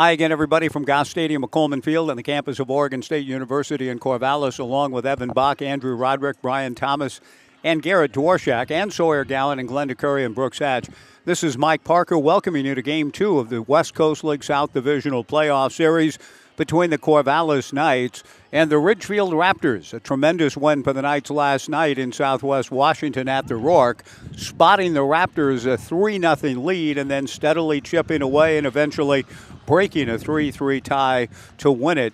Hi again, everybody, from Goss Stadium at Coleman Field on the campus of Oregon State University in Corvallis, along with Evan Bach, Andrew Roderick, Brian Thomas, and Garrett Dworshak, and Sawyer Gallen, and Glenda Curry, and Brooks Hatch. This is Mike Parker welcoming you to Game 2 of the West Coast League South Divisional Playoff Series between the Corvallis Knights and the Ridgefield Raptors. A tremendous win for the Knights last night in Southwest Washington at the Rourke, spotting the Raptors a 3-0 lead and then steadily chipping away and eventually breaking a 3-3 tie to win it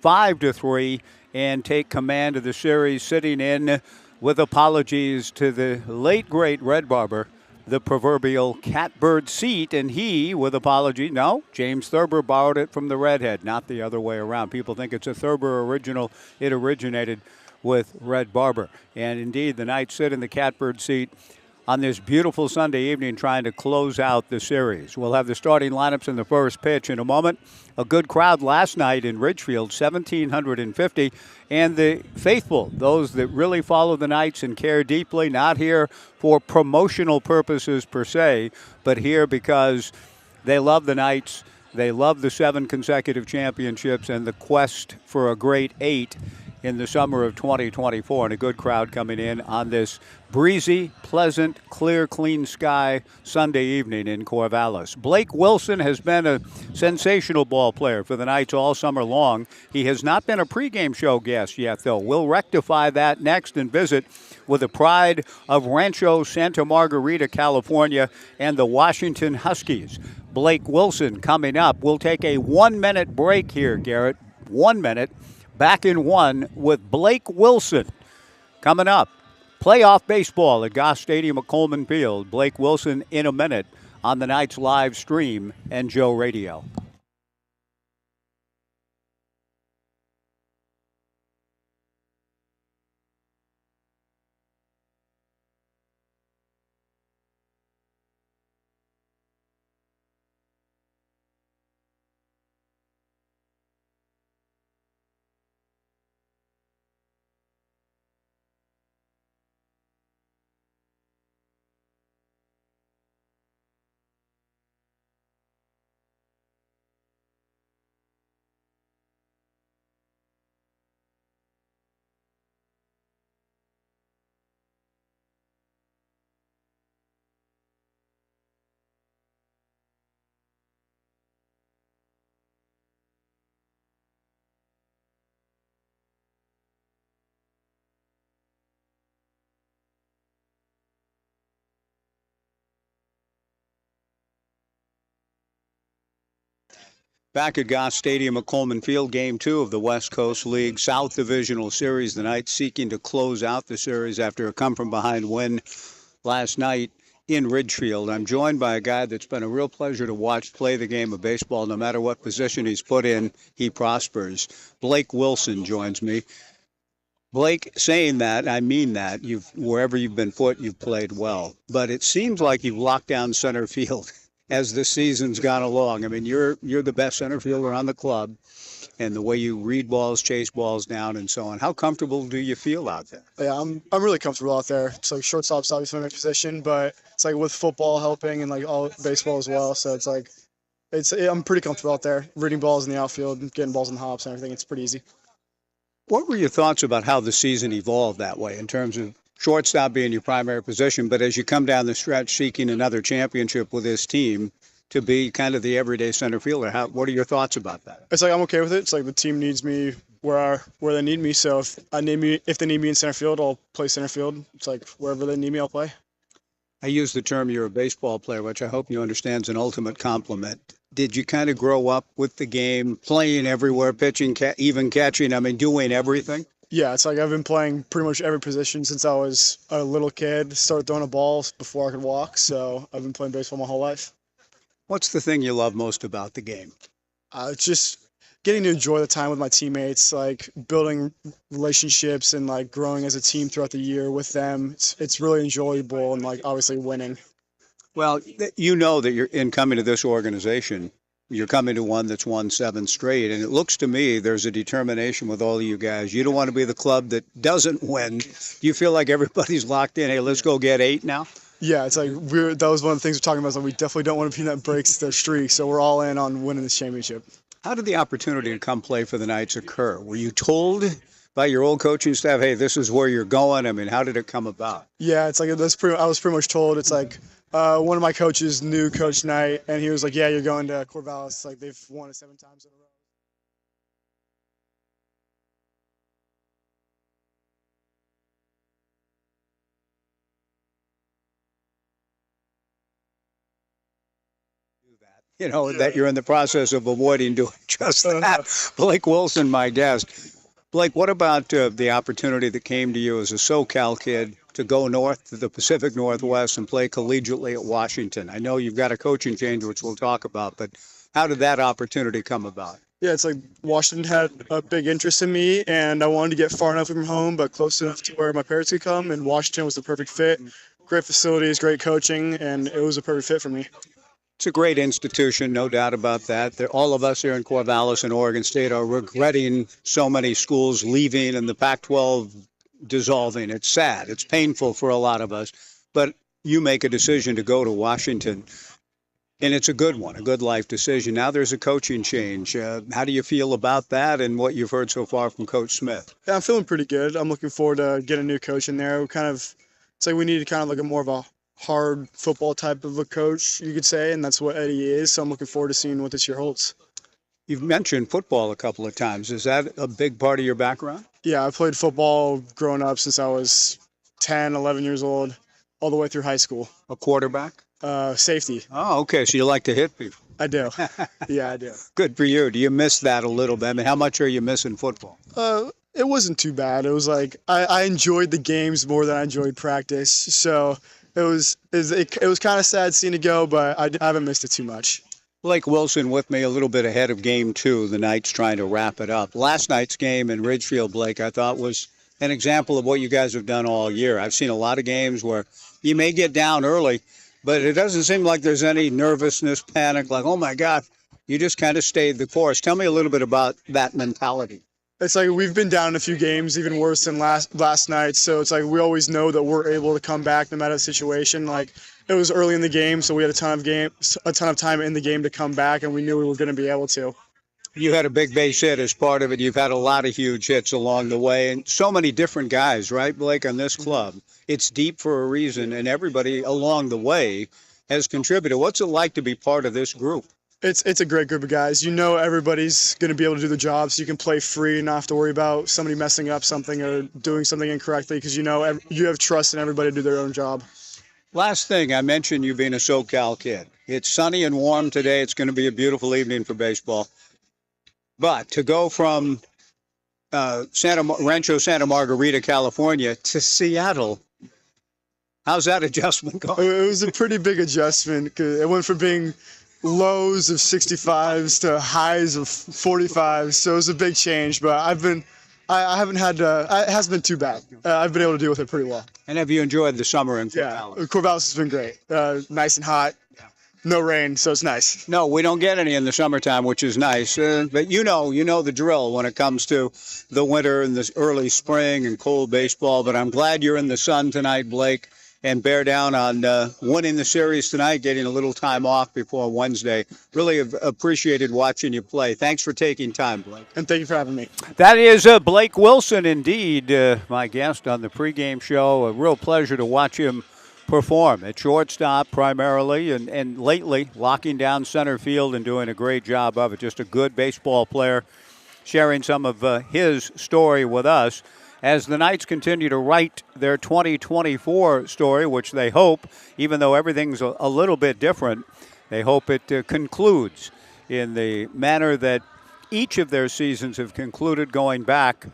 5-3 and take command of the series, sitting in with apologies to the late, great Red Barber, the proverbial catbird seat, and he, with apology, no, James Thurber borrowed it from the redhead, not the other way around. People think it's a Thurber original. It originated with Red Barber. And indeed, the Knights sit in the catbird seat on this beautiful Sunday evening trying to close out the series. We'll have the starting lineups in the first pitch in a moment. A good crowd last night in Ridgefield, 1,750. And the faithful, those that really follow the Knights and care deeply, not here for promotional purposes per se, but here because they love the Knights, they love the 7 consecutive championships and the quest for a great 8 in the summer of 2024, and a good crowd coming in on this breezy, pleasant, clear, clean sky Sunday evening in Corvallis. Blake Wilson has been a sensational ball player for the Knights all summer long. He has not been a pregame show guest yet, though. We'll rectify that next and visit with the pride of Rancho Santa Margarita, California, and the Washington Huskies. Blake Wilson coming up. We'll take a 1-minute break here, Garrett. 1 minute. Back in 1 with Blake Wilson. Coming up, playoff baseball at Goss Stadium at Coleman Field. Blake Wilson in a minute on the Knights live stream and Joe Radio. Back at Goss Stadium at Coleman Field, Game 2 of the West Coast League South Divisional Series. The Knights seeking to close out the series after a come-from-behind win last night in Ridgefield. I'm joined by a guy that's been a real pleasure to watch play the game of baseball. No matter what position he's put in, he prospers. Blake Wilson joins me. Blake, saying that, I mean that. Wherever you've been put, you've played well. But it seems like you've locked down center field as the season's gone along. I mean, you're the best center fielder on the club, and the way you read balls, chase balls down, and so on. How comfortable do you feel out there? Yeah, I'm really comfortable out there. It's like shortstop's obviously my next position, but it's like with football helping and like all baseball as well. So it's like I'm pretty comfortable out there, reading balls in the outfield, and getting balls in the hops and everything. It's pretty easy. What were your thoughts about how the season evolved that way in terms of shortstop being your primary position, but as you come down the stretch seeking another championship with this team, to be kind of the everyday center fielder? What are your thoughts about that? It's like I'm okay with it. It's like the team needs me where they need me. So if they need me in center field, I'll play center field. It's like wherever they need me, I'll play. I use the term you're a baseball player, which I hope you understand is an ultimate compliment. Did you kind of grow up with the game, playing everywhere, pitching, even catching, doing everything? Yeah, it's like I've been playing pretty much every position since I was a little kid. Started throwing a ball before I could walk, so I've been playing baseball my whole life. What's the thing you love most about the game? It's just getting to enjoy the time with my teammates, like building relationships and like growing as a team throughout the year with them. It's really enjoyable and like obviously winning. Well, you know that you're in coming to this organization. You're coming to one that's won 7 straight, and it looks to me there's a determination with all of you guys. You don't want to be the club that doesn't win. Do you feel like everybody's locked in? Hey, let's go get 8 now? Yeah, it's like that was one of the things we're talking about. So we definitely don't want a team that breaks their streak. So we're all in on winning this championship. How did the opportunity to come play for the Knights occur? Were you told by your old coaching staff, hey, this is where you're going? I mean, how did it come about? Yeah, it's like I was pretty much told. It's like one of my coaches knew Coach Knight, and he was like, "Yeah, you're going to Corvallis. Like they've won it 7 times in a row." You know, that you're in the process of avoiding doing just that. Blake Wilson, my guest. Blake, what about the opportunity that came to you as a SoCal kid to go north to the Pacific Northwest and play collegiately at Washington? I know you've got a coaching change, which we'll talk about, but how did that opportunity come about? Yeah, it's like Washington had a big interest in me, and I wanted to get far enough from home, but close enough to where my parents could come, and Washington was the perfect fit. Great facilities, great coaching, and it was a perfect fit for me. It's a great institution, no doubt about that. All of us here in Corvallis and Oregon State are regretting so many schools leaving and the Pac-12 dissolving. It's sad. It's painful for a lot of us. But you make a decision to go to Washington, and it's a good one, a good life decision. Now there's a coaching change. How do you feel about that and what you've heard so far from Coach Smith? Yeah, I'm feeling pretty good. I'm looking forward to getting a new coach in there. It's like we need to kind of look at more of a hard football type of a coach, you could say, and that's what Eddie is. So I'm looking forward to seeing what this year holds. You've mentioned football a couple of times. Is that a big part of your background? Yeah, I played football growing up since I was 10, 11 years old, all the way through high school. A quarterback? Safety. Oh, okay. So you like to hit people. I do. Yeah, I do. Good for you. Do you miss that a little bit? I mean, how much are you missing football? It wasn't too bad. It was like I enjoyed the games more than I enjoyed practice. So it was kind of sad seeing it go, but I haven't missed it too much. Blake Wilson with me a little bit ahead of game 2. The Knights trying to wrap it up. Last night's game in Ridgefield, Blake, I thought was an example of what you guys have done all year. I've seen a lot of games where you may get down early, but it doesn't seem like there's any nervousness, panic, like, oh my God, you just kind of stayed the course. Tell me a little bit about that mentality. It's like we've been down a few games, even worse than last night. So it's like we always know that we're able to come back no matter the situation. Like it was early in the game, so we had a ton of time in the game to come back, and we knew we were going to be able to. You had a big base hit as part of it. You've had a lot of huge hits along the way, and so many different guys, right, Blake, on this club. It's deep for a reason, and everybody along the way has contributed. What's it like to be part of this group? It's a great group of guys. You know everybody's going to be able to do the job, so you can play free and not have to worry about somebody messing up something or doing something incorrectly because you know you have trust in everybody to do their own job. Last thing, I mentioned you being a SoCal kid. It's sunny and warm today. It's going to be a beautiful evening for baseball. But to go from Rancho Santa Margarita, California, to Seattle, how's that adjustment going? It was a pretty big adjustment. 'Cause it went from being lows of 65s to highs of 45s, so it was a big change. But I haven't had it hasn't been too bad. I've been able to deal with it pretty well. And have you enjoyed the summer in Corvallis? Yeah, Corvallis has been great. Nice and hot. No rain, so it's nice. No, we don't get any in the summertime, which is nice. But you know the drill when it comes to the winter and the early spring and cold baseball. But I'm glad you're in the sun tonight, Blake, and bear down on winning the series tonight, getting a little time off before Wednesday. Really have appreciated watching you play. Thanks for taking time, Blake. And thank you for having me. That is Blake Wilson, indeed, my guest on the pregame show. A real pleasure to watch him perform at shortstop primarily and lately locking down center field and doing a great job of it. Just a good baseball player, sharing some of his story with us as the Knights continue to write their 2024 story, which they hope, even though everything's a little bit different, they hope it concludes in the manner that each of their seasons have concluded, going back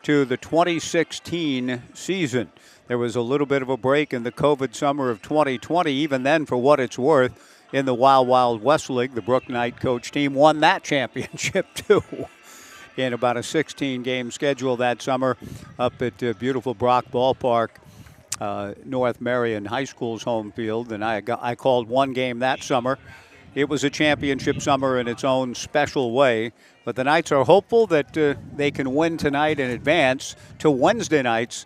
to the 2016 season. There was a little bit of a break in the COVID summer of 2020. Even then, for what it's worth, in the Wild Wild West League, the Brook Knight coach team won that championship, too, in about a 16-game schedule that summer up at beautiful Brock Ballpark, North Marion High School's home field. And I called one game that summer. It was a championship summer in its own special way. But the Knights are hopeful that they can win tonight and advance to Wednesday night's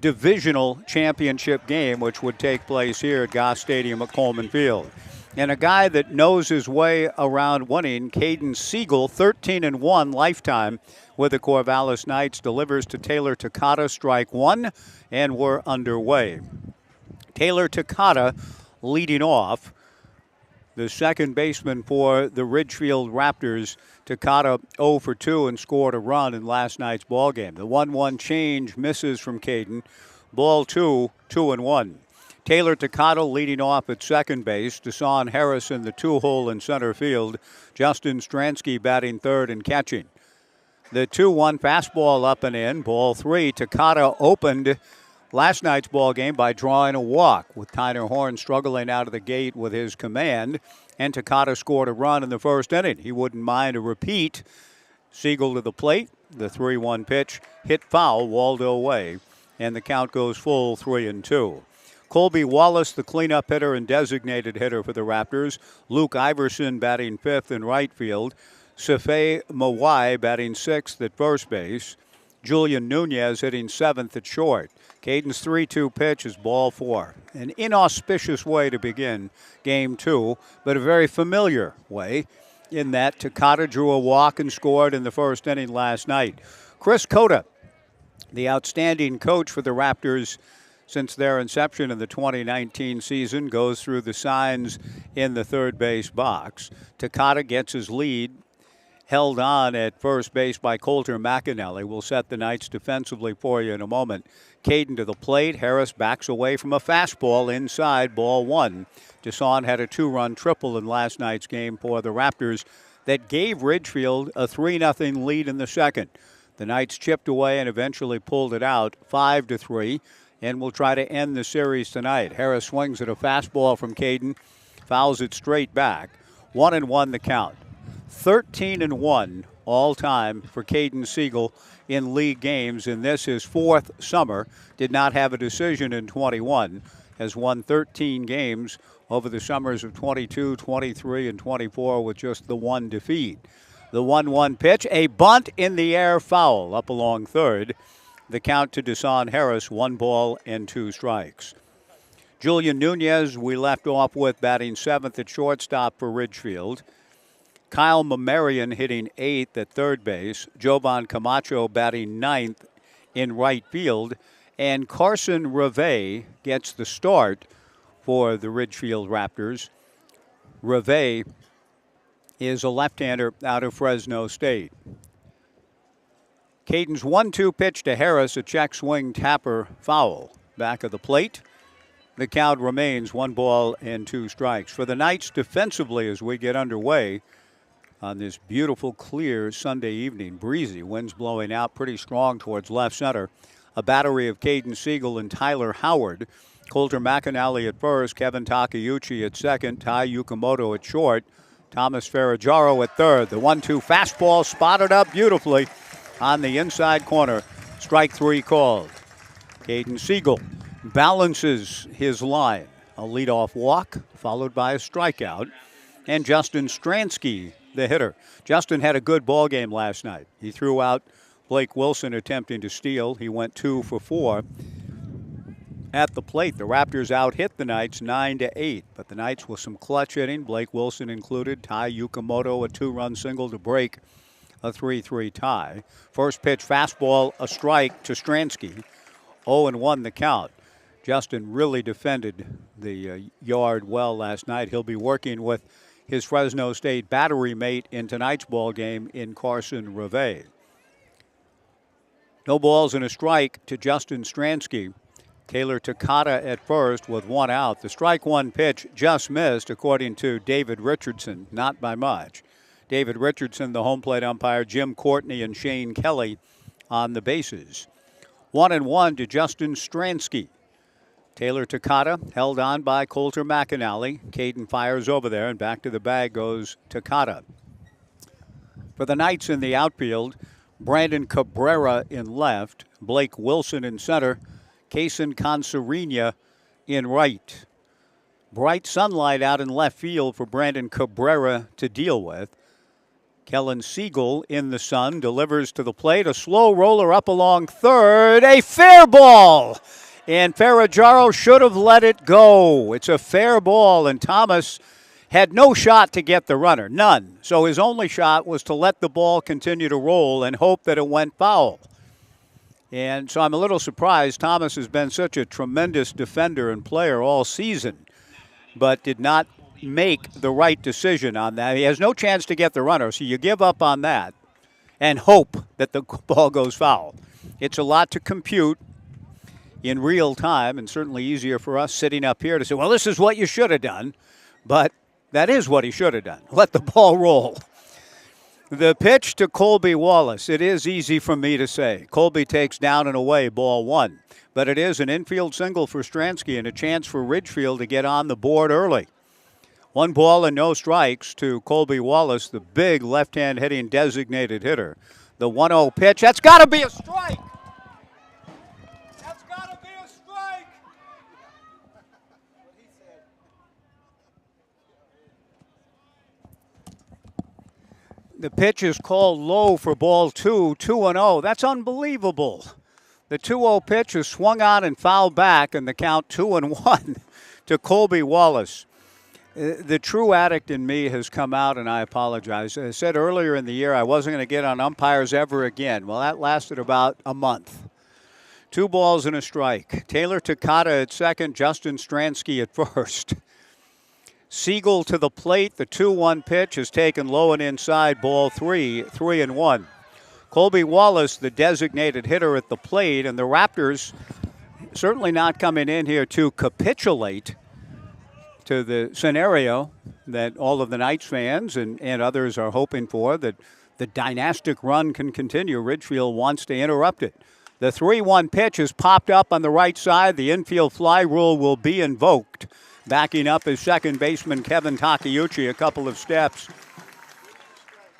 divisional championship game, which would take place here at Goss Stadium at Coleman Field. And a guy that knows his way around winning, Caden Siegel, 13-1 lifetime with the Corvallis Knights, delivers to Taylor Takata, strike one, and we're underway. Taylor Takata leading off, the second baseman for the Ridgefield Raptors. Takata 0 for 2 and scored a run in last night's ball game. The 1-1 change misses from Caden. Ball 2, 2-1. Taylor Takata leading off at second base. Deshaun Harris in the 2-hole in center field. Justin Stransky batting third and catching. The 2-1 fastball up and in. Ball 3. Takata opened last night's ball game by drawing a walk, with Tyner Horn struggling out of the gate with his command, and Takata scored a run in the first inning. He wouldn't mind a repeat. Siegel to the plate. The 3-1 pitch hit foul, Waldo away, and the count goes full, 3-2. Colby Wallace, the cleanup hitter and designated hitter for the Raptors. Luke Iverson batting fifth in right field. Safay Mawai batting sixth at first base. Julian Nunez hitting seventh at short. Caden's 3-2 pitch is ball 4. An inauspicious way to begin game 2, but a very familiar way in that Takata drew a walk and scored in the first inning last night. Chris Cota, the outstanding coach for the Raptors since their inception in the 2019 season, goes through the signs in the third base box. Takata gets his lead, held on at first base by Colter McAnally. We'll set the Knights defensively for you in a moment. Caden to the plate. Harris backs away from a fastball inside, ball 1. Deshaun had a 2-run triple in last night's game for the Raptors that gave Ridgefield a 3-0 lead in the second. The Knights chipped away and eventually pulled it out 5-3, and will try to end the series tonight. Harris swings at a fastball from Caden, fouls it straight back. 1-1 the count. 13-1 all time for Caden Siegel in league games, in this his fourth summer. Did not have a decision in 21. Has won 13 games over the summers of 22, 23, and 24 with just the one defeat. The 1-1 pitch, a bunt in the air, foul up along third. The count to Deshaun Harris, 1 ball and 2 strikes. Julian Nunez, we left off with, batting seventh at shortstop for Ridgefield. Kyle Mamarian hitting 8th at third base. Jovan Camacho batting 9th in right field. And Carson Reve gets the start for the Ridgefield Raptors. Reve is a left-hander out of Fresno State. Caden's 1-2 pitch to Harris, a check swing tapper foul. Back of the plate. The count remains 1 ball and 2 strikes. For the Knights defensively as we get underway on this beautiful, clear Sunday evening, breezy, winds blowing out pretty strong towards left center. A battery of Caden Siegel and Tyler Howard. Colter McAnally at first, Kevin Takeuchi at second, Ty Yukamoto at short, Thomas Ferragaro at third. The 1-2 fastball spotted up beautifully on the inside corner. Strike 3 called. Caden Siegel balances his line. A leadoff walk followed by a strikeout. And Justin Stransky, the hitter. Justin had a good ball game last night. He threw out Blake Wilson attempting to steal. He went 2 for 4 at the plate. The Raptors out-hit the Knights 9-8, but the Knights with some clutch hitting, Blake Wilson included. Ty Yukamoto, a 2-run single to break a 3-3 tie. First pitch fastball, a strike to Stransky. 0-1 the count. Justin really defended the yard well last night. He'll be working with his Fresno State battery mate in tonight's ball game in Carson Reve. No balls and a strike to Justin Stransky. Taylor Takata at first with 1 out. The strike 1 pitch just missed, according to David Richardson, not by much. David Richardson, the home plate umpire, Jim Courtney and Shane Kelly on the bases. 1-1 to Justin Stransky. Taylor Takata held on by Colter McAnally. Caden fires over there, and back to the bag goes Takata. For the Knights in the outfield, Brandon Cabrera in left, Blake Wilson in center, Kaysen Consarina in right. Bright sunlight out in left field for Brandon Cabrera to deal with. Kellen Siegel in the sun delivers to the plate. A slow roller up along third. A fair ball. And Ferraggiaro should have let it go. It's a fair ball, and Thomas had no shot to get the runner. None. So his only shot was to let the ball continue to roll and hope that it went foul. And so I'm a little surprised. Thomas has been such a tremendous defender and player all season, but did not make the right decision on that. He has no chance to get the runner, so you give up on that and hope that the ball goes foul. It's a lot to compute in real time, and certainly easier for us sitting up here to say, well, this is what you should have done, but that is what he should have done. Let the ball roll. The pitch to Colby Wallace. It is easy for me to say. Colby takes down and away, ball one. But it is an infield single for Stransky and a chance for Ridgefield to get on the board early. 1 ball and no strikes to Colby Wallace, the big left-hand hitting designated hitter. The 1-0 pitch. That's got to be a strike. That's got to be a strike. The pitch is called low for ball 2, 2-0. That's unbelievable. The 2-0 pitch is swung on and fouled back, and the count 2-1 to Colby Wallace. The true addict in me has come out, and I apologize. I said earlier in the year I wasn't going to get on umpires ever again. Well, that lasted about a month. 2 balls and a strike. Taylor Takata at second, Justin Stransky at first. Siegel to the plate. The 2-1 pitch is taken low and inside, ball 3, 3-1. Colby Wallace, the designated hitter at the plate, and the Raptors certainly not coming in here to capitulate to the scenario that all of the Knights fans and others are hoping for, that the dynastic run can continue. Ridgefield wants to interrupt it. The 3-1 pitch is popped up on the right side. The infield fly rule will be invoked. Backing up is second baseman Kevin Takeuchi a couple of steps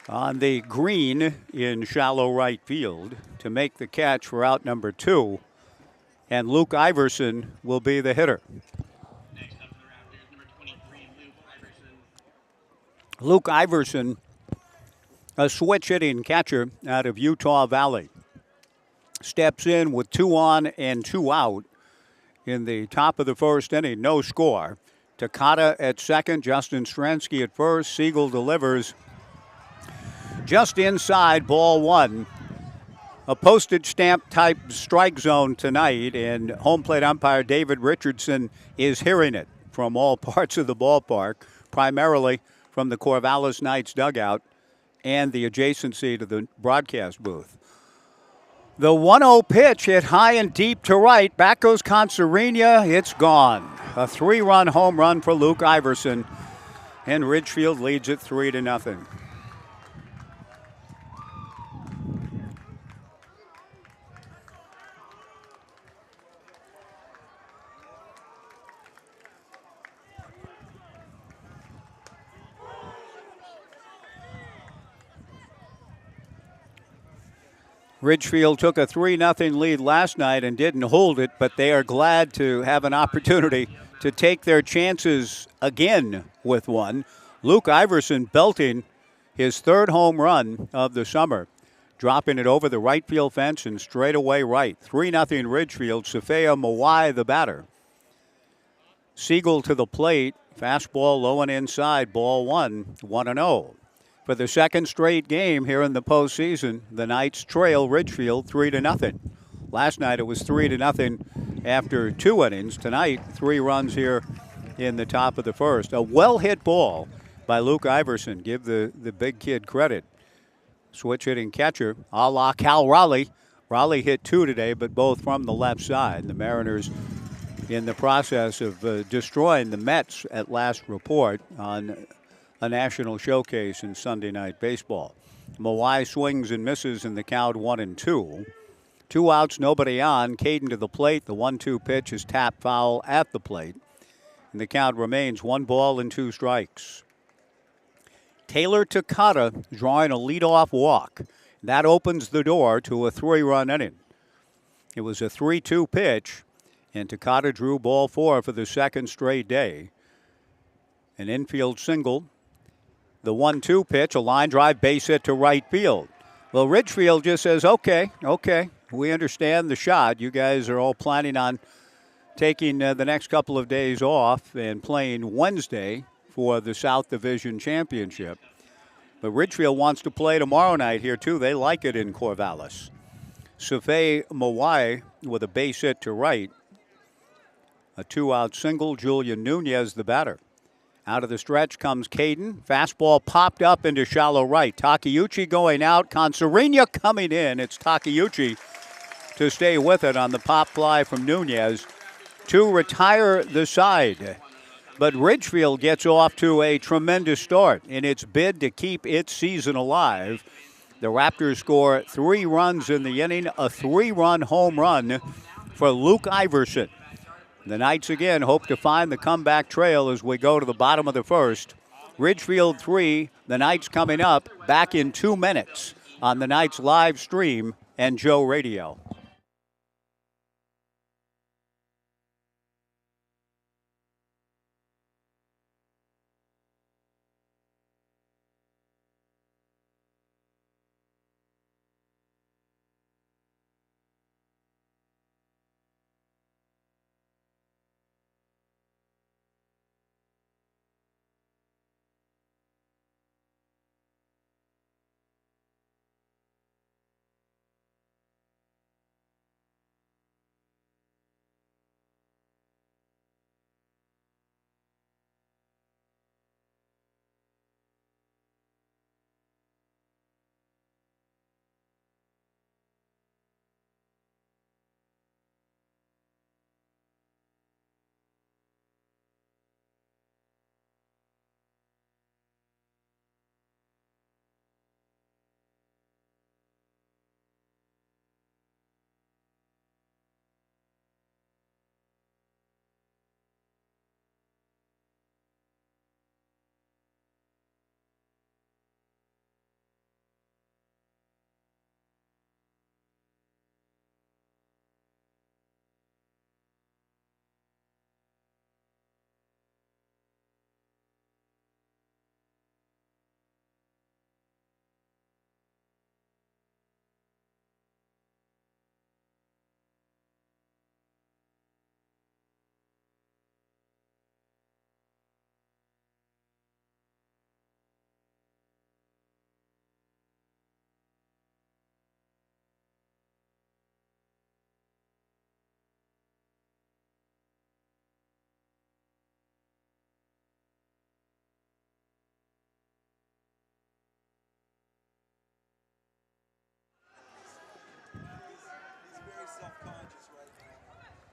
on the green in shallow right field to make the catch for out number 2. And Luke Iverson will be the hitter. Luke Iverson, a switch-hitting catcher out of Utah Valley, steps in with 2 on and 2 out in the top of the first inning. No score. Takata at second, Justin Stransky at first. Siegel delivers just inside, ball 1. A postage stamp type strike zone tonight, and home plate umpire David Richardson is hearing it from all parts of the ballpark, primarily from the Corvallis Knights dugout and the adjacency to the broadcast booth. The 1-0 pitch hit high and deep to right. Back goes Concerina. It's gone. A 3-run home run for Luke Iverson, and Ridgefield leads it 3-0. Ridgefield took a 3-0 lead last night and didn't hold it, but they are glad to have an opportunity to take their chances again with one. Luke Iverson belting his 3rd home run of the summer, dropping it over the right field fence and straight away right. 3-0 Ridgefield. Safea Mawai the batter. Siegel to the plate. Fastball low and inside. Ball 1, 1-0. For the second straight game here in the postseason, the Knights trail Ridgefield 3-0. Last night it was 3-0 after 2 innings. Tonight, 3 runs here in the top of the first. A well-hit ball by Luke Iverson. Give the big kid credit. Switch hitting catcher, a la Cal Raleigh. Raleigh hit 2 today, but both from the left side. The Mariners in the process of destroying the Mets at last report on a national showcase in Sunday Night Baseball. Mawai swings and misses in the count 1-2. 2 outs, nobody on. Caden to the plate. The 1-2 pitch is tapped foul at the plate. And the count remains 1 ball and 2 strikes. Taylor Takata drawing a leadoff walk. That opens the door to a 3-run inning. It was a 3-2 pitch, and Takata drew ball 4 for the second straight day. An infield single The 1-2 pitch, a line drive, base hit to right field. Well, Ridgefield just says, okay, we understand the shot. You guys are all planning on taking the next couple of days off and playing Wednesday for the South Division Championship. But Ridgefield wants to play tomorrow night here, too. They like it in Corvallis. Safei Mawai with a base hit to right. A 2-out single. Julian Nunez, the batter. Out of the stretch comes Caden. Fastball popped up into shallow right. Takeuchi going out. Consorina coming in. It's Takeuchi to stay with it on the pop fly from Nunez to retire the side. But Ridgefield gets off to a tremendous start in its bid to keep its season alive. The Raptors score 3 runs in the inning, a 3-run home run for Luke Iverson. The Knights again hope to find the comeback trail as we go to the bottom of the first. Ridgefield 3, the Knights coming up back in 2 minutes on the Knights live stream and Joe Radio.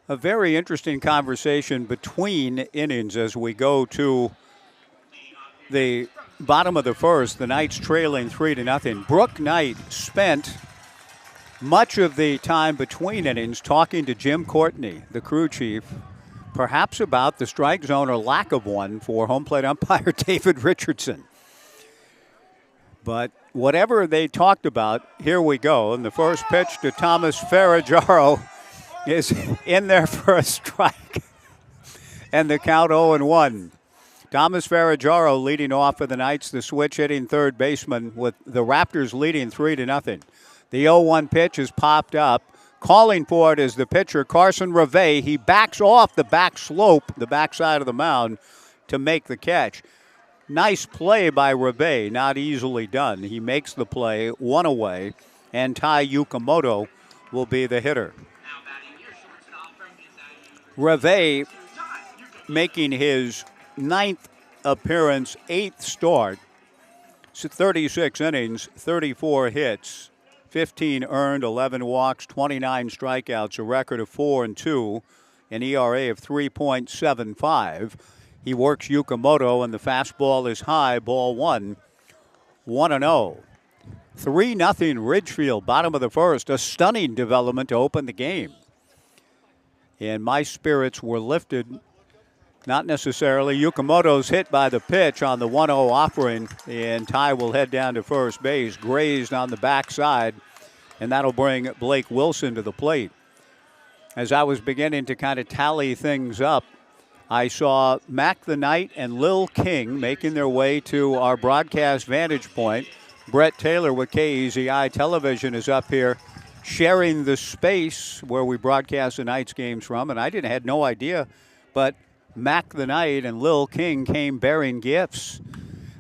A very interesting conversation between innings as we go to the bottom of the first. The Knights trailing 3-0. Brooke Knight spent much of the time between innings talking to Jim Courtney, the crew chief, perhaps about the strike zone or lack of one for home plate umpire David Richardson. But whatever they talked about, here we go. And the first pitch to Thomas Ferragamo is in there for a strike. And the count 0-1. Thomas Ferragamo leading off for the Knights, the switch hitting third baseman, with the Raptors leading 3-0. The 0-1 pitch is popped up. Calling for it is the pitcher, Carson Reve. He backs off the back slope, the backside of the mound, to make the catch. Nice play by Reve, not easily done. He makes the play, one away, and Tai Yukamoto will be the hitter. Reve making his 9th appearance, 8th start, 36 innings, 34 hits, 15 earned, 11 walks, 29 strikeouts, a record of 4-2, an ERA of 3.75. He works Yukamoto, and the fastball is high, ball one, 1-0. 3-0 Ridgefield, bottom of the first. A stunning development to open the game. And my spirits were lifted, not necessarily. Yukamoto's hit by the pitch on the 1-0 offering, and Ty will head down to first base, grazed on the backside, and that'll bring Blake Wilson to the plate. As I was beginning to kind of tally things up, I saw Mac the Knight and Lil King making their way to our broadcast vantage point. Brett Taylor with KEZI Television is up here sharing the space where we broadcast the Knights games from, and I had no idea, but Mac the Knight and Lil King came bearing gifts.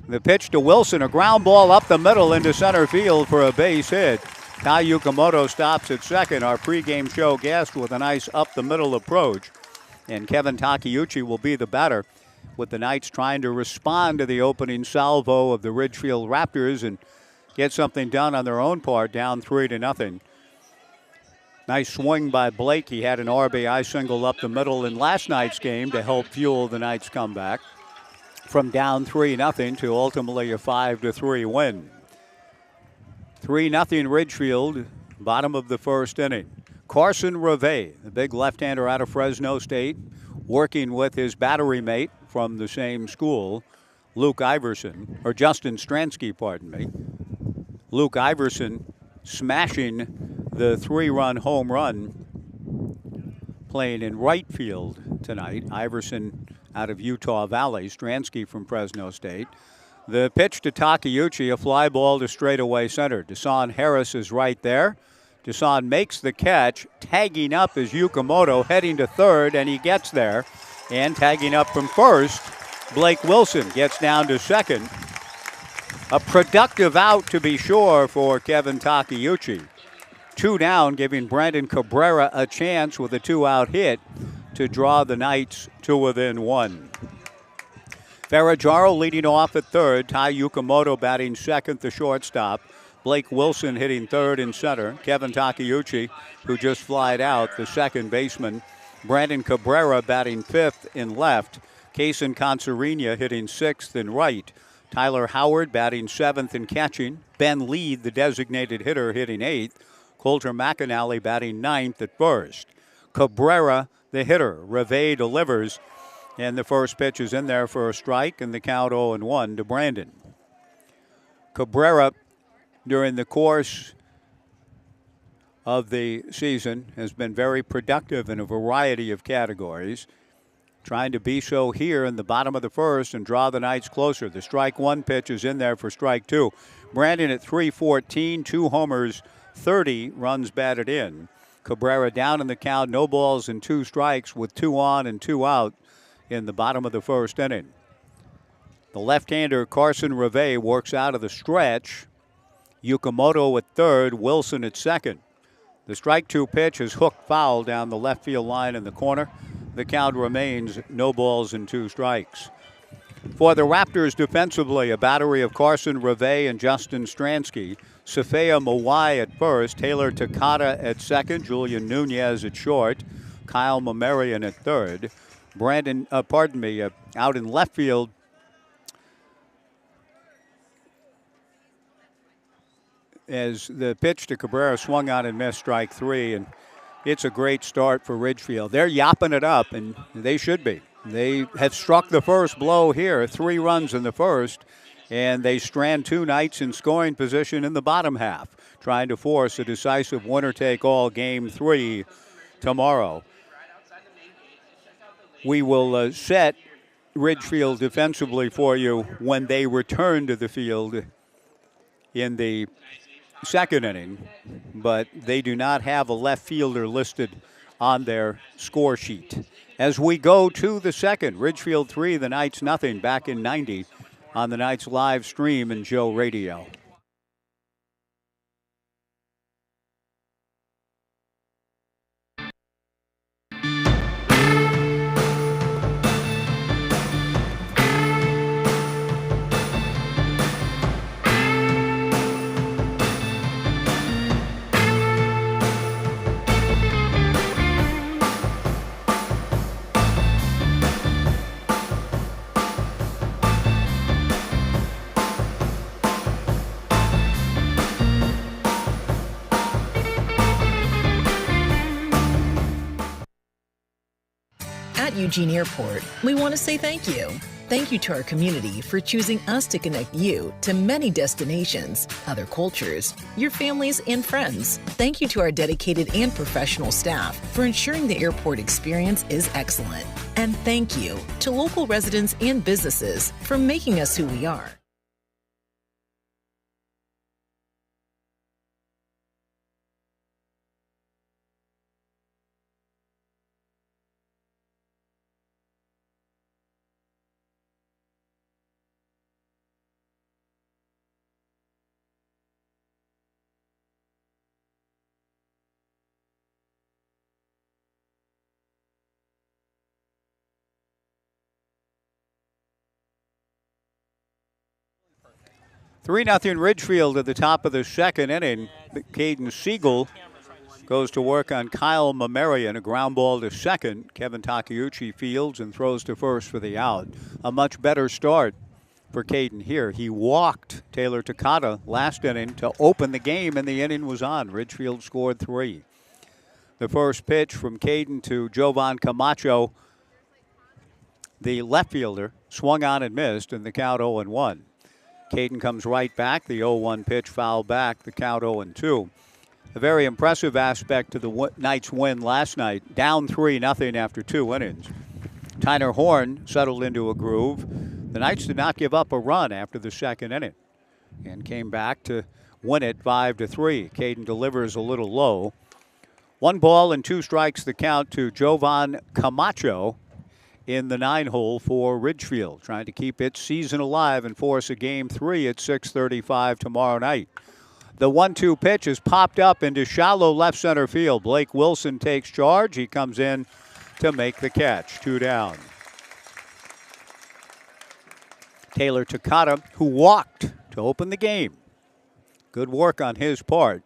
The pitch to Wilson, a ground ball up the middle into center field for a base hit. Kai Yukamoto stops at second, our pregame show guest, with a nice up-the-middle approach. And Kevin Takeuchi will be the batter, with the Knights trying to respond to the opening salvo of the Ridgefield Raptors and get something done on their own part, down 3-0. Nice swing by Blake. He had an RBI single up the middle in last night's game to help fuel the Knights' comeback from down 3-0 to ultimately a 5-3 win. 3-0 Ridgefield, bottom of the first inning. Carson Reve, the big left-hander out of Fresno State, working with his battery mate from the same school, Justin Stransky, pardon me. Luke Iverson smashing the 3-run home run, playing in right field tonight. Iverson out of Utah Valley, Stransky from Fresno State. The pitch to Takeuchi, a fly ball to straightaway center. Deshaun Harris is right there. Deshaun makes the catch. Tagging up is Yukamoto, heading to third, and he gets there. And tagging up from first, Blake Wilson gets down to second. A productive out, to be sure, for Kevin Takeuchi. 2 down, giving Brandon Cabrera a chance with a 2-out hit to draw the Knights to within 1. Ferragaro leading off at third. Tai Yukamoto batting second, the shortstop. Blake Wilson hitting third and center. Kevin Takeuchi, who just flied out, the second baseman. Brandon Cabrera batting fifth in left. Kaysen Concerina hitting sixth in right. Tyler Howard batting seventh and catching. Ben Lead, the designated hitter, hitting eighth. Coulter McAnally batting ninth at first. Cabrera, the hitter. Reve delivers, and the first pitch is in there for a strike, and the count 0-1 to Brandon. Cabrera, during the course of the season, has been very productive in a variety of categories, trying to be so here in the bottom of the first and draw the Knights closer. The strike one pitch is in there for strike two. Brandon at .314, 2 homers, 30 runs batted in. Cabrera down in the count, no balls and 2 strikes with 2 on and 2 out in the bottom of the first inning. The left-hander Carson Reve works out of the stretch. Yukamoto at third, Wilson at second. The strike two pitch is hooked foul down the left field line in the corner. The count remains no balls and 2 strikes. For the Raptors defensively, a battery of Carson Reve and Justin Stransky. Safea Mawai at first, Taylor Takata at second, Julian Nunez at short, Kyle Mamarian at third. Out in left field, as the pitch to Cabrera swung on and missed, strike 3, and it's a great start for Ridgefield. They're yapping it up, and they should be. They have struck the first blow here, 3 runs in the first, and they strand 2 Knights in scoring position in the bottom half, trying to force a decisive winner-take-all Game 3 tomorrow. We will set Ridgefield defensively for you when they return to the field in the second inning, but they do not have a left fielder listed on their score sheet. As we go to the second, Ridgefield 3, the Knights nothing, back in 90 on the Knights live stream and Joe Radio. At Eugene Airport, we want to say thank you. Thank you to our community for choosing us to connect you to many destinations, other cultures, your families, and friends. Thank you to our dedicated and professional staff for ensuring the airport experience is excellent. And thank you to local residents and businesses for making us who we are. Three 0 Ridgefield at the top of the second inning. Caden Siegel goes to work on Kyle Mamarian, a ground ball to second. Kevin Takeuchi fields and throws to first for the out. A much better start for Caden here. He walked Taylor Takata last inning to open the game, and the inning was on. Ridgefield scored 3. The first pitch from Caden to Jovan Camacho, the left fielder, swung on and missed, and the count 0-1. Caden comes right back. The 0-1 pitch foul back. The count 0-2. A very impressive aspect to the Knights' win last night. Down 3-0 after 2 innings. Tyner Horn settled into a groove. The Knights did not give up a run after the second inning and came back to win it 5-3. Caden delivers a little low. 1 ball and 2 strikes the count to Jovan Camacho in the 9-hole for Ridgefield, trying to keep its season alive and force a Game 3 at 6:35 tomorrow night. The 1-2 pitch is popped up into shallow left center field. Blake Wilson takes charge. He comes in to make the catch. 2 down. Taylor Takata, who walked to open the game. Good work on his part.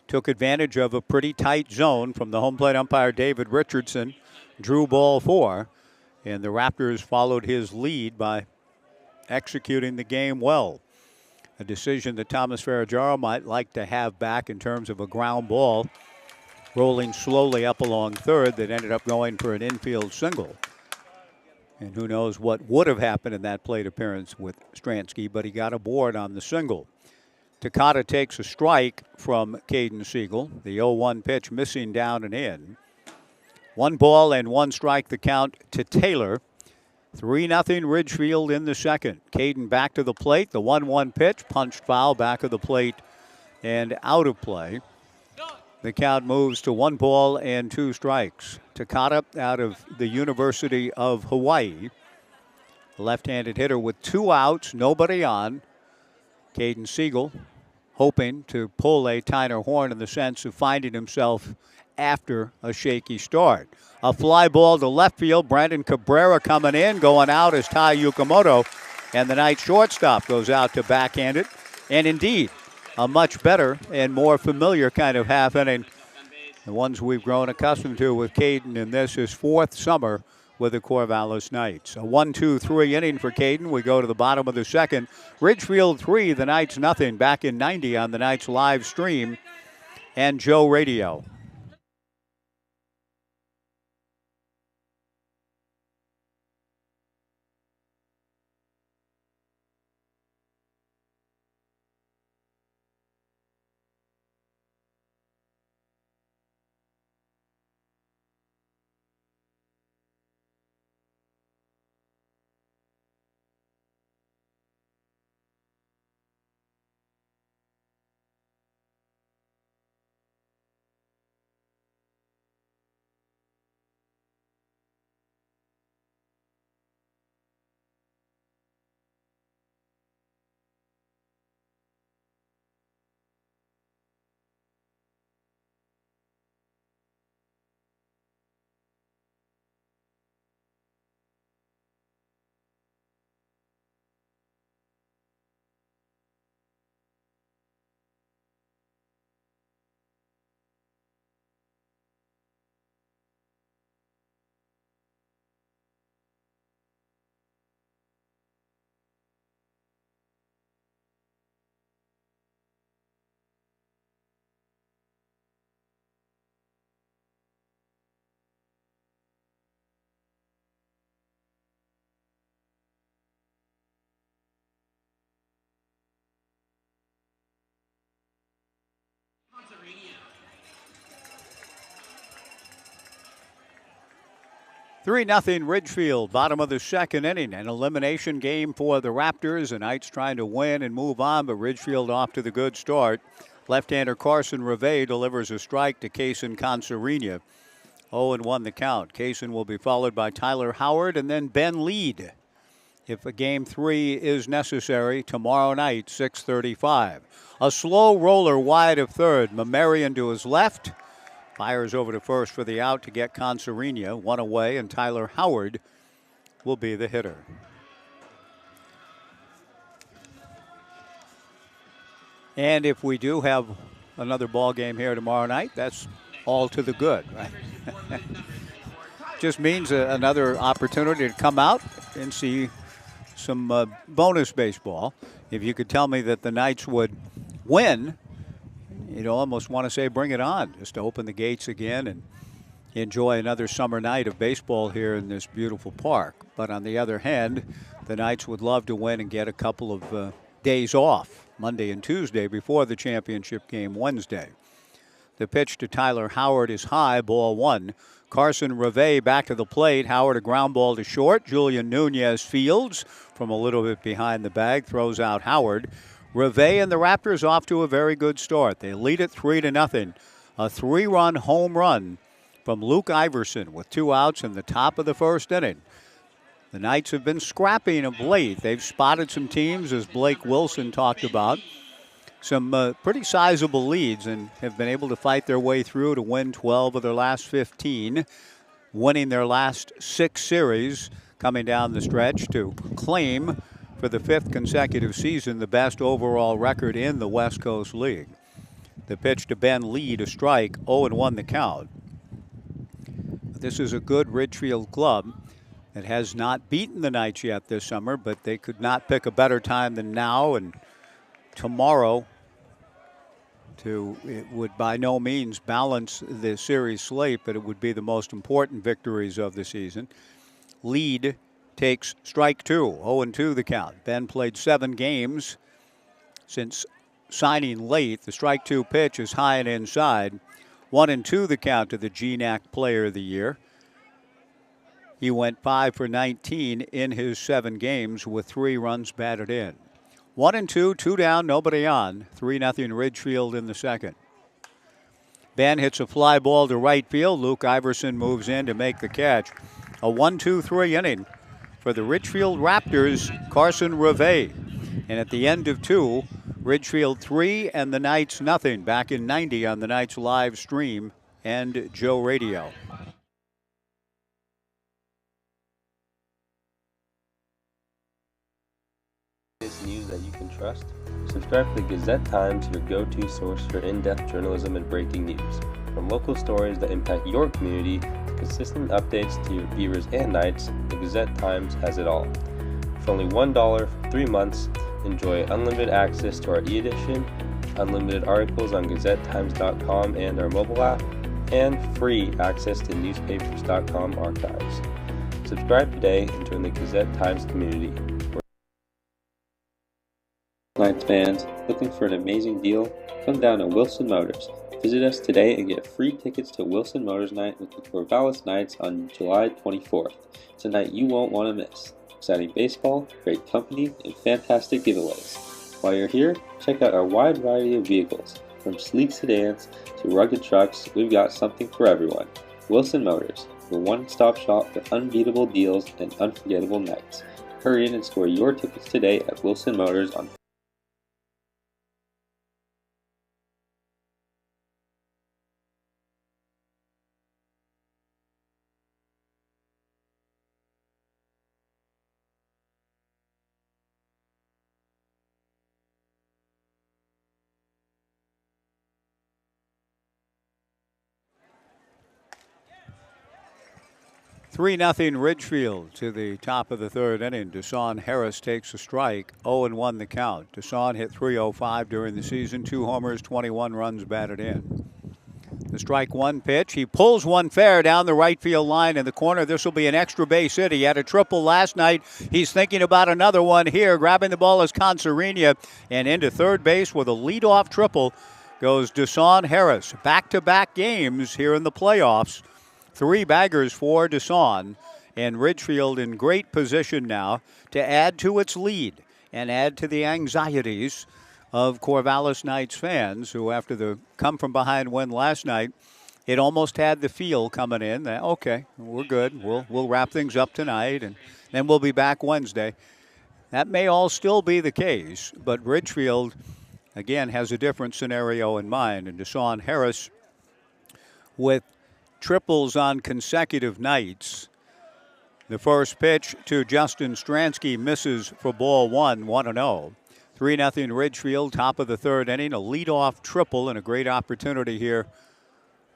Took advantage of a pretty tight zone from the home plate umpire David Richardson. Drew ball 4. And the Raptors followed his lead by executing the game well. A decision that Thomas Ferraggiaro might like to have back in terms of a ground ball rolling slowly up along third that ended up going for an infield single. And who knows what would have happened in that plate appearance with Stransky, but he got aboard on the single. Takata takes a strike from Caden Siegel. The 0-1 pitch missing down and in. 1 ball and 1 strike the count to Taylor. 3-0 Ridgefield in the second. Caden back to the plate. The 1-1 pitch punched foul back of the plate and out of play. The count moves to 1 ball and 2 strikes. Takata out of the University of Hawaii. The left-handed hitter with 2 outs, nobody on. Caden Siegel hoping to pull a Tyner Horn in the sense of finding himself after a shaky start. A fly ball to left field. Brandon Cabrera coming in. Going out is Tai Yukamoto. And the Knights shortstop goes out to backhand it. And indeed, a much better and more familiar kind of half inning. The ones we've grown accustomed to with Caden in this his 4th summer with the Corvallis Knights. A 1-2-3 inning for Caden. We go to the bottom of the second. Ridgefield 3, the Knights nothing. Back in 90 on the Knights live stream and Joe Radio. 3-0 Ridgefield, bottom of the second inning. An elimination game for the Raptors. The Knights trying to win and move on, but Ridgefield off to the good start. Left-hander Carson Reve delivers a strike to Kaysen Concerina. 0-1 the count. Kaysen will be followed by Tyler Howard and then Ben Lead. If a game 3 is necessary tomorrow night, 6:35. A slow roller wide of third. Mamarian to his left. Fires over to first for the out to get Concerina. One away, and Tyler Howard will be the hitter. And if we do have another ball game here tomorrow night, that's all to the good, right? Just means another opportunity to come out and see some bonus baseball. If you could tell me that the Knights would win, you'd almost want to say bring it on, just to open the gates again and enjoy another summer night of baseball here in this beautiful park. But on the other hand, the Knights would love to win and get a couple of days off, Monday and Tuesday, before the championship game Wednesday. The pitch to Tyler Howard is high, ball 1. Carson Reve back to the plate. Howard a ground ball to short. Julian Nunez fields from a little bit behind the bag, throws out Howard. Reve and the Raptors off to a very good start. They lead it 3-0. A 3-run home run from Luke Iverson with 2 outs in the top of the first inning. The Knights have been scrapping of late. They've spotted some teams, as Blake Wilson talked about, some pretty sizable leads, and have been able to fight their way through to win 12 of their last 15, winning their last 6 series, coming down the stretch to claim for the 5th consecutive season the best overall record in the West Coast League. The pitch to Ben Lead, a strike, 0-1 the count. This is a good Ridgefield club that has not beaten the Knights yet this summer, but they could not pick a better time than now and tomorrow. It would by no means balance the series slate, but it would be the most important victories of the season. Lead takes strike 2, 0-2 the count. Ben played 7 games since signing late. The strike 2 pitch is high and inside. 1-2 the count to the GNAC Player of the Year. He went 5 for 19 in his 7 games with 3 runs batted in. 1-2, 2 down, nobody on. 3-0 Ridgefield in the second. Ben hits a fly ball to right field. Luke Iverson moves in to make the catch. A 1-2-3 inning for the Ridgefield Raptors, Carson Reve. And at the end of 2, Ridgefield 3 and the Knights nothing. Back in 90 on the Knights live stream and Joe Radio. News that you can trust? Subscribe to the Gazette Times, your go-to source for in-depth journalism and breaking news. From local stories that impact your community to consistent updates to your Beavers and Knights, the Gazette Times has it all. For only $1 for 3 months, enjoy unlimited access to our e-edition, unlimited articles on GazetteTimes.com and our mobile app, and free access to newspapers.com archives. Subscribe today and join the Gazette Times community. Knights fans, looking for an amazing deal? Come down to Wilson Motors. Visit us today and get free tickets to Wilson Motors Night with the Corvallis Knights on July 24th. It's a night you won't want to miss. Exciting baseball, great company, and fantastic giveaways. While you're here, check out our wide variety of vehicles. From sleek sedans to rugged trucks, we've got something for everyone. Wilson Motors, your one-stop shop for unbeatable deals and unforgettable nights. Hurry in and score your tickets today at Wilson Motors on Three 3-0 Ridgefield to the top of the third inning. Deshaun Harris takes a strike, 0-1 the count. Deshaun hit .305 during the season, 2 homers, 21 runs batted in. The strike 1 pitch. He pulls one fair down the right field line in the corner. This will be an extra base hit. He had a triple last night. He's thinking about another one here. Grabbing the ball is Concerina, and into third base with a leadoff triple goes Deshaun Harris. Back-to-back games here in the playoffs. 3 baggers for Deshaun, And Ridgefield in great position now to add to its lead and add to the anxieties of Corvallis Knights fans who, after the come-from-behind win last night, it almost had the feel coming in that, okay, we're good. We'll wrap things up tonight, and then we'll be back Wednesday. That may all still be the case, but Ridgefield, again, has a different scenario in mind. And Deshaun Harris, with triples on consecutive nights, the first pitch to Justin Stransky misses for ball one, 1-0. 3-0 Ridgefield, top of the third inning, a leadoff triple, and a great opportunity here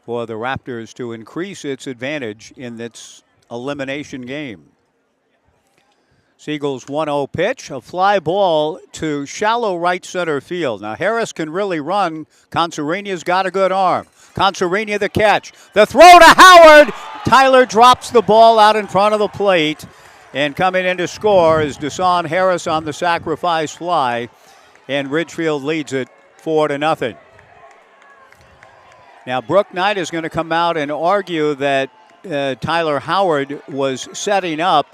for the Raptors to increase its advantage in its elimination game. Siegel's 1-0 pitch, a fly ball to shallow right center field. Now Harris can really run. Concerinia's got a good arm. Concerinia the catch. The throw to Howard. Tyler drops the ball out in front of the plate. And coming in to score is Deshaun Harris on the sacrifice fly. And Ridgefield leads it 4-0. Now Brooke Knight is going to come out and argue that Tyler Howard was setting up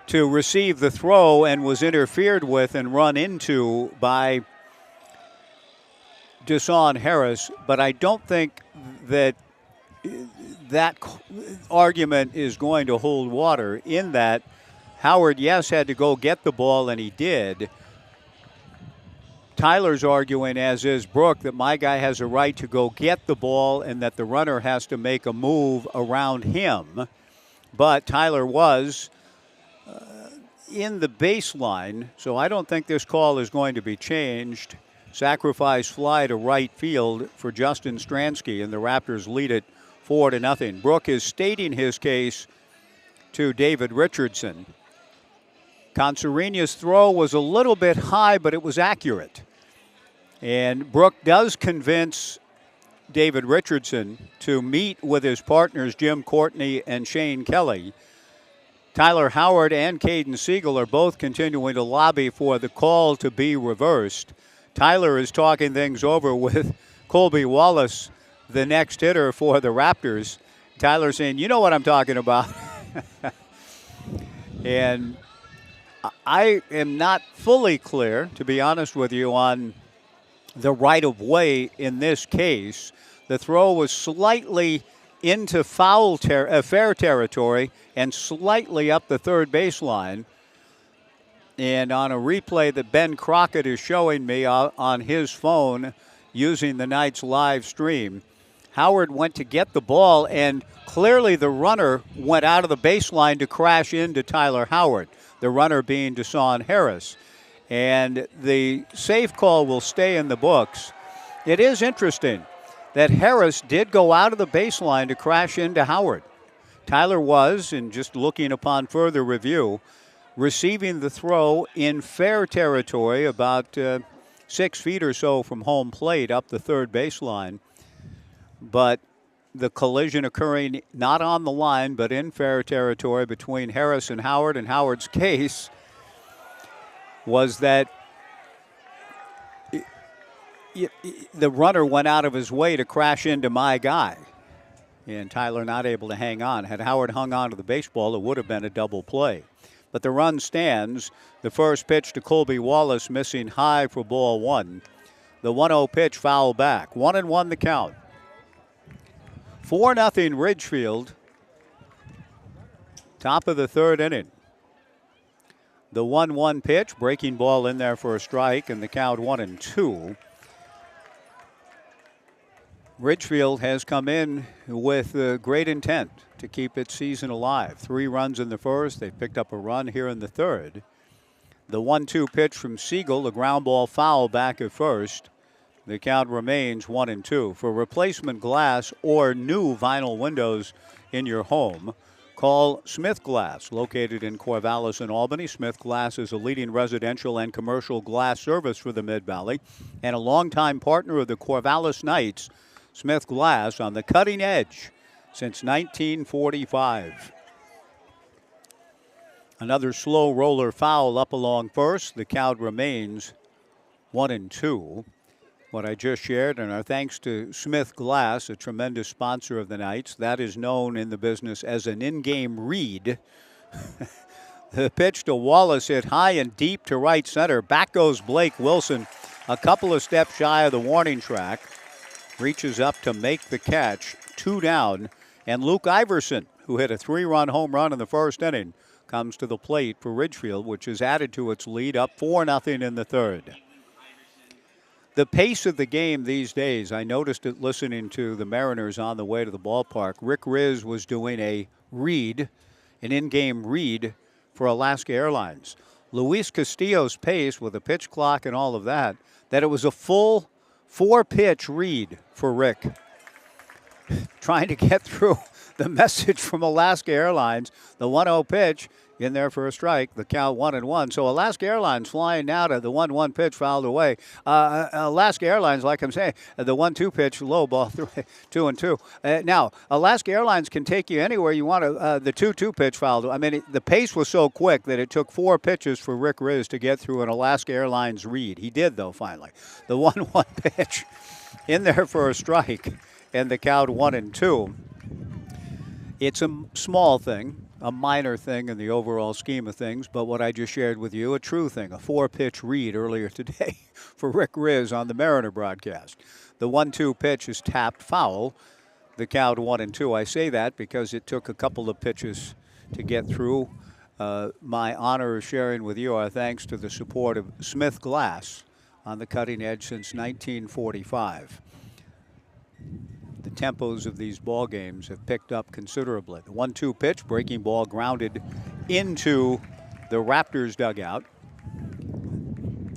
to receive the throw and was interfered with and run into by Deshaun Harris, but I don't think that that argument is going to hold water, in that Howard, yes, had to go get the ball, and he did. Tyler's arguing, as is Brooke, that my guy has a right to go get the ball and that the runner has to make a move around him. But Tyler was in the baseline, so I don't think this call is going to be changed. Sacrifice fly to right field for Justin Stransky, and the Raptors lead it 4-0. Brooke is stating his case to David Richardson. Concerinia's throw was a little bit high, but it was accurate. And Brooke does convince David Richardson to meet with his partners Jim Courtney and Shane Kelly. Tyler Howard and Caden Siegel are both continuing to lobby for the call to be reversed. Tyler is talking things over with Colby Wallace, the next hitter for the Raptors. Tyler saying, you know what I'm talking about. And I am not fully clear, to be honest with you, on the right-of-way in this case. The throw was slightly into fair territory and slightly up the third baseline. And on a replay that Ben Crockett is showing me on his phone using the Knights live stream, Howard went to get the ball, and clearly the runner went out of the baseline to crash into Tyler Howard, the runner being Deshaun Harris. And the safe call will stay in the books. It is interesting that Harris did go out of the baseline to crash into Howard. Tyler was, and just looking upon further review, receiving the throw in fair territory, about 6 feet or so from home plate up the third baseline. But the collision occurring not on the line, but in fair territory between Harris and Howard. And Howard's case was that the runner went out of his way to crash into my guy. And Tyler not able to hang on. Had Howard hung on to the baseball, it would have been a double play. But the run stands. The first pitch to Colby Wallace missing high for ball one. The 1-0 pitch foul back. 1-1 the count. 4-0 Ridgefield. Top of the third inning. The 1-1 pitch, breaking ball in there for a strike, and the count 1-2. Ridgefield has come in with great intent to keep its season alive. 3 runs in the first. They picked up a run here in the third. The 1-2 pitch from Siegel, the ground ball foul back at first. The count remains 1-2. For replacement glass or new vinyl windows in your home, call Smith Glass, located in Corvallis and Albany. Smith Glass is a leading residential and commercial glass service for the Mid-Valley and a longtime partner of the Corvallis Knights. Smith Glass on the cutting edge since 1945. Another slow roller foul up along first. The count remains 1-2. what I just shared, and our thanks to Smith Glass, a tremendous sponsor of the Knights. That is known in the business as an in-game read. The pitch to Wallace hit high and deep to right center. Back goes Blake Wilson, a couple of steps shy of the warning track. Reaches up to make the catch. 2 down. And Luke Iverson, who hit a 3-run home run in the first inning, comes to the plate for Ridgefield, which is added to its lead, up 4-0 in the third. The pace of the game these days, I noticed it listening to the Mariners on the way to the ballpark. Rick Riz was doing a read, an in-game read for Alaska Airlines. Luis Castillo's pace with a pitch clock and all of that it was a full 4-pitch read for Rick. Trying to get through the message from Alaska Airlines, the 1-0 pitch in there for a strike, the count 1-1. So Alaska Airlines flying now to the 1-1 pitch fouled away. Alaska Airlines, like I'm saying, the 1-2 pitch, low ball, 2-2. Now, Alaska Airlines can take you anywhere you want to. The 2-2 pitch fouled. I mean, the pace was so quick that it took 4 pitches for Rick Riz to get through an Alaska Airlines read. He did, though, finally. The 1-1 pitch in there for a strike, and the count 1-2. It's a small thing, a minor thing in the overall scheme of things, but what I just shared with you, a true thing, a 4-pitch read earlier today for Rick Riz on the Mariner broadcast. The 1-2 pitch is tapped foul, the count 1-2. I say that because it took a couple of pitches to get through. My honor of sharing with you our thanks to the support of Smith Glass on the cutting edge since 1945. The tempos of these ball games have picked up considerably. The 1-2 pitch, breaking ball grounded into the Raptors dugout.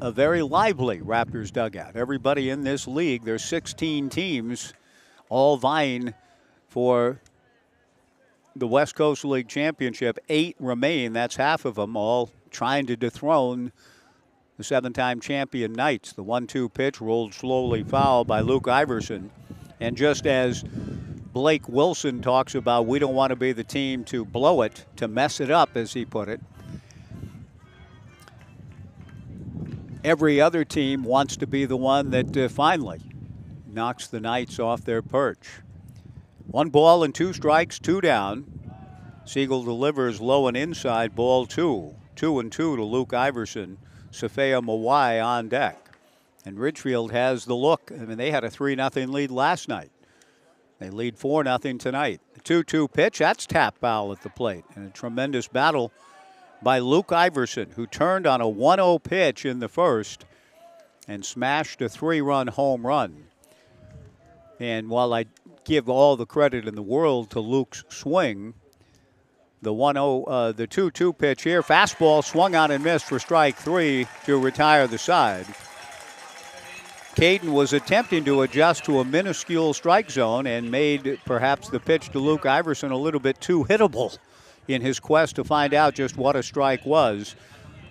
A very lively Raptors dugout. Everybody in this league, there's 16 teams all vying for the West Coast League Championship. 8 remain, that's half of them, all trying to dethrone the 7-time champion Knights. The 1-2 pitch rolled slowly foul by Luke Iverson. And just as Blake Wilson talks about, we don't want to be the team to blow it, to mess it up, as he put it, every other team wants to be the one that finally knocks the Knights off their perch. 1 ball and 2 strikes, 2 down. Siegel delivers low and inside, ball 2. 2-2 to Luke Iverson. Safea Mawai on deck. And Ridgefield has the look. I mean, they had a 3-0 lead last night. They lead 4-0 tonight. The 2-2 pitch, that's tap foul at the plate. And a tremendous battle by Luke Iverson, who turned on a 1-0 pitch in the first and smashed a 3-run home run. And while I give all the credit in the world to Luke's swing, the 2-2 pitch here, fastball swung on and missed for strike 3 to retire the side. Caden was attempting to adjust to a minuscule strike zone and made perhaps the pitch to Luke Iverson a little bit too hittable in his quest to find out just what a strike was.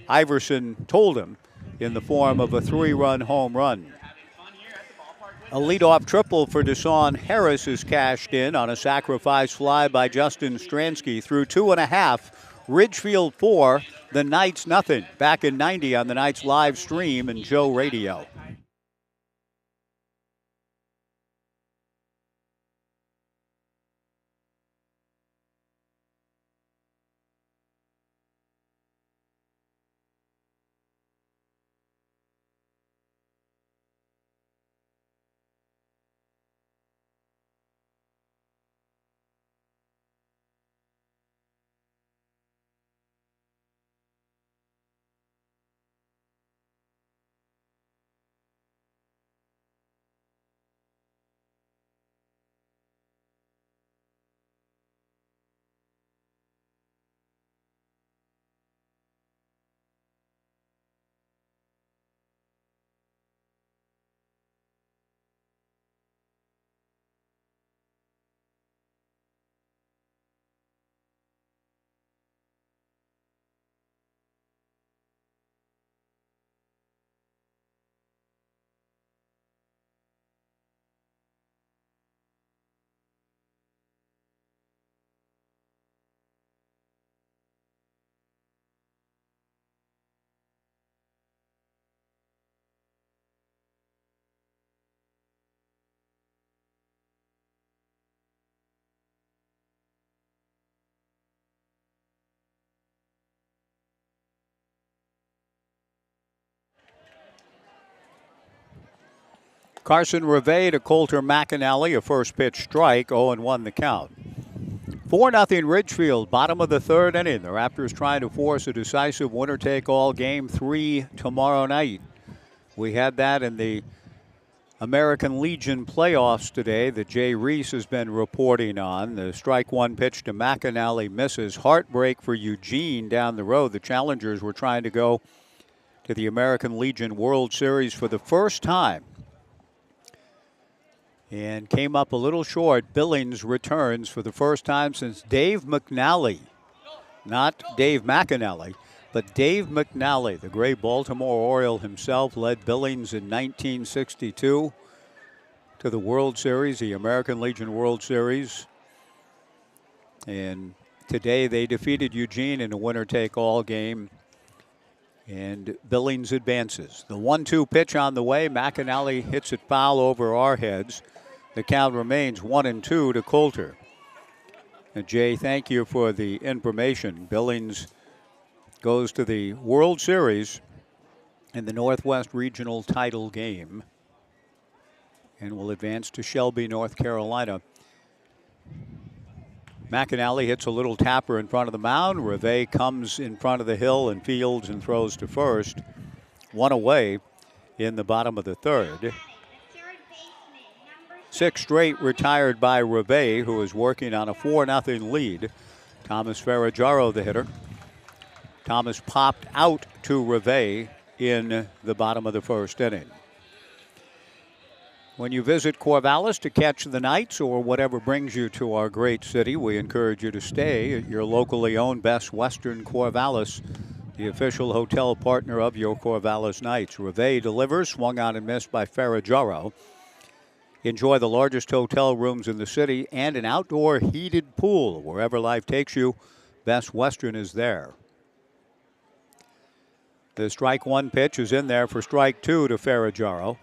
Iverson told him in the form of a 3-run home run. A leadoff triple for Deshaun Harris is cashed in on a sacrifice fly by Justin Stransky through 2.5. Ridgefield 4, the Knights nothing. Back in 90 on the Knights live stream and Joe Radio. Carson Reve to Coulter McAnally, a first pitch strike, 0-1 the count. 4-0 Ridgefield, bottom of the third inning. The Raptors trying to force a decisive winner-take-all game 3 tomorrow night. We had that in the American Legion playoffs today that Jay Reese has been reporting on. The strike one pitch to McAnally misses. Heartbreak for Eugene down the road. The Challengers were trying to go to the American Legion World Series for the first time and came up a little short. Billings returns for the first time since Dave McNally, not Dave McAnally, but Dave McNally, the great Baltimore Oriole himself, led Billings in 1962 to the World Series, the American Legion World Series. And today they defeated Eugene in a winner-take-all game, and Billings advances. The 1-2 pitch on the way. McAnally hits it foul over our heads. The count remains 1-2 to Coulter. And Jay, thank you for the information. Billings goes to the World Series in the Northwest Regional title game and will advance to Shelby, North Carolina. McAnally hits a little tapper in front of the mound. Reve comes in front of the hill and fields and throws to first. One away in the bottom of the third. 6 straight retired by Reve, who is working on a 4-0 lead. Thomas Ferragaro, the hitter. Thomas popped out to Reve in the bottom of the first inning. When you visit Corvallis to catch the Knights or whatever brings you to our great city, we encourage you to stay at your locally owned Best Western Corvallis, the official hotel partner of your Corvallis Knights. Reve delivers, swung on and missed by Ferragaro. Enjoy the largest hotel rooms in the city and an outdoor heated pool. Wherever life takes you, Best Western is there. The strike one pitch is in there for strike two to Ferragaro.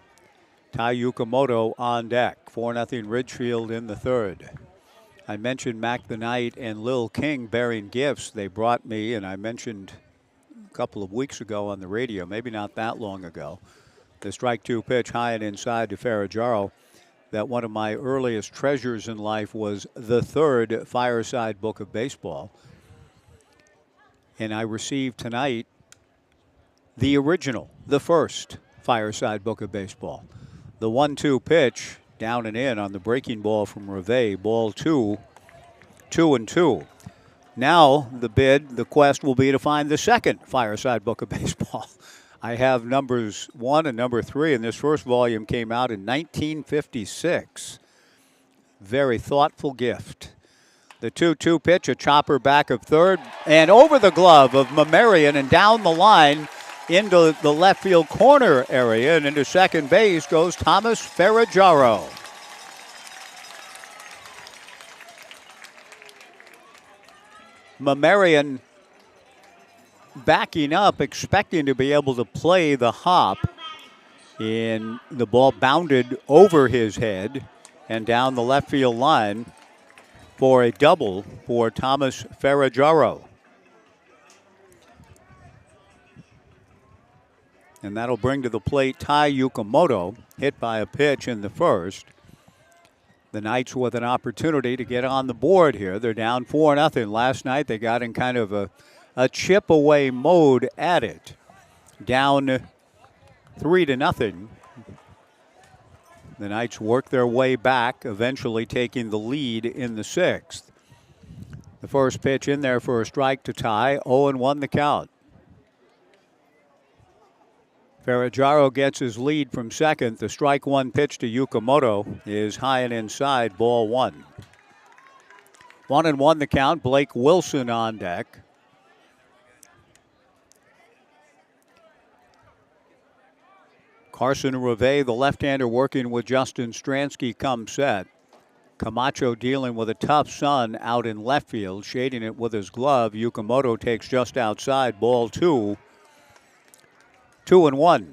Tai Yukamoto on deck. 4-0 Ridgefield in the third. I mentioned Mac the Knight and Lil King bearing gifts. They brought me, and I mentioned a couple of weeks ago on the radio, maybe not that long ago, the strike two pitch high and inside to Ferragaro. That one of my earliest treasures in life was the third Fireside Book of Baseball. And I received tonight the original, the first Fireside Book of Baseball. The 1-2 pitch down and in on the breaking ball from Reve, ball 2, 2-2. Now the quest will be to find the second Fireside Book of Baseball. I have numbers 1 and number 3, and this first volume came out in 1956. Very thoughtful gift. The 2-2 pitch, a chopper back of third, and over the glove of Mamarian and down the line into the left field corner area, and into second base goes Thomas Ferragaro. Mamarian backing up, expecting to be able to play the hop, and the ball bounded over his head and down the left field line for a double for Thomas Ferragaro. And that'll bring to the plate Tai Yukamoto, hit by a pitch in the first. The Knights with an opportunity to get on the board here. They're down 4-0. Last night they got in kind of a chip away mode at it. Down 3-0. The Knights work their way back, eventually taking the lead in the sixth. The first pitch in there for a strike to tie. 0-1 the count. Ferragaro gets his lead from second. The strike one pitch to Yukamoto is high and inside, ball 1. 1-1 the count. Blake Wilson on deck. Carson Reve, the left-hander, working with Justin Stransky, come set. Camacho dealing with a tough sun out in left field, shading it with his glove. Yukamoto takes just outside, ball 2. 2-1.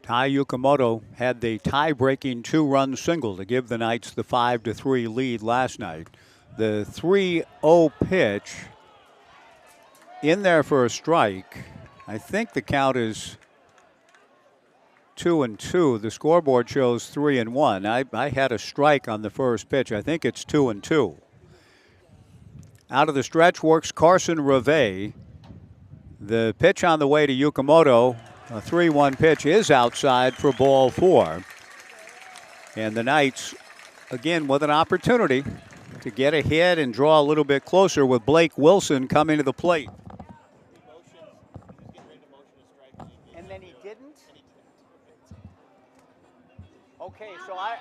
Tai Yukamoto had the tie-breaking 2-run single to give the Knights the 5-3 lead last night. The 3-0 pitch in there for a strike. I think the count is 2-2. The scoreboard shows 3-1. I had a strike on the first pitch. I think it's 2-2. Out of the stretch works Carson Reve. The pitch on the way to Yukamoto, a 3-1 pitch, is outside for ball 4. And the Knights, again, with an opportunity to get ahead and draw a little bit closer with Blake Wilson coming to the plate. And then he didn't? Okay, so I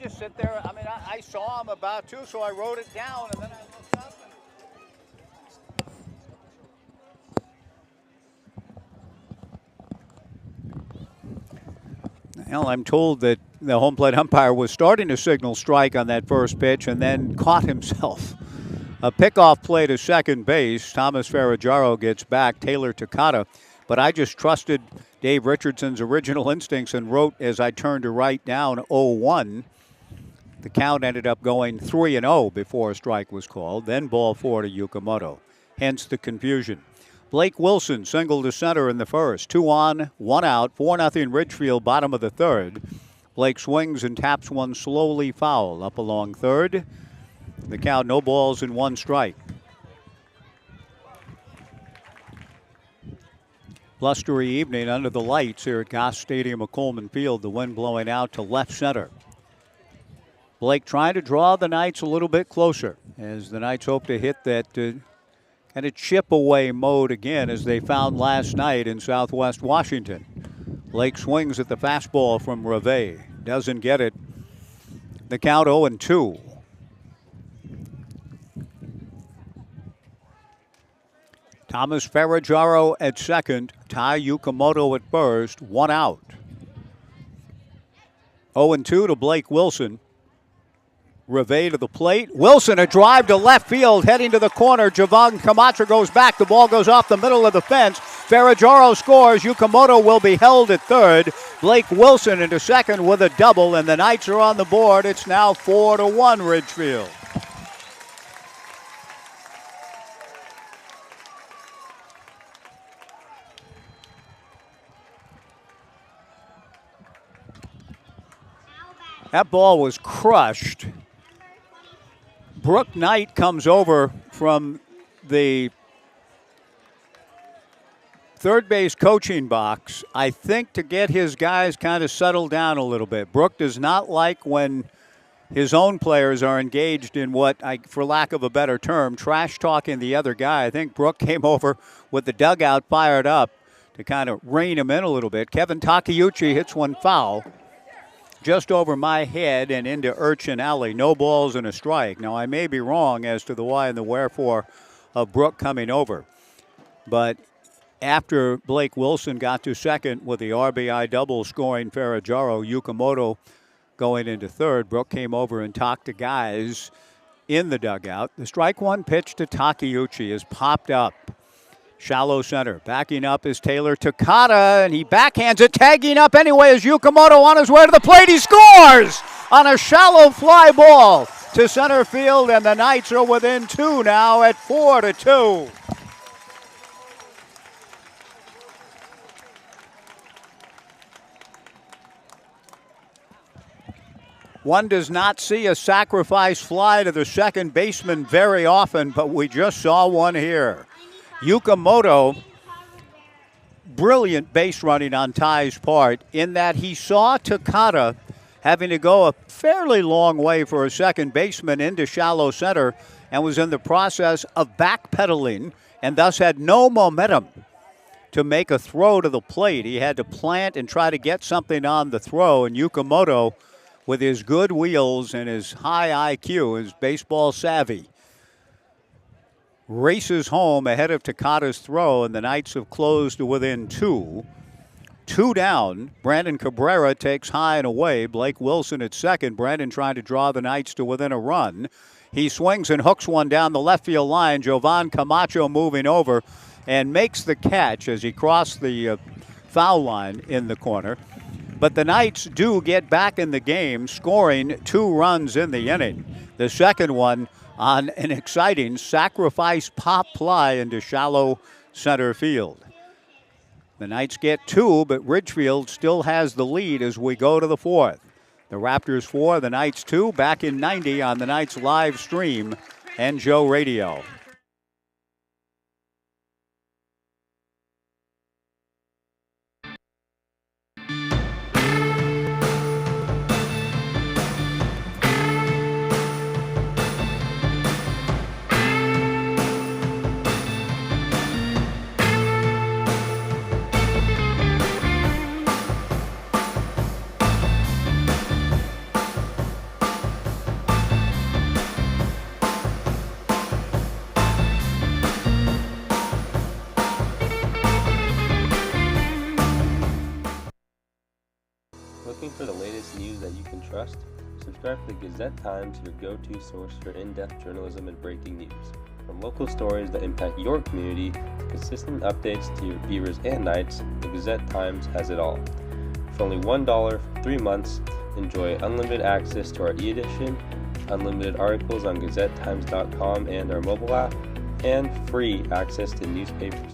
just sit there. I saw him about to, so I wrote it down, and then I looked up. Well, I'm told that the home plate umpire was starting to signal strike on that first pitch and then caught himself. A pickoff play to second base. Thomas Ferraggiaro gets back. Taylor Takata. But I just trusted Dave Richardson's original instincts and wrote, as I turned to write down, 0-1. The count ended up going 3-0 before a strike was called. Then ball 4 to Yukamoto. Hence the confusion. Blake Wilson single to center in the first. 2 on, 1 out. 4-0 Ridgefield, bottom of the third. Blake swings and taps one slowly foul up along third. The count, no balls and 1 strike. Blustery evening under the lights here at Goss Stadium of Coleman Field. The wind blowing out to left center. Blake trying to draw the Knights a little bit closer as the Knights hope to hit that kind of chip away mode again as they found last night in Southwest Washington. Blake swings at the fastball from Reve. Doesn't get it. The count 0-2. Thomas Ferraggiaro at second. Ty Yukamoto at first. 1 out. 0-2 to Blake Wilson. Reve to the plate. Wilson, a drive to left field, heading to the corner. Jovan Camacho goes back. The ball goes off the middle of the fence. Ferraggiaro scores. Yukamoto will be held at third. Blake Wilson into second with a double, and the Knights are on the board. It's now 4-1 Ridgefield. That ball was crushed. Brooke Knight comes over from the third base coaching box, I think, to get his guys kind of settled down a little bit. Brooke does not like when his own players are engaged in what, for lack of a better term, trash talking the other guy. I think Brooke came over with the dugout fired up to kind of rein him in a little bit. Kevin Takeuchi hits one foul just over my head and into Urchin Alley. No balls and a strike. Now, I may be wrong as to the why and the wherefore of Brooke coming over. But after Blake Wilson got to second with the RBI double scoring Ferraggiaro, Yukamoto going into third, Brooke came over and talked to guys in the dugout. The strike one pitch to Takeuchi is popped up. Shallow center. Backing up is Taylor Takata, and he backhands it. Tagging up anyway is Yukamoto on his way to the plate. He scores on a shallow fly ball to center field, and the Knights are within 2 now at 4-2. One does not see a sacrifice fly to the second baseman very often, but we just saw one here. Yukamoto, brilliant base running on Ty's part in that he saw Takata having to go a fairly long way for a second baseman into shallow center and was in the process of backpedaling and thus had no momentum to make a throw to the plate. He had to plant and try to get something on the throw, and Yukamoto, with his good wheels and his high IQ, his baseball savvy, races home ahead of Takata's throw, and the Knights have closed to within 2. 2 down. Brandon Cabrera takes high and away. Blake Wilson at second. Brandon trying to draw the Knights to within a run. He swings and hooks one down the left field line. Jovan Camacho moving over and makes the catch as he crossed the foul line in the corner. But the Knights do get back in the game, scoring 2 runs in the inning. The second one on an exciting sacrifice pop fly into shallow center field. The Knights get 2, but Ridgefield still has the lead as we go to the 4th. The Raptors 4, the Knights 2, back in 90 on the Knights live stream and Joe Radio. Looking for the latest news that you can trust? Subscribe to the Gazette Times, your go-to source for in-depth journalism and breaking news. From local stories that impact your community to consistent updates to your Beavers and Knights, the Gazette Times has it all. For only $1 for 3 months, enjoy unlimited access to our e-edition, unlimited articles on GazetteTimes.com and our mobile app, and free access to newspapers.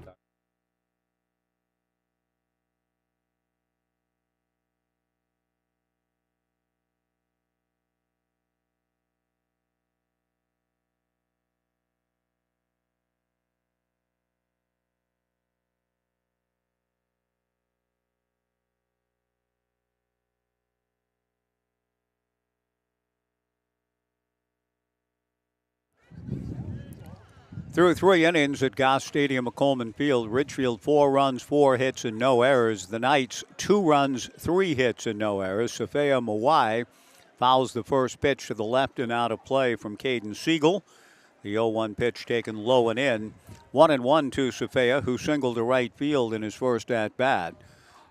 Through 3 innings at Goss Stadium at Coleman Field, Ridgefield 4 runs, 4 hits, and no errors. The Knights 2 runs, 3 hits, and no errors. Safea Mawai fouls the first pitch to the left and out of play from Caden Siegel. The 0-1 pitch taken low and in. 1-1 to Safea, who singled to right field in his first at-bat.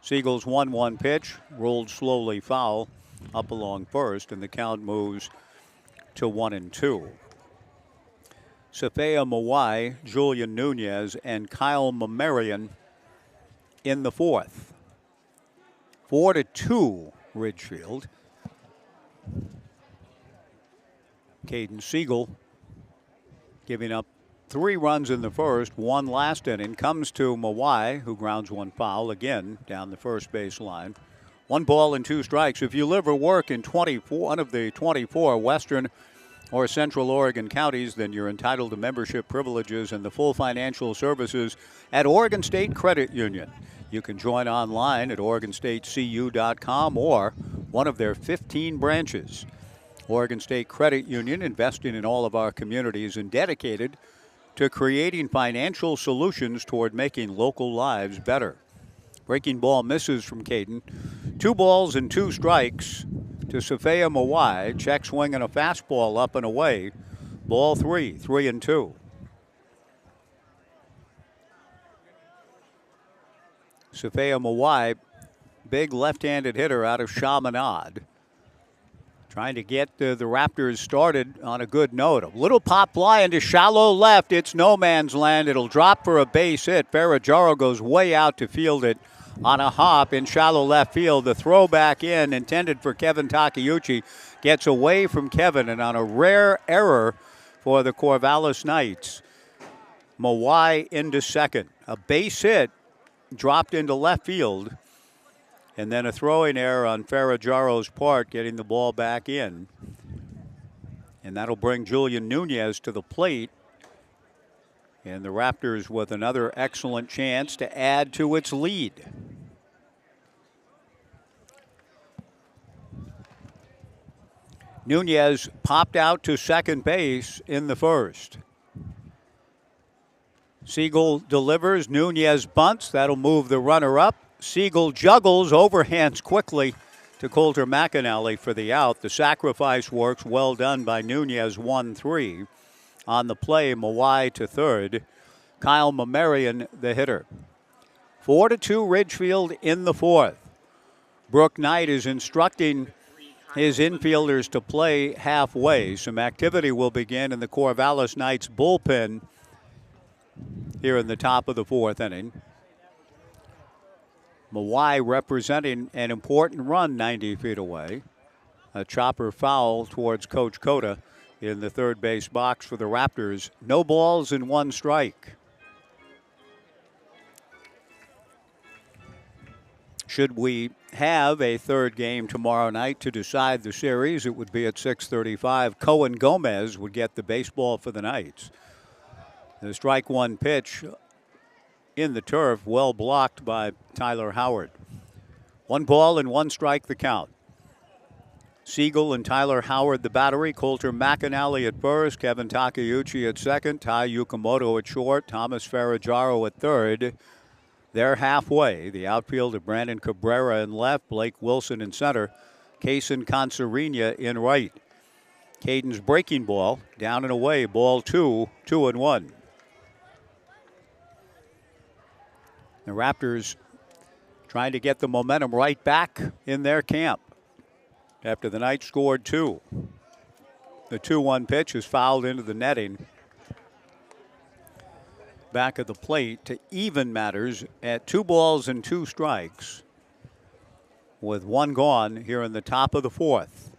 Siegel's 1-1 pitch rolled slowly foul up along first, and the count moves to 1-2. Safea Mawai, Julian Nunez, and Kyle Mamarian in the 4th. 4-2 Ridgefield. Caden Siegel giving up 3 runs in the first, 1 last inning. Comes to Mawai, who grounds 1 foul again down the first base line. 1 ball and 2 strikes. If you live or work in one of the 24 Western or Central Oregon counties, then you're entitled to membership privileges and the full financial services at Oregon State Credit Union. You can join online at OregonStateCU.com or one of their 15 branches. Oregon State Credit Union, investing in all of our communities and dedicated to creating financial solutions toward making local lives better. Breaking ball misses from Caden. 2 balls and 2 strikes to Safea Mawai. Check swing and a fastball up and away. Ball 3, 3-2. Safea Mawai, big left-handed hitter out of Chaminade. Trying to get the Raptors started on a good note. A little pop fly into shallow left. It's no man's land. It'll drop for a base hit. Ferragamo goes way out to field it on a hop in shallow left field. The throw back in, intended for Kevin Takeuchi, gets away from Kevin, and on a rare error for the Corvallis Knights, Mawai into second. A base hit dropped into left field, and then a throwing error on Ferrajaro's part, getting the ball back in. And that'll bring Julian Nunez to the plate. And the Raptors with another excellent chance to add to its lead. Nunez popped out to second base in the first. Siegel delivers. Nunez bunts. That'll move the runner up. Siegel juggles, overhands quickly to Coulter McAnally for the out. The sacrifice works, well done by Nunez, 1-3. On the play, Mawai to third. Kyle Mamarian, the hitter. 4-2 Ridgefield in the 4th. Brooke Knight is instructing his infielders to play halfway. Some activity will begin in the Corvallis Knights bullpen here in the top of the 4th inning. Mawai representing an important run 90 feet away. A chopper foul towards Coach Cota in the third base box for the Raptors. No balls and 1 strike. Should we have a third game tomorrow night to decide the series, it would be at 6:35. Cohen Gomez would get the baseball for the Knights. The strike 1 pitch in the turf, well blocked by Tyler Howard. 1 ball and 1 strike the count. Siegel and Tyler Howard the battery. Coulter McAnally at first. Kevin Takeuchi at second. Tai Yukamoto at short. Thomas Ferraggiaro at third. They're halfway. The outfield of Brandon Cabrera in left. Blake Wilson in center. Kaysen Consarina in right. Caden's breaking ball. Down and away. Ball 2. 2-1. The Raptors trying to get the momentum right back in their camp after the Knights scored 2. The 2-1 pitch is fouled into the netting. Back at the plate to even matters at 2 balls and 2 strikes with 1 gone here in the top of the 4th.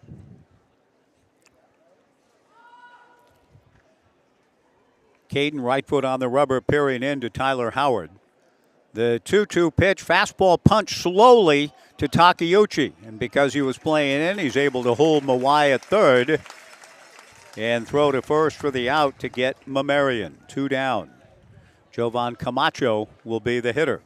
Caden right foot on the rubber, peering in to Tyler Howard. The 2-2 pitch, fastball punch slowly to Takeuchi. And because he was playing in, he's able to hold Mawai at third and throw to first for the out to get Mamarian. 2 down. Jovan Camacho will be the hitter.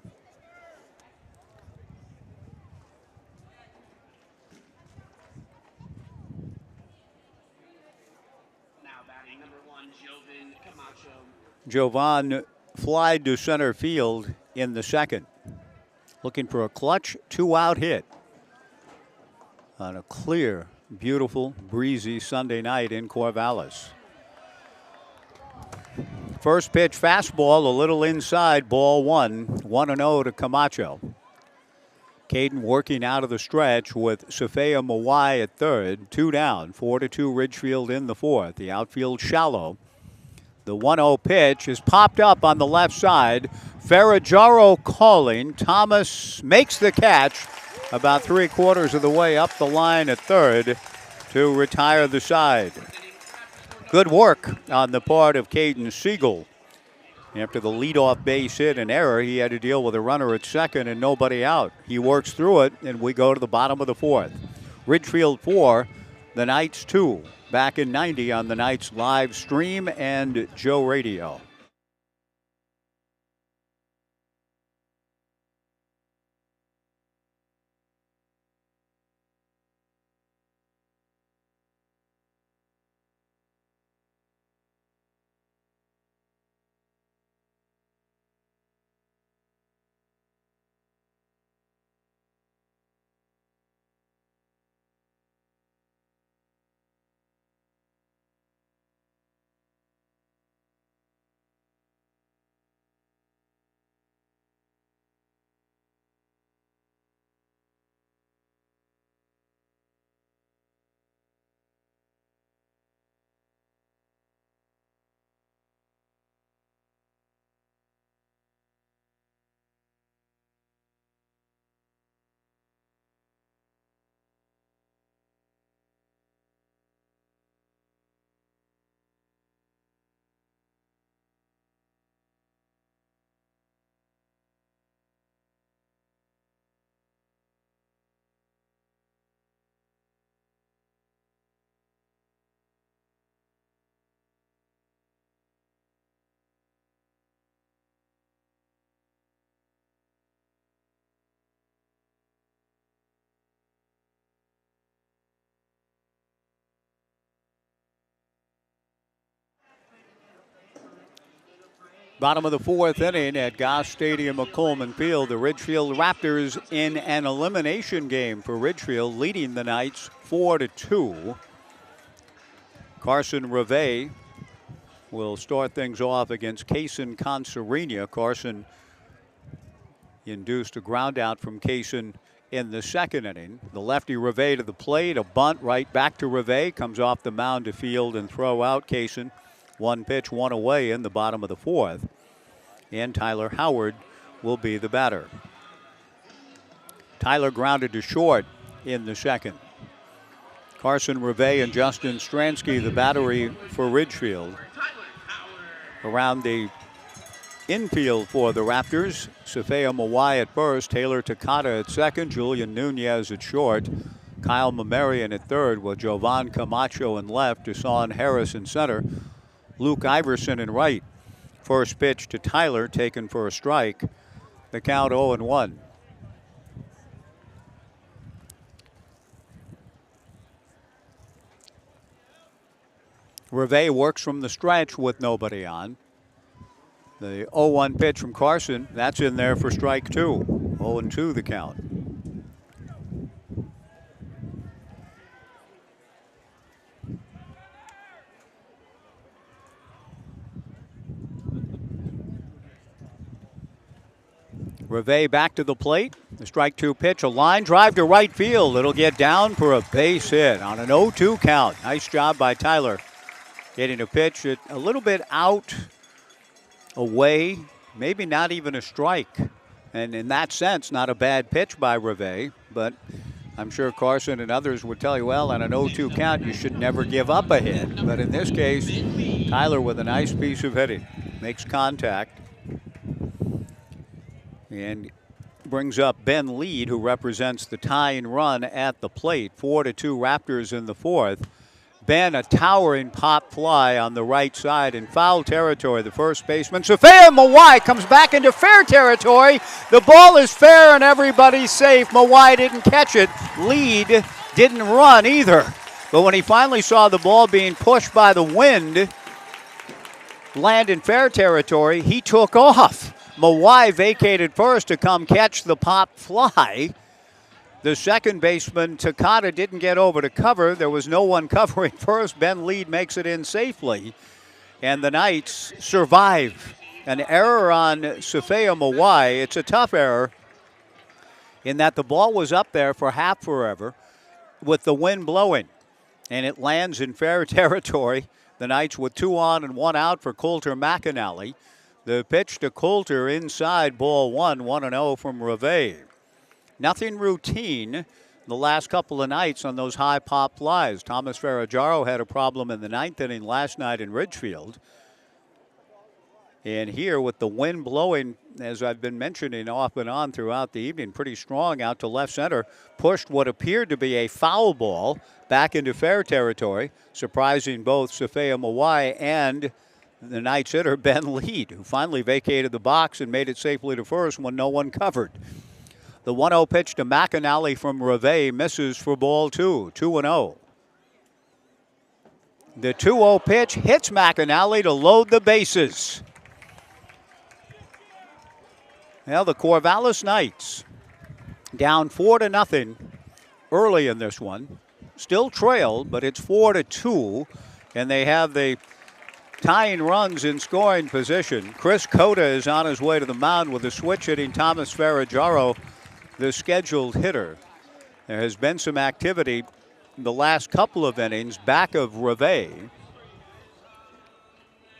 Now batting number 1, Jovan Camacho. Jovan flied to center field in the second, looking for a clutch 2-out hit on a clear, beautiful, breezy Sunday night in Corvallis. First pitch fastball, a little inside, ball 1. 1-0 to Camacho. Caden working out of the stretch with Safea Mawai at third. 2 down, 4-2 Ridgefield in the 4th. The outfield shallow. The 1-0 pitch is popped up on the left side. Ferraggiaro calling. Thomas makes the catch about 3/4 of the way up the line at third to retire the side. Good work on the part of Caden Siegel. After the leadoff base hit and error, he had to deal with a runner at second and nobody out. He works through it, and we go to the bottom of the 4th. Ridgefield 4, the Knights 2. Back in 90 on the Knights live stream and Joe Radio. Bottom of the 4th inning at Goss Stadium at Coleman Field. The Ridgefield Raptors in an elimination game for Ridgefield, leading the Knights 4-2. Carson Reve will start things off against Kaysen Consarina. Carson induced a ground out from Kaysen in the 2nd inning. The lefty Reve to the plate, a bunt right back to Reve, comes off the mound to field and throw out Kaysen. 1 pitch, 1 away in the bottom of the 4th. And Tyler Howard will be the batter. Tyler grounded to short in the 2nd. Carson Reve and Justin Stransky, the battery for Ridgefield. Around the infield for the Raptors, Safea Mawai at first, Taylor Takata at second, Julian Nunez at short, Kyle Mamarian at third with Jovan Camacho in left, Deshaun Harris in center, Luke Iverson in right. First pitch to Tyler, taken for a strike. The count 0-1. Reve works from the stretch with nobody on. The 0-1 pitch from Carson, that's in there for strike two. 0-2 the count. Reve back to the plate. The strike two pitch, a line drive to right field. It'll get down for a base hit on an 0-2 count. Nice job by Tyler. Getting a pitch a little bit out, away, maybe not even a strike. And in that sense, not a bad pitch by Reve, but I'm sure Carson and others would tell you, well, on an 0-2 count, you should never give up a hit. But in this case, Tyler with a nice piece of hitting. Makes contact. And brings up Ben Lead, who represents the tying run at the plate. 4-2 Raptors in the fourth. Ben, a towering pop fly on the right side in foul territory. The first baseman, Safea Mawai, comes back into fair territory. The ball is fair and everybody's safe. Mawai didn't catch it. Lead didn't run either. But when he finally saw the ball being pushed by the wind land in fair territory, he took off. Mawai vacated first to come catch the pop fly. The second baseman, Takata, didn't get over to cover. There was no one covering first. Ben Lead makes it in safely. And the Knights survive. An error on Safea Mawai. It's a tough error in that the ball was up there for half forever with the wind blowing. And it lands in fair territory. The Knights with 2 on and 1 out for Coulter McAnally. The pitch to Coulter inside, ball 1, 1-0 from Reve. Nothing routine the last couple of nights on those high pop flies. Thomas Ferraggiaro had a problem in the 9th inning last night in Ridgefield. And here with the wind blowing, as I've been mentioning off and on throughout the evening, pretty strong out to left center, pushed what appeared to be a foul ball back into fair territory, surprising both Safea Mawai and the Knights hitter Ben Lead, who finally vacated the box and made it safely to first when no one covered. The 1-0 pitch to McAnally from Reve misses for ball 2, 2-0. The 2-0 pitch hits McAnally to load the bases. Well, the Corvallis Knights down 4-0 early in this one. Still trailed, but it's 4-2, and they have the tying runs in scoring position. Chris Cota is on his way to the mound with a switch hitting Thomas Ferraggiaro, the scheduled hitter. There has been some activity in the last couple of innings back of Reve.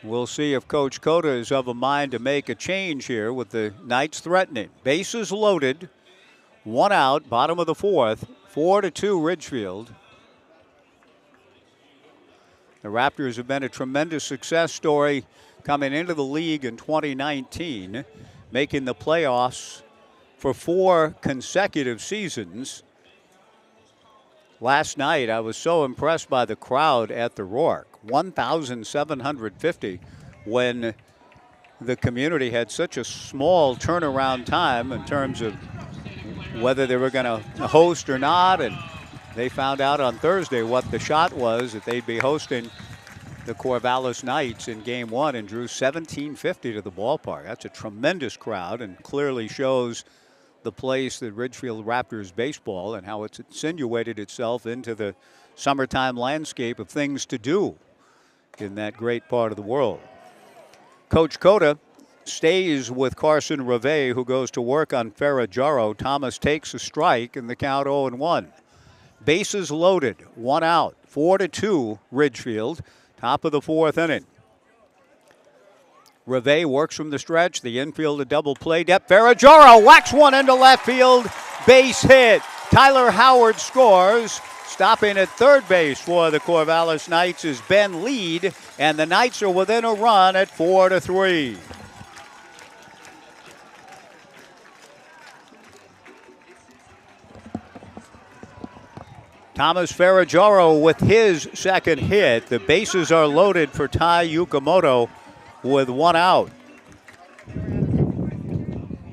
We'll see if Coach Cota is of a mind to make a change here with the Knights threatening. Bases loaded, 1 out, bottom of the fourth, 4-2 Ridgefield. The Raptors have been a tremendous success story coming into the league in 2019, making the playoffs for 4 consecutive seasons. Last night, I was so impressed by the crowd at the Rourke, 1,750, when the community had such a small turnaround time in terms of whether they were going to host or not. And they found out on Thursday what the shot was, that they'd be hosting the Corvallis Knights in Game 1 and drew 1,750 to the ballpark. That's a tremendous crowd and clearly shows the place that Ridgefield Raptors baseball and how it's insinuated itself into the summertime landscape of things to do in that great part of the world. Coach Cota stays with Carson Reve, who goes to work on Ferraggiaro. Thomas takes a strike and the count 0-1. Bases loaded, 1 out, 4-2 Ridgefield, top of the 4th inning. Reve works from the stretch, the infield a double play depth. Ferraggiaro whacks one into left field, base hit. Tyler Howard scores. Stopping at third base for the Corvallis Knights is Ben Lead, and the Knights are within a run at 4-3. Thomas Ferraggiaro with his second hit. The bases are loaded for Tai Yukamoto with one out.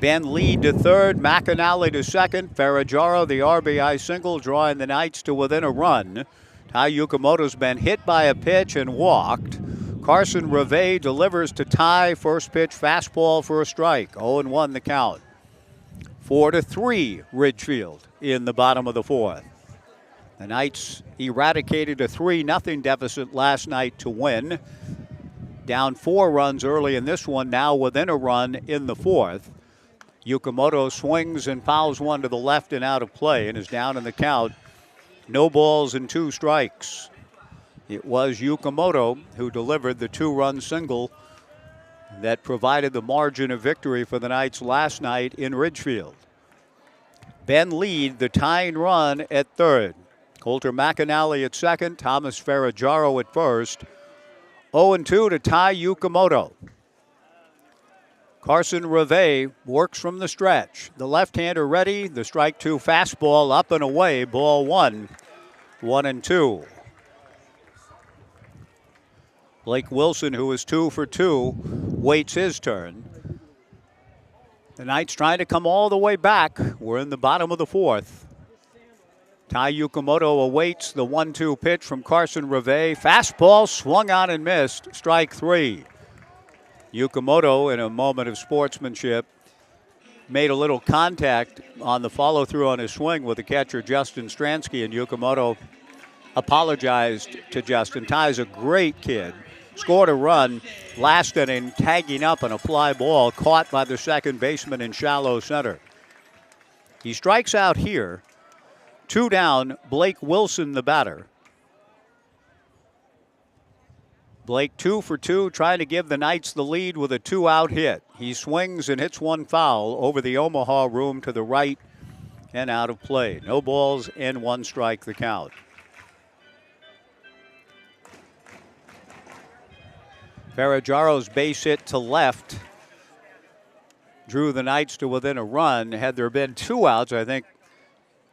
Ben Lead to third, McAnally to second. Ferraggiaro, the RBI single, drawing the Knights to within a run. Tai Yukamoto's been hit by a pitch and walked. Carson Reve delivers to Tai. First pitch fastball for a strike. 0-1 the count. 4-3 Ridgefield in the bottom of the fourth. The Knights eradicated a 3-0 deficit last night to win. Down 4 runs early in this one, now within a run in the fourth. Yukamoto swings and fouls one to the left and out of play and is down in the count. No balls and 2 strikes. It was Yukamoto who delivered the 2-run single that provided the margin of victory for the Knights last night in Ridgefield. Ben Lead, the tying run at third. Coulter McAnally at second, Thomas Ferraggiaro at first. 0-2 to Tai Yukamoto. Carson Reve works from the stretch. The left-hander ready, the strike 2 fastball up and away, ball 1, 1-2. Blake Wilson, who is 2 for 2, waits his turn. The Knights trying to come all the way back. We're in the bottom of the fourth. Tai Yukamoto awaits the 1-2 pitch from Carson Reve. Fastball swung on and missed. Strike 3. Yukamoto, in a moment of sportsmanship, made a little contact on the follow-through on his swing with the catcher Justin Stransky, and Yukamoto apologized to Justin. Ty's a great kid. Scored a run last inning, tagging up an a fly ball caught by the second baseman in shallow center. He strikes out here. 2 down, Blake Wilson, the batter. Blake 2 for 2, trying to give the Knights the lead with a 2-out hit. He swings and hits one foul over the Omaha room to the right and out of play. No balls and 1 strike the count. Ferraggiaro's base hit to left drew the Knights to within a run. Had there been 2 outs, I think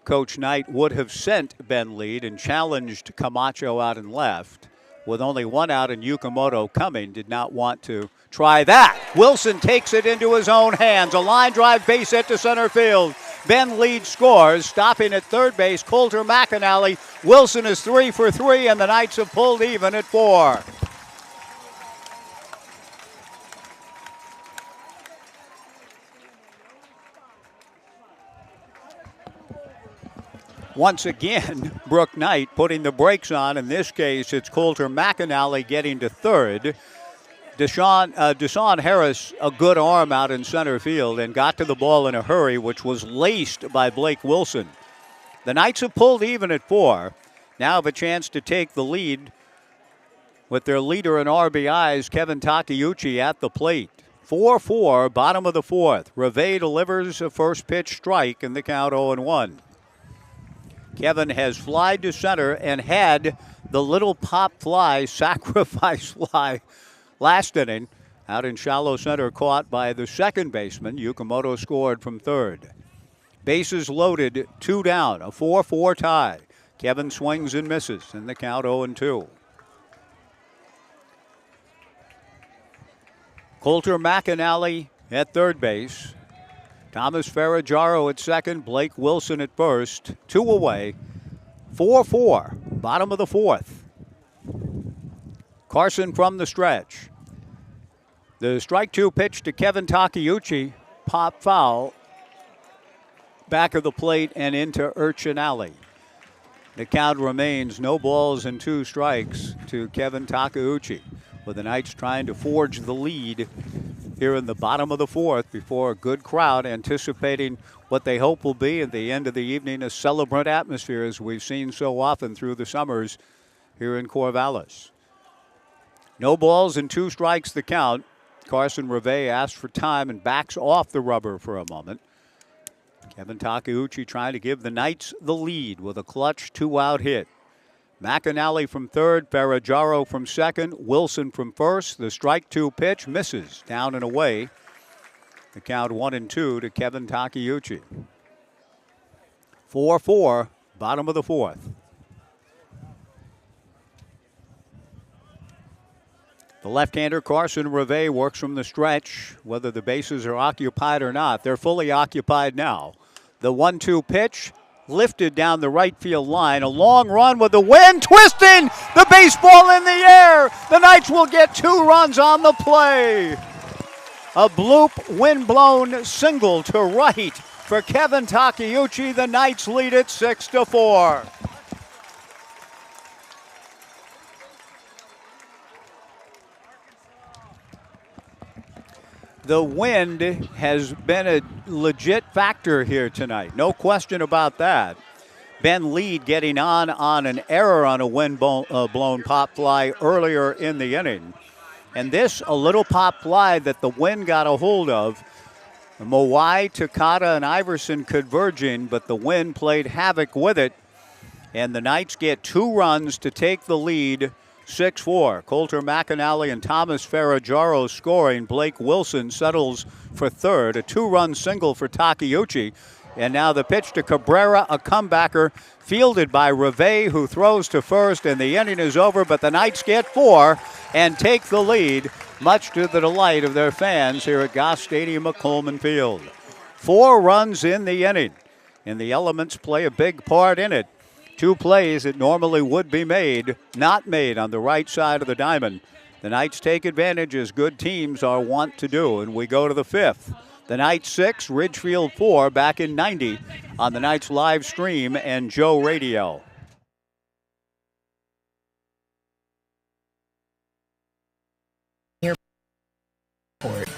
Coach Knight would have sent Ben Lead and challenged Camacho out and left. With only 1 out and Yukamoto coming, did not want to try that. Wilson takes it into his own hands. A line drive base hit to center field. Ben Lead scores. Stopping at third base, Coulter McAnally. Wilson is 3 for 3, and the Knights have pulled even at 4. Once again, Brooke Knight putting the brakes on. In this case, it's Coulter McAnally getting to third. Deshaun Harris, a good arm out in center field, and got to the ball in a hurry, which was laced by Blake Wilson. The Knights have pulled even at 4. Now have a chance to take the lead with their leader in RBIs, Kevin Takeuchi, at the plate. 4-4, bottom of the fourth. Reve delivers a first pitch strike in the count 0-1. Kevin has flied to center and had the little pop fly, sacrifice fly, last inning. Out in shallow center, caught by the second baseman. Yukamoto scored from third. Bases loaded, 2 down, a 4-4 tie. Kevin swings and misses in the count 0-2. Coulter McAnally at third base. Thomas Ferraggiaro at second, Blake Wilson at first. 2 away. 4-4, bottom of the fourth. Carson from the stretch. The strike 2 pitch to Kevin Takeuchi. Pop foul. Back of the plate and into Urchin Alley. The count remains no balls and 2 strikes to Kevin Takeuchi, with the Knights trying to forge the lead here in the bottom of the fourth before a good crowd anticipating what they hope will be at the end of the evening a celebrant atmosphere, as we've seen so often through the summers here in Corvallis. No balls and 2 strikes the count. Carson Reve asks for time and backs off the rubber for a moment. Kevin Takeuchi trying to give the Knights the lead with a clutch 2-out hit. McAnally from third, Ferragamo from second, Wilson from first. The strike 2 pitch misses down and away. The count 1-2 to Kevin Takeuchi. 4-4, bottom of the fourth. The left-hander Carson Reve works from the stretch. Whether the bases are occupied or not, they're fully occupied now. The 1-2 pitch lifted down the right field line. A long run with the wind twisting the baseball in the air. The Knights will get 2 runs on the play. A bloop wind-blown single to right for Kevin Takeuchi. The Knights lead it 6-4. The wind has been a legit factor here tonight. No question about that. Ben Lead getting on an error on a wind-blown pop fly earlier in the inning. And this, a little pop fly that the wind got a hold of. Mawai, Takata, and Iverson converging, but the wind played havoc with it. And the Knights get 2 runs to take the lead, 6-4. Coulter McAnally and Thomas Ferragamo scoring. Blake Wilson settles for third. A 2-run single for Takeuchi. And now the pitch to Cabrera, a comebacker, fielded by Reve, who throws to first, and the inning is over, but the Knights get 4 and take the lead, much to the delight of their fans here at Goss Stadium at Coleman Field. 4 runs in the inning, and the elements play a big part in it. 2 plays that normally would be made, not made on the right side of the diamond. The Knights take advantage as good teams are wont to do, and we go to the 5th. The Knights 6, Ridgefield 4, back in 90 on the Knights live stream and Joe Radio.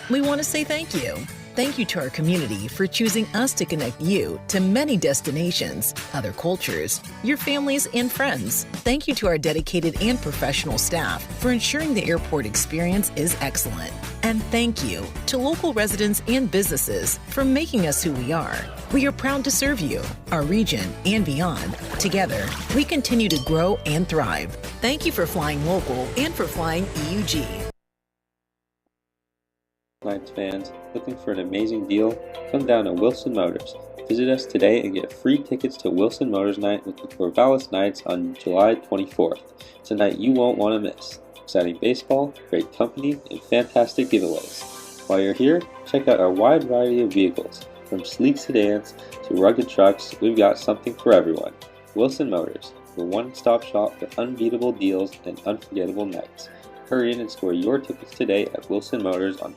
We want to say thank you. Thank you to our community for choosing us to connect you to many destinations, other cultures, your families, and friends. Thank you to our dedicated and professional staff for ensuring the airport experience is excellent. And thank you to local residents and businesses for making us who we are. We are proud to serve you, our region, and beyond. Together, we continue to grow and thrive. Thank you for flying local and for flying EUG. Knights fans, looking for an amazing deal? Come down to Wilson Motors. Visit us today and get free tickets to Wilson Motors Night with the Corvallis Knights on July 24th. It's a night you won't want to miss. Exciting baseball, great company, and fantastic giveaways. While you're here, check out our wide variety of vehicles. From sleek sedans to rugged trucks, we've got something for everyone. Wilson Motors, the one-stop shop for unbeatable deals and unforgettable nights. Hurry in and score your tickets today at Wilson Motors on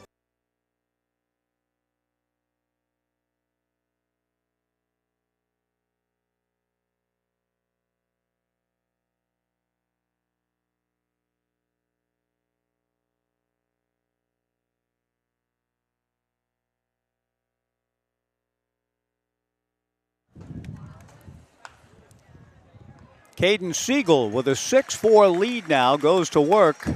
Caden Siegel with a 6-4 lead now goes to work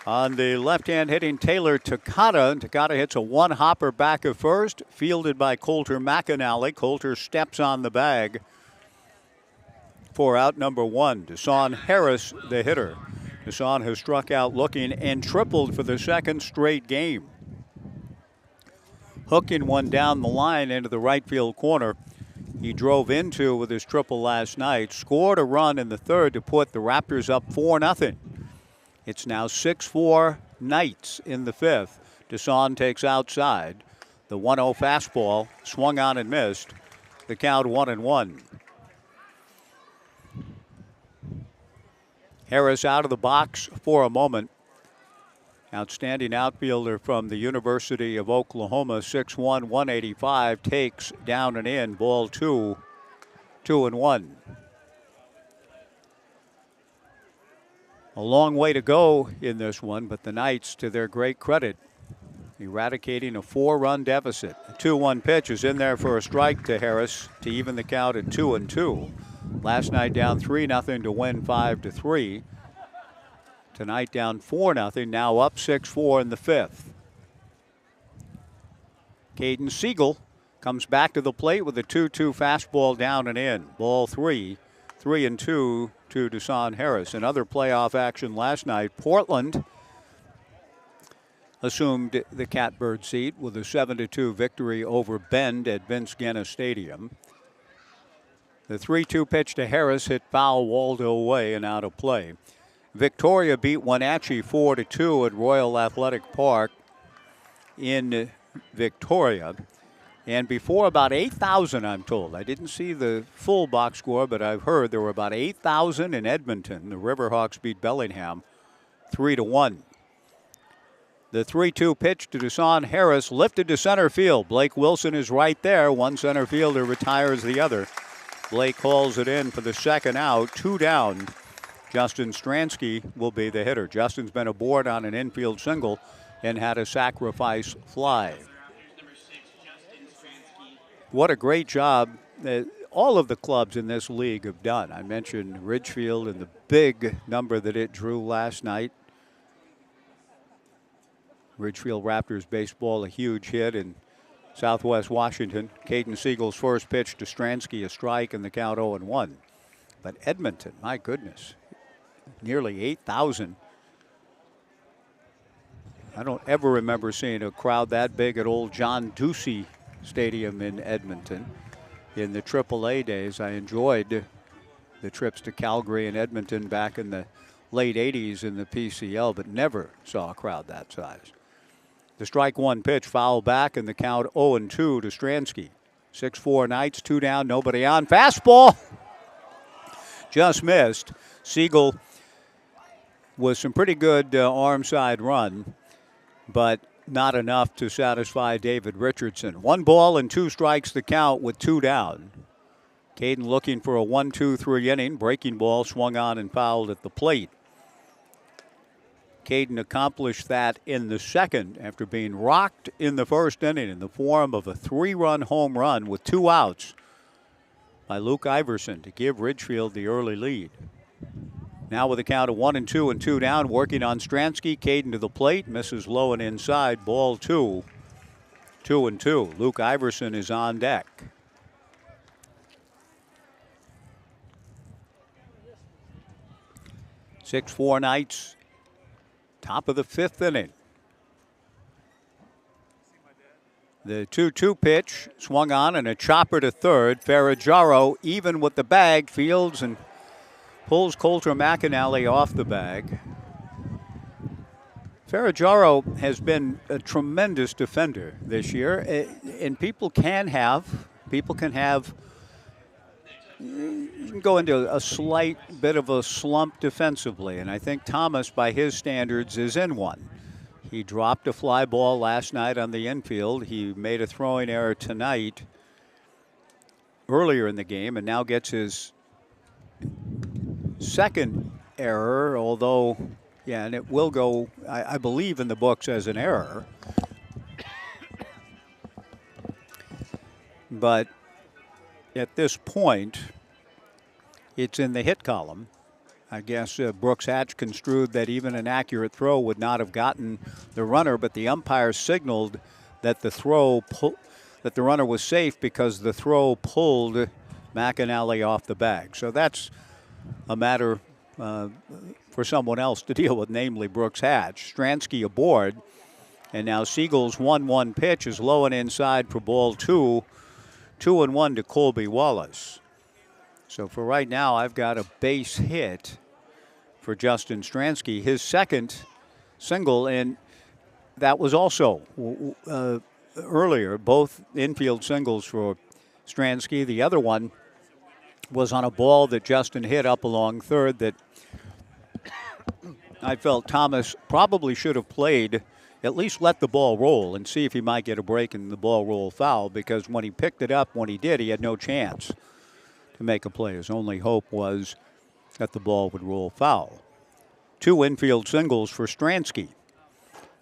on the left-hand hitting Taylor Takata. And Takata hits a 1-hopper back of first, fielded by Coulter McAnally. Coulter steps on the bag for out number 1. Deshaun Harris, the hitter. Deshaun has struck out looking and tripled for the second straight game. Hooking one down the line into the right field corner. He drove into with his triple last night, scored a run in the third to put the Raptors up 4-0. It's now 6-4 Knights in the 5th. Deshaun takes outside. The 1-0 fastball swung on and missed. The count 1-1. Harris out of the box for a moment. Outstanding outfielder from the University of Oklahoma, 6'1", 185, takes down and in, ball 2, 2-1. A long way to go in this one, but the Knights, to their great credit, eradicating a 4-run deficit. A 2-1 pitch is in there for a strike to Harris to even the count at 2-2. Last night down 3-0 to win 5-3. Tonight down 4-0, now up 6-4 in the 5th. Caden Siegel Comes back to the plate with a 2-2 fastball down and in. Ball 3, 3-2 to Deshaun Harris. Another playoff action last night. Portland assumed the catbird seat with a 7-2 victory over Bend at Vince Guenna Stadium. The 3-2 pitch to Harris hit foul, Waldo away and out of play. Victoria beat Wenatchee 4-2 at Royal Athletic Park in Victoria. And before about 8,000, I'm told. I didn't see the full box score, but I've heard there were about 8,000 in Edmonton. The Riverhawks beat Bellingham 3-1. The 3-2 pitch to Deshaun Harris lifted to center field. Blake Wilson is right there. One center fielder retires the other. Blake hauls it in for the second out. 2 down. Justin Stransky will be the hitter. Justin's been aboard on an infield single and had a sacrifice fly. What a great job all of the clubs in this league have done. I mentioned Ridgefield and the big number that it drew last night. Ridgefield Raptors baseball, a huge hit in Southwest Washington. Caden Siegel's first pitch to Stransky, a strike, and the count 0-1. But Edmonton, my goodness, nearly 8,000. I don't ever remember seeing a crowd that big at old John Ducey Stadium in Edmonton. In the AAA days, I enjoyed the trips to Calgary and Edmonton back in the late 80s in the PCL, but never saw a crowd that size. The strike one pitch, foul back, and the count 0-2 to Stransky. 6-4 Knights, 2 down, nobody on. Fastball just missed. Siegel was some pretty good arm side run, but not enough to satisfy David Richardson. 1 ball and 2 strikes the count with 2 down. Caden looking for a 1-2-3 inning. Breaking ball swung on and fouled at the plate. Caden accomplished that in the second after being rocked in the first inning in the form of a 3-run home run with 2 outs by Luke Iverson to give Ridgefield the early lead. Now with a count of 1-2 and 2 down, working on Stransky. Caden to the plate, misses low and inside. Ball 2, 2-2. Luke Iverson is on deck. Six, 4 Knights, top of the 5th inning. The 2-2 pitch swung on and a chopper to third. Ferraggiaro even with the bag, fields and pulls Coulter McAnally off the bag. Ferraggiaro has been a tremendous defender this year, and people can go into a slight bit of a slump defensively, and I think Thomas, by his standards, is in one. He dropped a fly ball last night on the infield. He made a throwing error tonight earlier in the game, and now gets his second error, although, yeah, and it will go, I believe, in the books as an error. But at this point, it's in the hit column. I guess Brooks Hatch construed that even an accurate throw would not have gotten the runner, but the umpire signaled that the runner was safe because the throw pulled McAnally off the bag. So that's a matter for someone else to deal with, namely Brooks Hatch. Stransky aboard, and now Siegel's 1-1 pitch is low and inside for ball 2. 2-1 to Colby Wallace. So for right now, I've got a base hit for Justin Stransky, his second single, and that was also earlier, both infield singles for Stransky. The other one was on a ball that Justin hit up along third that I felt Thomas probably should have played, at least let the ball roll and see if he might get a break in the ball roll foul, because when he picked it up, when he did, he had no chance to make a play. His only hope was that the ball would roll foul. 2 infield singles for Stransky.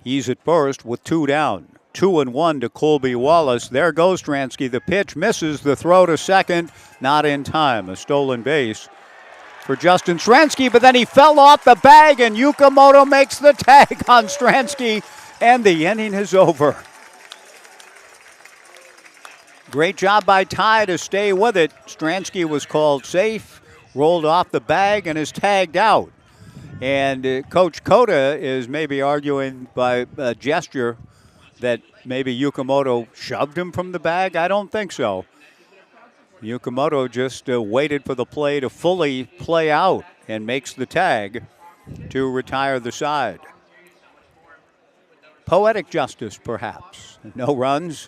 He's at first with 2 down. 2-1 to Colby Wallace. There goes Stransky. The pitch misses, the throw to second, not in time. A stolen base for Justin Stransky, but then he fell off the bag and Yukamoto makes the tag on Stransky, and the inning is over. Great job by Ty to stay with it. Stransky was called safe, rolled off the bag, and is tagged out. And Coach Cota is maybe arguing by a gesture that maybe Yukamoto shoved him from the bag. I don't think so. Yukamoto just waited for the play to fully play out and makes the tag to retire the side. Poetic justice, perhaps. No runs,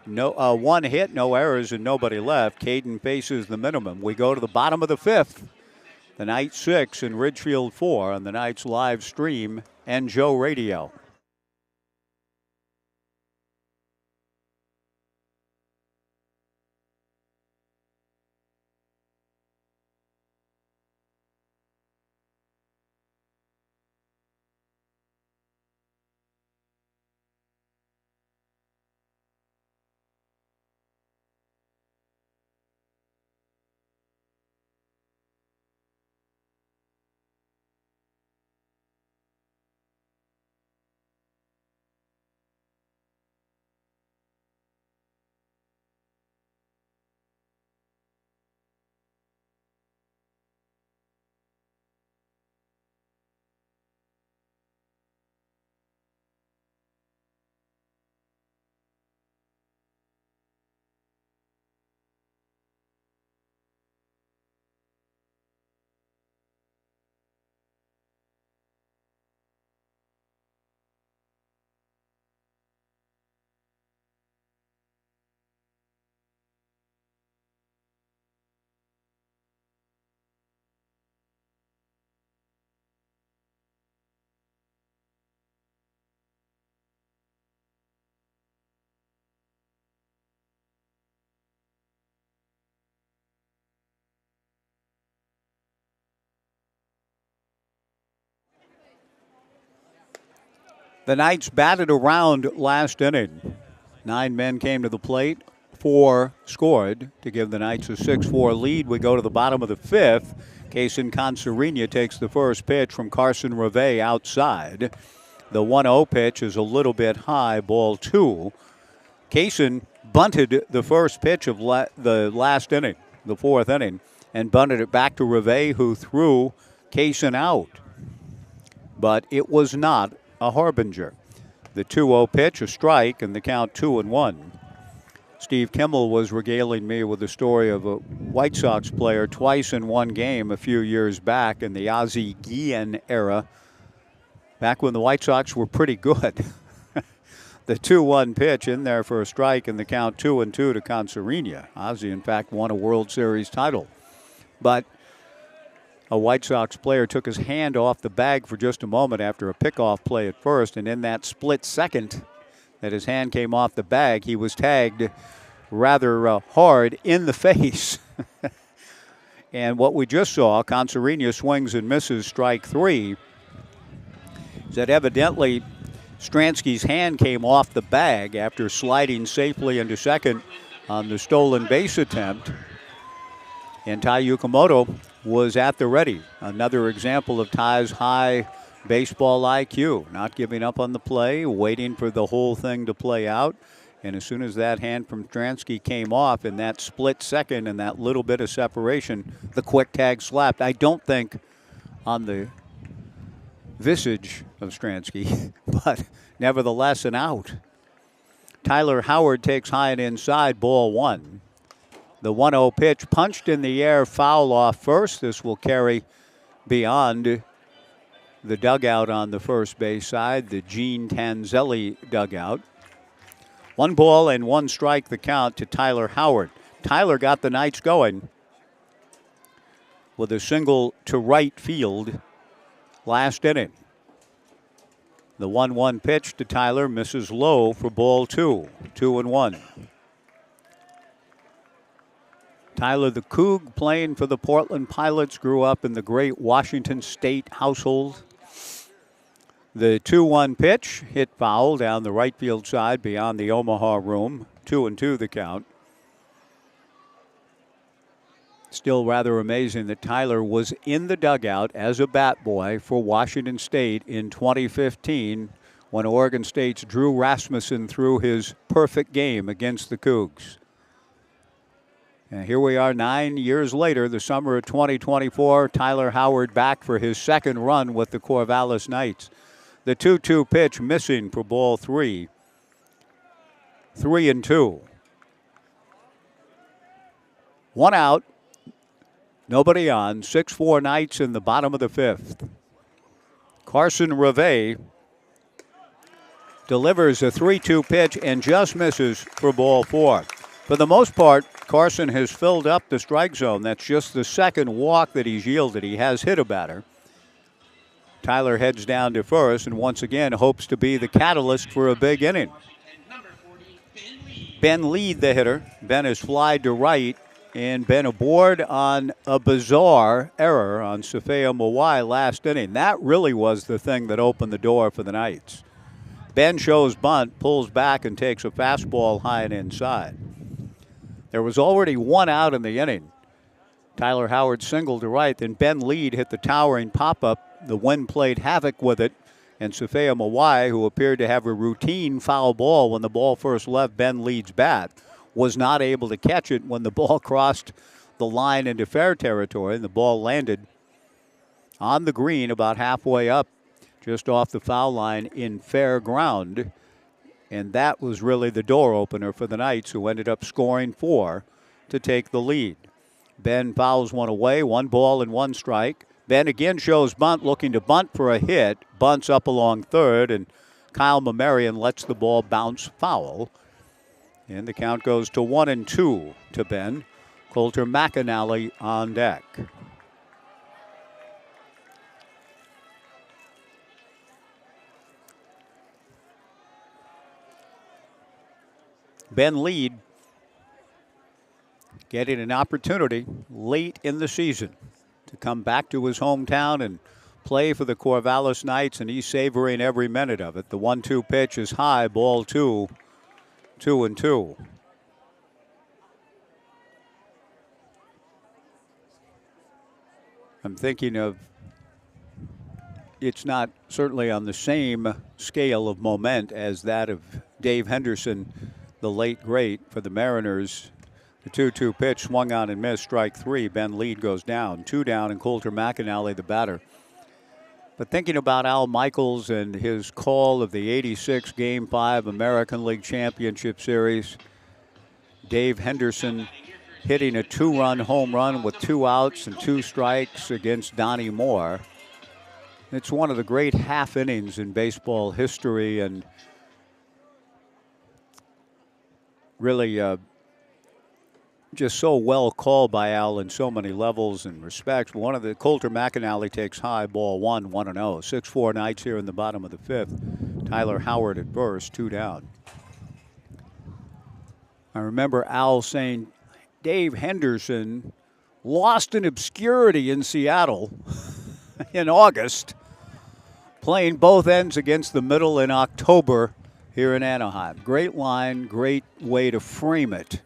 no one hit, no errors, and nobody left. Caden faces the minimum. We go to the bottom of the fifth. The Knights 6 and Ridgefield 4 on the Knights live stream and Joe Radio. The Knights batted around last inning. 9 men came to the plate. 4 scored to give the Knights a 6-4 lead. We go to the bottom of the fifth. Kaysen Conserina takes the first pitch from Carson Reve outside. The 1-0 pitch is a little bit high, ball 2. Kaysen bunted the first pitch of the last inning, the 4th inning, and bunted it back to Reve, who threw Kaysen out. But it was not a harbinger. The 2-0 pitch, a strike, and the count 2-1. Steve Kimmel was regaling me with the story of a White Sox player twice in one game a few years back in the Ozzie Guillen era, back when the White Sox were pretty good. The 2-1 pitch in there for a strike, and the count 2-2 to Conserina. Ozzie, in fact, won a World Series title. But a White Sox player took his hand off the bag for just a moment after a pickoff play at first, and in that split second that his hand came off the bag, he was tagged rather hard in the face. And what we just saw, Conserina swings and misses, strike 3, is that evidently Stransky's hand came off the bag after sliding safely into second on the stolen base attempt. And Ty Yukamoto was at the ready. Another example of Ty's high baseball IQ, not giving up on the play, waiting for the whole thing to play out. And as soon as that hand from Stransky came off in that split second and that little bit of separation, the quick tag slapped. I don't think on the visage of Stransky, but nevertheless an out. Tyler Howard takes high and inside, ball 1. The 1-0 pitch punched in the air, foul off first. This will carry beyond the dugout on the first base side, the Gene Tanzelli dugout. 1 ball and 1 strike the count to Tyler Howard. Tyler got the Knights going with a single to right field last inning. The 1-1 pitch to Tyler misses low for ball 2, 2-1. Tyler the Coug, playing for the Portland Pilots, grew up in the great Washington State household. The 2-1 pitch hit foul down the right field side beyond the Omaha room. 2-2 the count. Still rather amazing that Tyler was in the dugout as a bat boy for Washington State in 2015 when Oregon State's Drew Rasmussen threw his perfect game against the Cougs. And here we are 9 years later, the summer of 2024. Tyler Howard back for his second run with the Corvallis Knights. The 2-2 pitch missing for ball 3. 3-2. 1 out. Nobody on. 6-4 Knights in the bottom of the 5th. Carson Reve delivers a 3-2 pitch and just misses for ball 4. For the most part, Carson has filled up the strike zone. That's just the second walk that he's yielded. He has hit a batter. Tyler heads down to first and once again hopes to be the catalyst for a big inning. Ben Lead, the hitter. Ben is flied to right and been aboard on a bizarre error on Safea Mawai last inning. That really was the thing that opened the door for the Knights. Ben shows bunt, pulls back, and takes a fastball high and inside. There was already 1 out in the inning. Tyler Howard singled to right, then Ben Lead hit the towering pop-up. The wind played havoc with it, and Safea Mawai, who appeared to have a routine foul ball when the ball first left Ben Lead's bat, was not able to catch it when the ball crossed the line into fair territory, and the ball landed on the green about halfway up, just off the foul line in fair ground. And that was really the door opener for the Knights, who ended up scoring 4 to take the lead. Ben fouls one away, 1 ball and 1 strike. Ben again shows bunt, looking to bunt for a hit. Bunts up along third, and Kyle Mamarian lets the ball bounce foul. And the count goes to 1-2 to Ben. Coulter McAnally on deck. Ben Lead getting an opportunity late in the season to come back to his hometown and play for the Corvallis Knights, and he's savoring every minute of it. The 1-2 pitch is high, ball 2, 2-2. I'm thinking of, it's not certainly on the same scale of moment as that of Dave Henderson, the late great for the Mariners. The 2-2 pitch swung on and missed, strike 3. Ben Lead goes down. 2 down, and Coulter McAnally the batter. But thinking about Al Michaels and his call of the '86 Game 5 American League Championship Series, Dave Henderson hitting a 2-run home run with 2 outs and 2 strikes against Donnie Moore. It's one of the great half innings in baseball history, and really just so well called by Al in so many levels and respects. One of the Coulter McAnally takes high, ball 1, 1-0. 6-4 Knights here in the bottom of the 5th. Tyler Howard at first, 2 down. I remember Al saying Dave Henderson lost in obscurity in Seattle in August, playing both ends against the middle in October here in Anaheim. Great line, great way to frame it.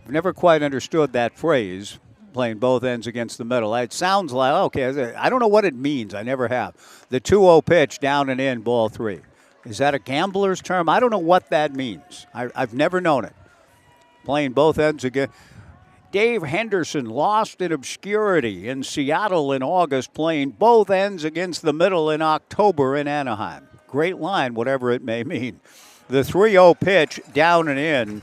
I've never quite understood that phrase, playing both ends against the middle. It sounds like, okay, I don't know what it means. I never have. The 2-0 pitch, down and in, ball 3. Is that a gambler's term? I don't know what that means. I've never known it. Playing both ends again. Dave Henderson lost in obscurity in Seattle in August, playing both ends against the middle in October in Anaheim. Great line, whatever it may mean. The 3-0 pitch, down and in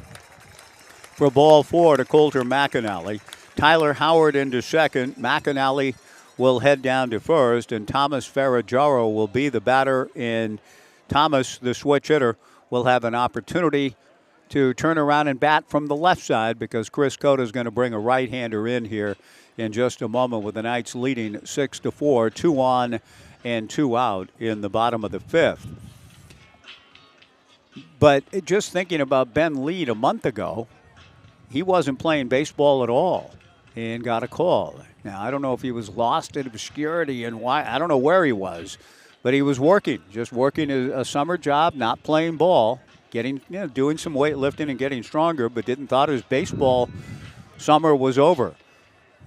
for ball 4 to Coulter McAnally. Tyler Howard into second. McAnally will head down to first, and Thomas Ferraggiaro will be the batter. And Thomas, the switch hitter, will have an opportunity to turn around and bat from the left side, because Chris Cota is going to bring a right-hander in here in just a moment, with the Knights leading 6-4, 2 on and 2 out in the bottom of the 5th. But just thinking about Ben Lead a month ago, he wasn't playing baseball at all and got a call. Now, I don't know if he was lost in obscurity and why. I don't know where he was, but he was working, just working a summer job, not playing ball, doing some weightlifting and getting stronger, but thought his baseball summer was over.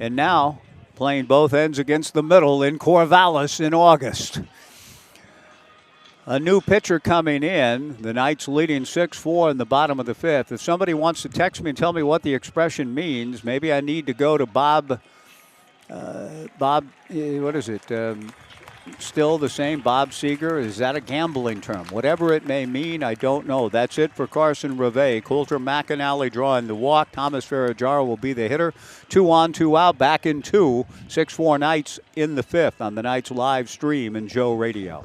And now playing both ends against the middle in Corvallis in August. A new pitcher coming in. The Knights leading 6-4 in the bottom of the fifth. If somebody wants to text me and tell me what the expression means, maybe I need to go to Bob, what is it? Still the same, Bob Seeger? Is that a gambling term? Whatever it may mean, I don't know. That's it for Carson Reve. Coulter McAnally drawing the walk. Thomas Ferraggiaro will be the hitter. 2 on, 2 out, back in 2. 6-4 Knights in the fifth on the Knights live stream and Joe Radio.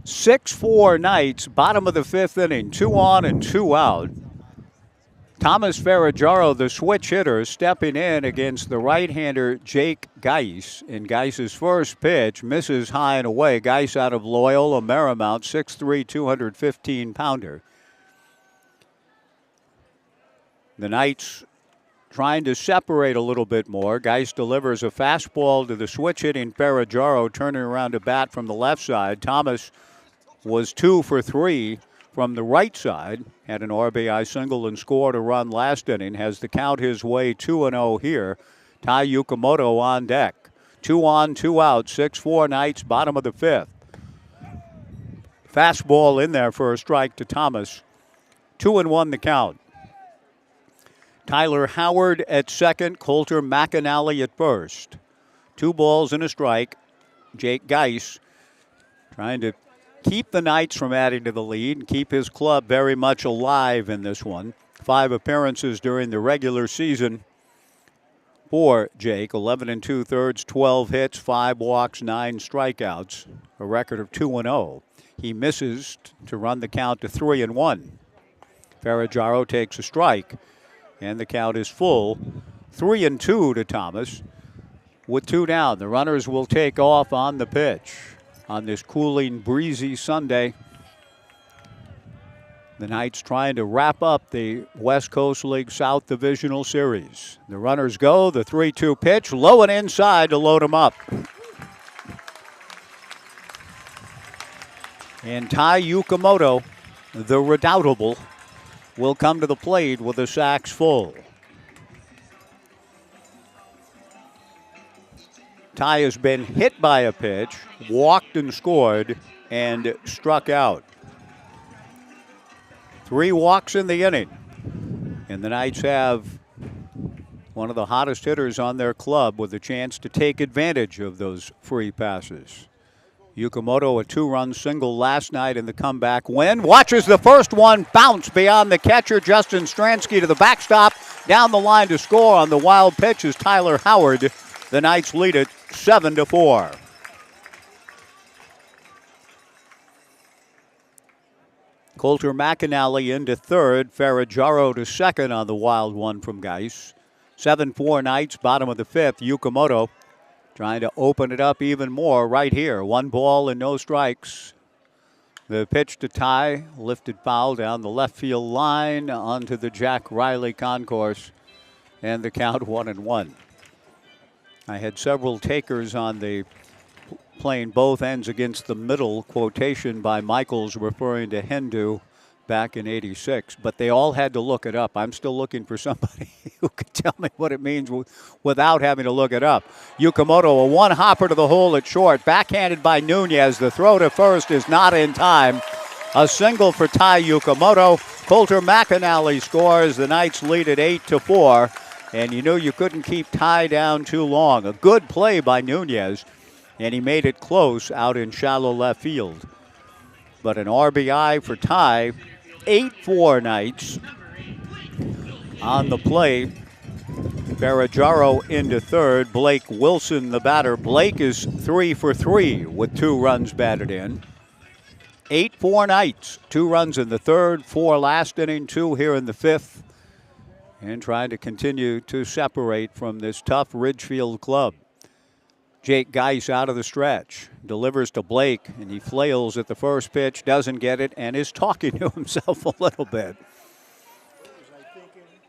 Six-4 Knights, bottom of the fifth inning, 2 on and 2 out. Thomas Ferraggiaro, the switch hitter, stepping in against the right-hander Jake Geis. And Geis's first pitch misses high and away. Geis out of Loyola Marymount, 6'3", 215-pounder. The Knights trying to separate a little bit more. Geis delivers a fastball to the switch-hitting Ferraggiaro, turning around to bat from the left side. Thomas was 2 for 3 from the right side. Had an RBI single and scored a run last inning. Has the count his way 2-0 here. Tai Yukamoto on deck. 2 on, 2 out. 6-4 Knights, bottom of the fifth. Fastball in there for a strike to Thomas. 2-1 the count. Tyler Howard at second. Coulter McAnally at first. 2 balls and a strike. Jake Geis trying to keep the Knights from adding to the lead and keep his club very much alive in this one. 5 appearances during the regular season for Jake. 11 2/3, 12 hits, 5 walks, 9 strikeouts. A record of 2-0. He misses to run the count to 3-1. Ferraggiaro takes a strike, and the count is full. 3-2 to Thomas. With 2 down, the runners will take off on the pitch. On this cooling, breezy Sunday, the Knights trying to wrap up the West Coast League South Divisional Series. The runners go, the 3-2 pitch, low and inside to load them up. And Tai Yukamoto, the redoubtable, will come to the plate with the sacks full. Tai has been hit by a pitch, walked and scored, and struck out. 3 walks in the inning. And the Knights have one of the hottest hitters on their club with a chance to take advantage of those free passes. Yukamoto, a 2-run single last night in the comeback win. Watches the first one bounce beyond the catcher, Justin Stransky, to the backstop. Down the line to score on the wild pitch is Tyler Howard. The Knights lead it 7-4. Coulter McAnally into third. Ferragaro to second on the wild one from Geis. 7-4 Knights, bottom of the fifth. Yukamoto trying to open it up even more right here. 1 ball and no strikes. The pitch to Ty, lifted foul down the left field line onto the Jack Riley concourse, and the count 1-1. I had several takers on the playing both ends against the middle quotation by Michaels referring to Hindu back in '86, but they all had to look it up. I'm still looking for somebody who could tell me what it means without having to look it up. Yukamoto, a one-hopper to the hole at short, backhanded by Nunez. The throw to first is not in time. A single for Ty Yukamoto. Coulter McAnally scores. The Knights lead at 8-4, and you knew you couldn't keep Ty down too long. A good play by Nunez, and he made it close out in shallow left field. But an RBI for Ty. 8-4 Knights. On the play, Ferragaro into third. Blake Wilson, the batter. Blake is 3 for 3 with 2 runs batted in. 8-4 Knights. 2 runs in the third, 4 last inning, 2 here in the fifth. And trying to continue to separate from this tough Ridgefield club. Jake Geis out of the stretch, delivers to Blake, and he flails at the first pitch, doesn't get it, and is talking to himself a little bit.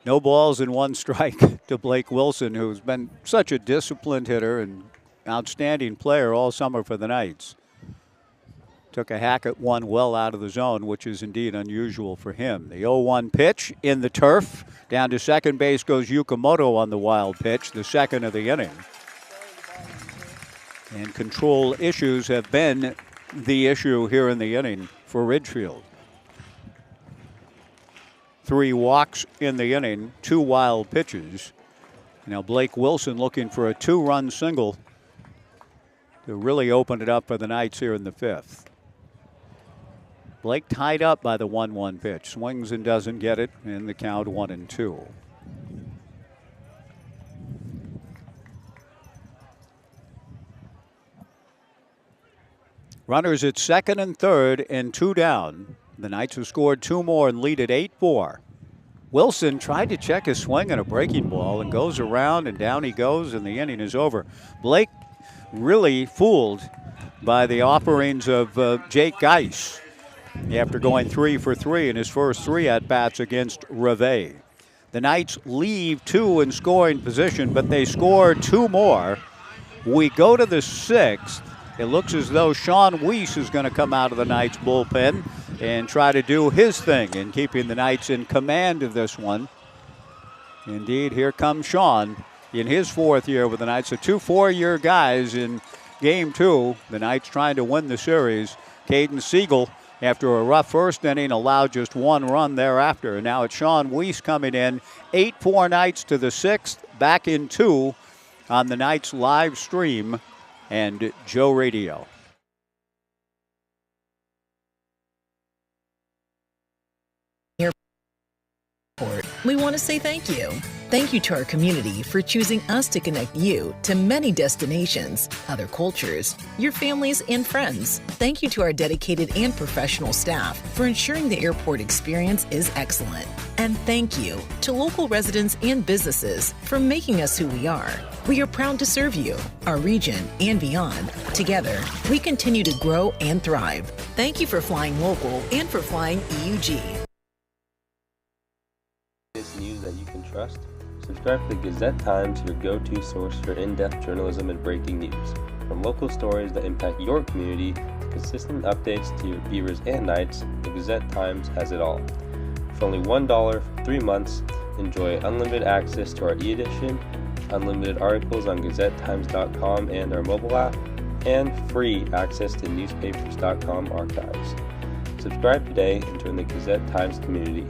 No balls and 1 strike to Blake Wilson, who's been such a disciplined hitter and outstanding player all summer for the Knights. Took a hack at one well out of the zone, which is indeed unusual for him. The 0-1 pitch in the turf. Down to second base goes Yukamoto on the wild pitch, the second of the inning. And control issues have been the issue here in the inning for Ridgefield. 3 walks in the inning, 2 wild pitches. Now Blake Wilson looking for a 2-run single to really open it up for the Knights here in the fifth. Blake tied up by the 1-1 pitch. Swings and doesn't get it, and the count 1-2. Runners at second and third and 2 down. The Knights have scored 2 more and lead at 8-4. Wilson tried to check his swing on a breaking ball and goes around and down he goes, and the inning is over. Blake really fooled by the offerings of Jake Geis after going 3 for 3 in his first 3 at-bats against Reve. The Knights leave 2 in scoring position, but they score 2 more. We go to the 6th. It looks as though Sean Weiss is going to come out of the Knights bullpen and try to do his thing in keeping the Knights in command of this one. Indeed, here comes Sean in his 4th year with the Knights. So 2 4-year guys in game 2. The Knights trying to win the series. Caden Siegel, after a rough first inning, allowed just 1 run thereafter. And now it's Sean Weiss coming in. 8-4 Knights to the 6th. Back in 2 on the Knights live stream and Joe Radio. We want to say thank you. Thank you to our community for choosing us to connect you to many destinations, other cultures, your families, and friends. Thank you to our dedicated and professional staff for ensuring the airport experience is excellent. And thank you to local residents and businesses for making us who we are. We are proud to serve you, our region, and beyond. Together, we continue to grow and thrive. Thank you for flying local and for flying EUG. News that you can trust? Subscribe to the Gazette-Times, your go-to source for in-depth journalism and breaking news. From local stories that impact your community to consistent updates to your Beavers and Knights, the Gazette-Times has it all. For only $1 for 3 months, enjoy unlimited access to our e-edition, unlimited articles on GazetteTimes.com and our mobile app, and free access to newspapers.com archives. Subscribe today and join the Gazette-Times community.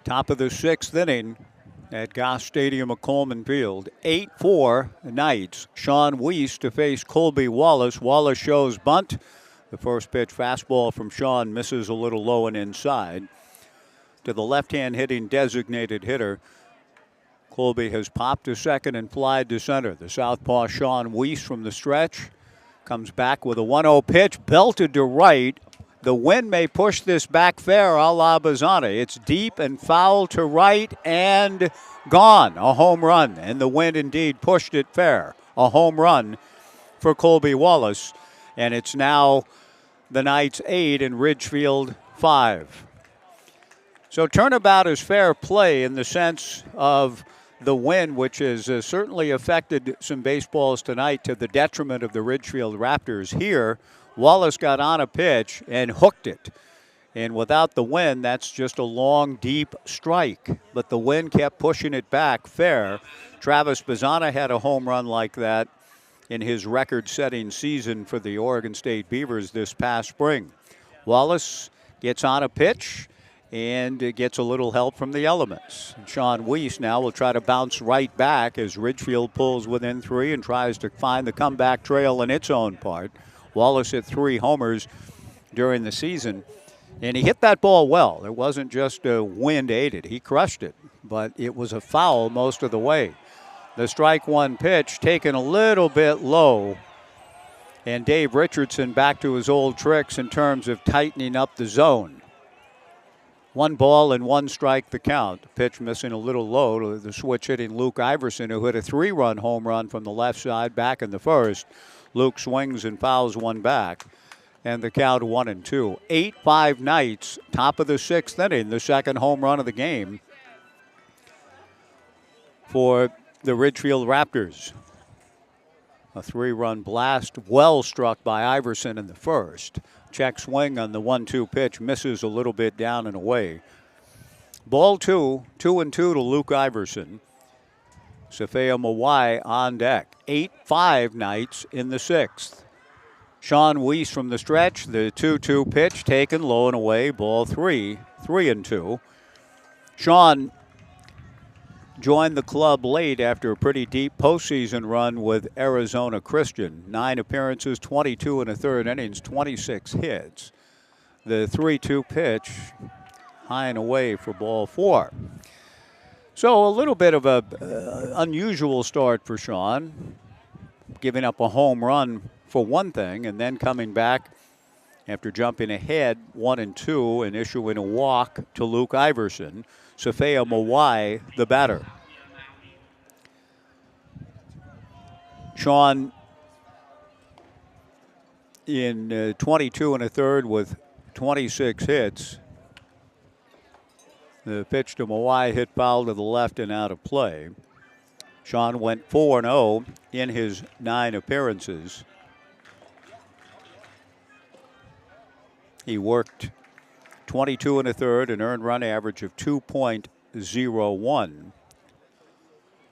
Top of the 6th inning at Goss Stadium at Coleman Field. 8-4 Knights. Sean Weiss to face Colby Wallace. Wallace shows bunt. The first pitch fastball from Sean misses a little low and inside. To the left-hand hitting designated hitter, Colby has popped to second and flied to center. The southpaw Sean Weiss from the stretch comes back with a 1-0 pitch, belted to right. The wind may push this back fair a la Bazana. It's deep and foul to right and gone. A home run, and the wind indeed pushed it fair. A home run for Colby Wallace, and it's now the Knights 8 and Ridgefield 5. So turnabout is fair play in the sense of the wind, which has certainly affected some baseballs tonight to the detriment of the Ridgefield Raptors. Here, Wallace got on a pitch and hooked it. And without the wind, that's just a long, deep strike. But the wind kept pushing it back fair. Travis Bazana had a home run like that in his record-setting season for the Oregon State Beavers this past spring. Wallace gets on a pitch and gets a little help from the elements. Sean Weiss now will try to bounce right back as Ridgefield pulls within 3 and tries to find the comeback trail in its own part. Wallace hit 3 homers during the season, and he hit that ball well. It wasn't just wind aided. He crushed it, but it was a foul most of the way. The strike one pitch taken a little bit low, and Dave Richardson back to his old tricks in terms of tightening up the zone. 1 ball and 1 strike the count. The pitch missing a little low to the switch hitting Luke Iverson, who hit a 3-run home run from the left side back in the first. Luke swings and fouls one back, and the count 1-2. 8-5 Knights, top of the 6th inning, the second home run of the game for the Ridgefield Raptors. A 3-run blast, well struck by Iverson in the first. Check swing on the 1-2 pitch, misses a little bit down and away. Ball 2, 2-2 to Luke Iverson. Safea Mawai on deck. 8-5 Knights in the 6th. Sean Weiss from the stretch. The 2-2 pitch taken low and away. Ball 3, 3-2. Sean joined the club late after a pretty deep postseason run with Arizona Christian. 9 appearances, 22 1/3 innings, 26 hits. The 3-2 pitch high and away for ball 4. So a little bit of a unusual start for Sean, giving up a home run for one thing, and then coming back after jumping ahead 1-2 and issuing a walk to Luke Iverson. Safea Mawai, the batter. Sean in 22 1/3 with 26 hits. The pitch to Mawai hit foul to the left and out of play. Sean went 4-0 in his 9 appearances. He worked 22 1/3, an earned run average of 2.01.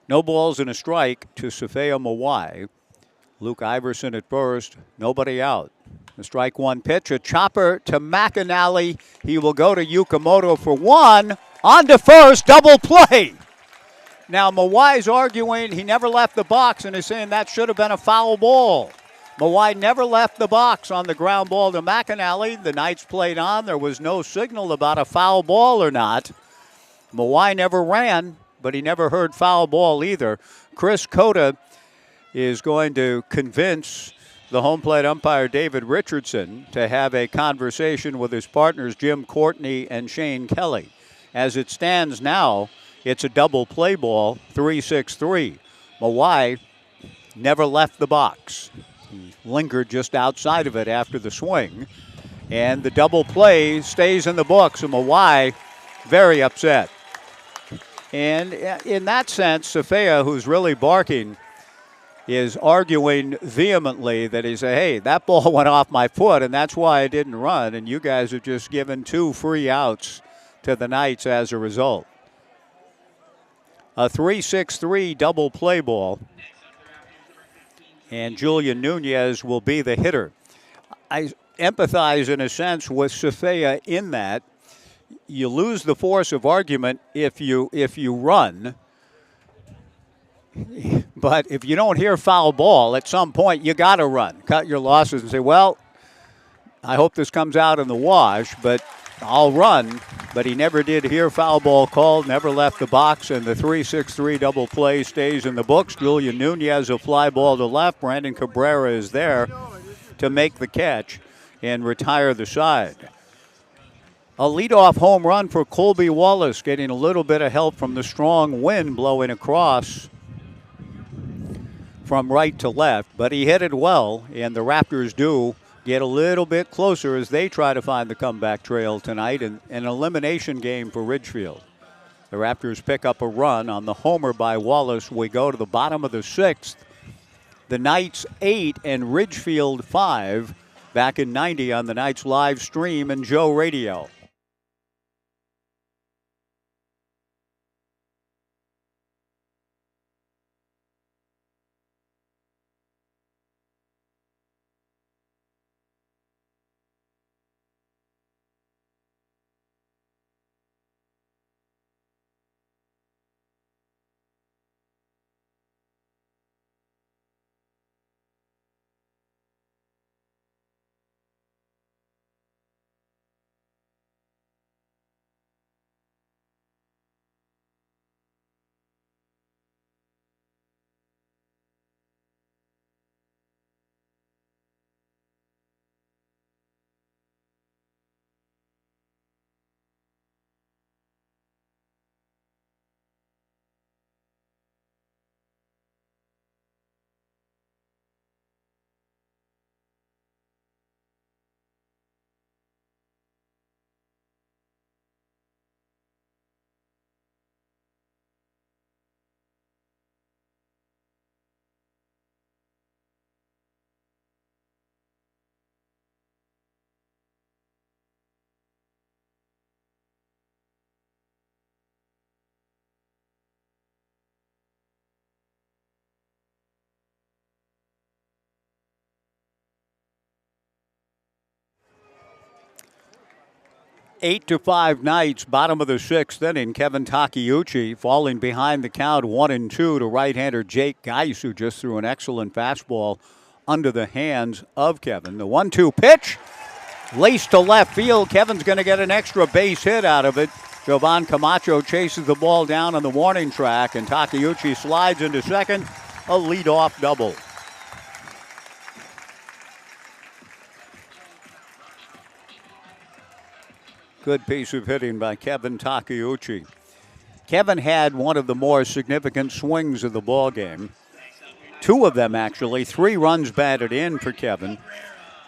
No balls and a strike to Safea Mawai. Luke Iverson at first, nobody out. The strike one pitch, a chopper to McAnally. He will go to Yukamoto for 1. On to first, double play. Now Mawai's arguing he never left the box and is saying that should have been a foul ball. Mawai never left the box on the ground ball to McAnally. The Knights played on. There was no signal about a foul ball or not. Mawai never ran, but he never heard foul ball either. Chris Cota is going to convince the home plate umpire David Richardson to have a conversation with his partners Jim Courtney and Shane Kelly. As it stands now, it's a double play ball, 3-6-3. Mawai never left the box. He lingered just outside of it after the swing. And the double play stays in the books, and Mawai very upset. And in that sense, Safea, who's really barking, is arguing vehemently that he said, hey, that ball went off my foot, and that's why I didn't run, and you guys have just given 2 free outs to the Knights as a result. A 3-6-3 double play ball. And Julian Nunez will be the hitter. I empathize in a sense with Safea in that you lose the force of argument if you run. But if you don't hear foul ball, at some point you got to run. Cut your losses and say, well, I hope this comes out in the wash, but I'll run. But he never did hear foul ball called, never left the box, and the 3-6-3 double play stays in the books. Julian Nunez, a fly ball to left. Brandon Cabrera is there to make the catch and retire the side. A leadoff home run for Colby Wallace, getting a little bit of help from the strong wind blowing across from right to left, but he hit it well, and the Raptors do get a little bit closer as they try to find the comeback trail tonight, and an elimination game for Ridgefield. The Raptors pick up a run on the homer by Wallace. We go to the bottom of the sixth. The Knights 8 and Ridgefield 5 back in 90 on the Knights live stream and Joe Radio. Eight to 5 Knights, bottom of the sixth inning. Kevin Takeuchi falling behind the count 1-2 to right-hander Jake Geis, who just threw an excellent fastball under the hands of Kevin. The 1-2 pitch, laced to left field. Kevin's going to get an extra base hit out of it. Jovan Camacho chases the ball down on the warning track, and Takeuchi slides into second, a leadoff double. Good piece of hitting by Kevin Takeuchi. Kevin had one of the more significant swings of the ball game. Two of them, actually. 3 runs batted in for Kevin.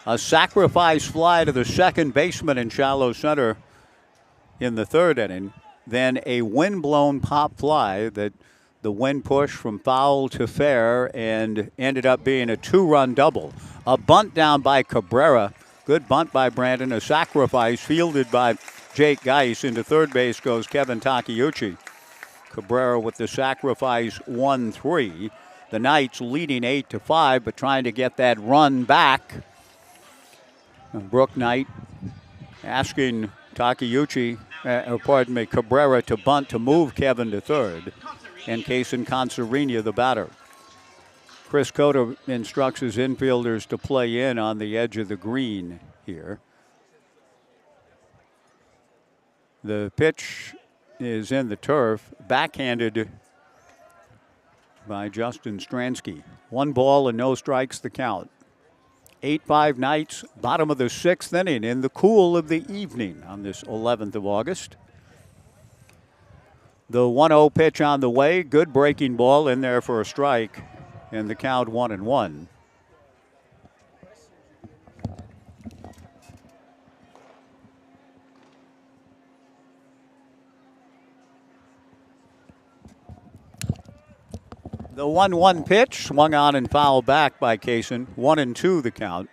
A sacrifice fly to the second baseman in shallow center in the third inning. Then a wind-blown pop fly that the wind pushed from foul to fair and ended up being a 2-run double. A bunt down by Cabrera. Good bunt by Brandon. A sacrifice fielded by Jake Geis. Into third base goes Kevin Takeuchi. Cabrera with the sacrifice 1-3. The Knights leading 8-5, but trying to get that run back. And Brooke Knight asking Cabrera to bunt to move Kevin to third. And Kaysen Consarina, the batter. Chris Cota instructs his infielders to play in on the edge of the green here. The pitch is in the turf, backhanded by Justin Stransky. 1 ball and no strikes the count. 8-5 Knights, bottom of the sixth inning in the cool of the evening on this 11th of August. The 1-0 pitch on the way, good breaking ball in there for a strike, and the count 1-1. The 1-1 pitch swung on and fouled back by Kaysen. 1-2 the count.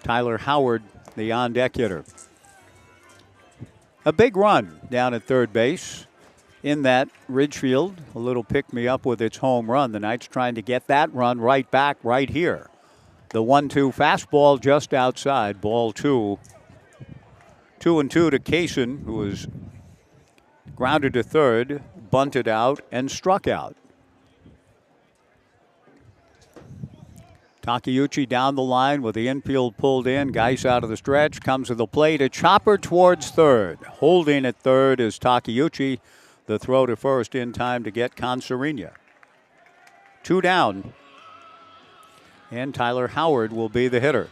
Tyler Howard, the on-deck hitter. A big run down at third base. In that, Ridgefield, a little pick-me-up with its home run. The Knights trying to get that run right back right here. The 1-2 fastball just outside, ball 2. 2-2 to Kaysen, who was grounded to third, bunted out, and struck out. Takeuchi down the line with the infield pulled in. Geis out of the stretch, comes to the plate. A chopper towards third. Holding at third is Takeuchi. The throw to first in time to get Conserina. 2 down. And Tyler Howard will be the hitter.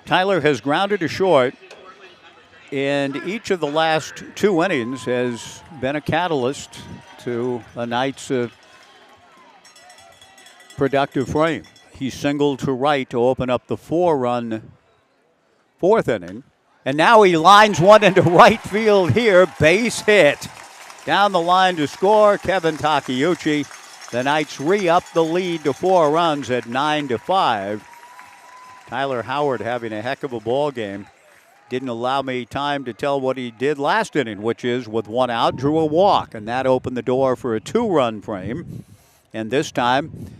Tyler has grounded to short, and each of the last 2 innings has been a catalyst to a night's productive frame. He singled to right to open up the 4-run 4th inning. And now he lines one into right field here. Base hit. Down the line to score, Kevin Takeuchi. The Knights re-up the lead to 4 runs at 9-5. Tyler Howard having a heck of a ball game. Didn't allow me time to tell what he did last inning, which is with 1 out, drew a walk. And that opened the door for a 2-run frame. And this time,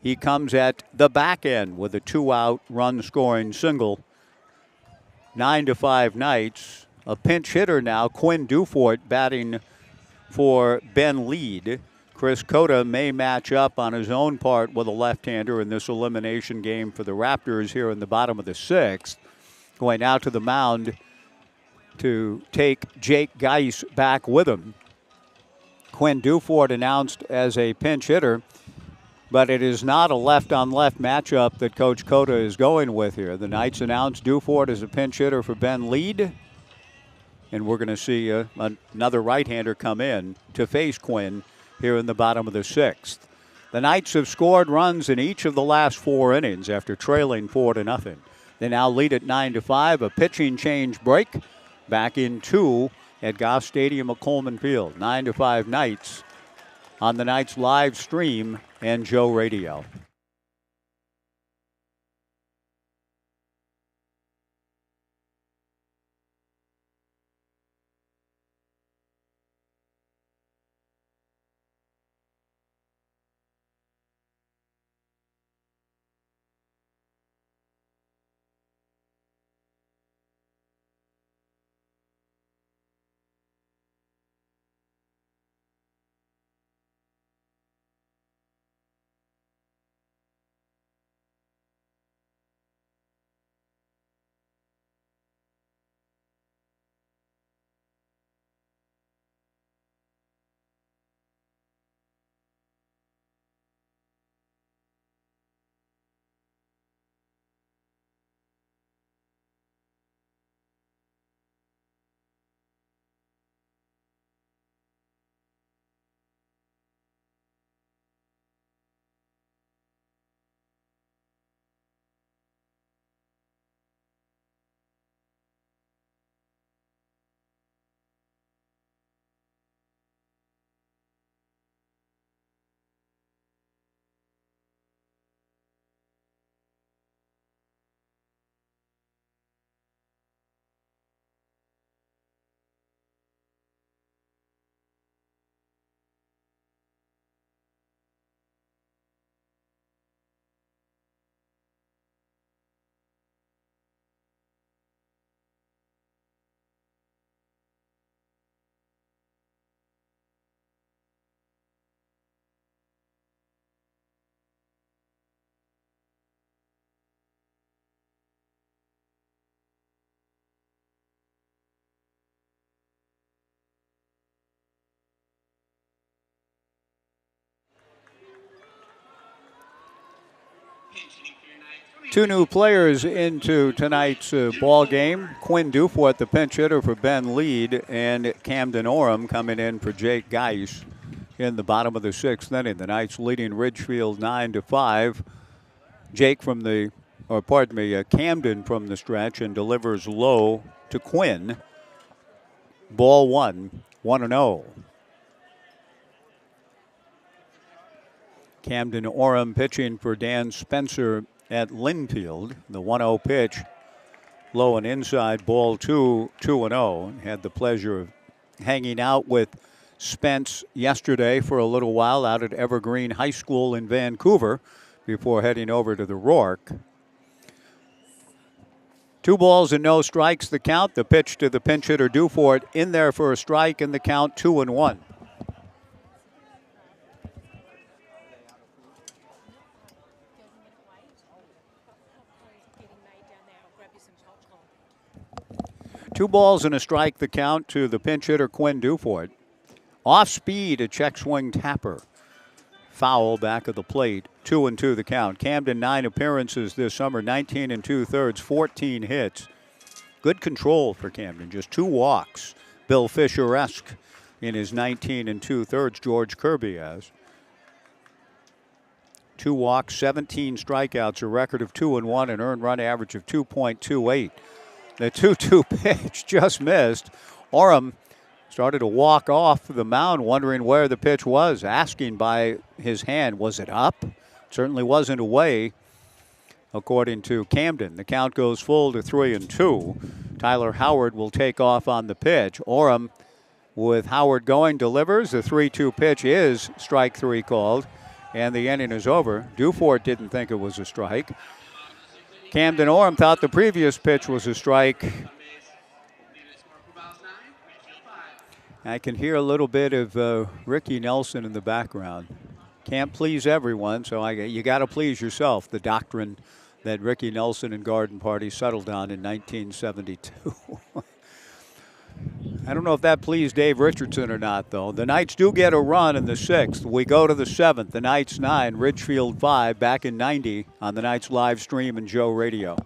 he comes at the back end with a 2-out run-scoring single. 9-5 Knights. A pinch hitter now, Quinn Dufort, batting for Ben Lead. Chris Cota may match up on his own part with a left-hander in this elimination game for the Raptors here in the bottom of the 6th. Going out to the mound to take Jake Geis back with him. Quinn Dufort announced as a pinch hitter, but it is not a left-on-left matchup that Coach Cota is going with here. The Knights announced Dufort as a pinch hitter for Ben Lead, and we're going to see another right-hander come in to face Quinn here in the bottom of the 6th. The Knights have scored runs in each of the last 4 innings after trailing 4-0. They now lead at 9-5. A pitching change break back in 2 at Goff Stadium at Coleman Field. 9-5 Knights on the Knights live stream and Joe Radio. Two new players into tonight's ball game. Quinn Dufort, the pinch hitter for Ben Lead, and Camden Orem coming in for Jake Geis in the bottom of the 6th inning. The Knights leading Ridgefield 9-5. Camden from the stretch and delivers low to Quinn. Ball 1, 1-0. Camden Orem pitching for Dan Spencer at Linfield. The 1-0 pitch, low and inside, ball 2, 2-0. Had the pleasure of hanging out with Spence yesterday for a little while out at Evergreen High School in Vancouver before heading over to the Rourke. 2 balls and no strikes, the count. The pitch to the pinch hitter Dufort in there for a strike, and the count 2-1. Two balls and a strike, the count to the pinch hitter Quinn Dufort. Off speed, a check swing tapper. Foul back of the plate. 2-2 the count. Camden, 9 appearances this summer, 19 2/3, 14 hits. Good control for Camden, just 2 walks. Bill Fisher-esque in his 19 2/3, George Kirby has. 2 walks, 17 strikeouts, a record of 2-1, an earned run average of 2.28. The 2-2 pitch just missed. Oram started to walk off the mound wondering where the pitch was, asking by his hand, was it up? Certainly wasn't away, according to Camden. The count goes full to 3-2. Tyler Howard will take off on the pitch. Oram, with Howard going, delivers. The 3-2 pitch is strike 3 called, and the inning is over. Dufort didn't think it was a strike. Camden Oram thought the previous pitch was a strike. I can hear a little bit of Ricky Nelson in the background. Can't please everyone, so you got to please yourself. The doctrine that Ricky Nelson and Garden Party settled on in 1972. I don't know if that pleased Dave Richardson or not, though. The Knights do get a run in the 6th. We go to the 7th. The Knights 9, Ridgefield 5, back in 90 on the Knights live stream and Joe Radio.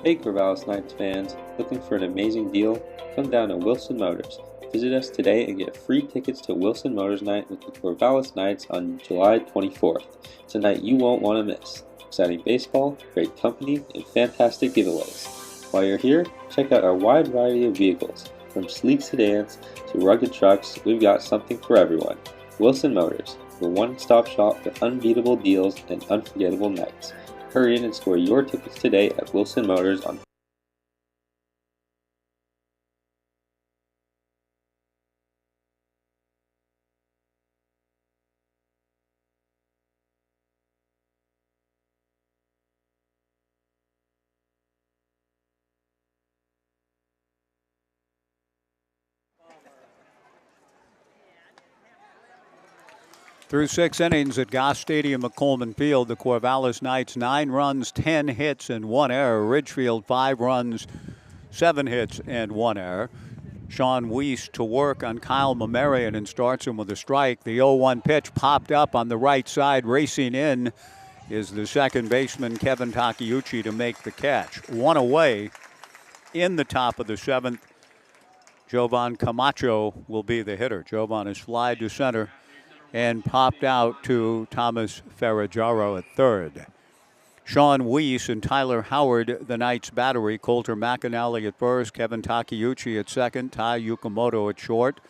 Hey Corvallis Knights fans, looking for an amazing deal? Come down to Wilson Motors. Visit us today and get free tickets to Wilson Motors Night with the Corvallis Knights on July 24th. It's a night you won't want to miss. Exciting baseball, great company, and fantastic giveaways. While you're here, check out our wide variety of vehicles. From sleek sedans to rugged trucks, we've got something for everyone. Wilson Motors, the one-stop shop for unbeatable deals and unforgettable nights. Hurry in and score your tickets today at Wilson Motors on Through 6 innings at Goss Stadium at Coleman Field, the Corvallis Knights 9 runs, 10 hits, and 1 error. Ridgefield 5 runs, 7 hits, and 1 error. Sean Weiss to work on Kyle Mamarian and starts him with a strike. The 0-1 pitch popped up on the right side. Racing in is the second baseman, Kevin Takeuchi, to make the catch. 1 away in the top of the 7th. Jovan Camacho will be the hitter. Jovan is fly to center and popped out to Thomas Ferragaro at third. Sean Weiss and Tyler Howard, the Knights battery. Coulter McAnally at first, Kevin Takeuchi at second, Tai Yukamoto at short,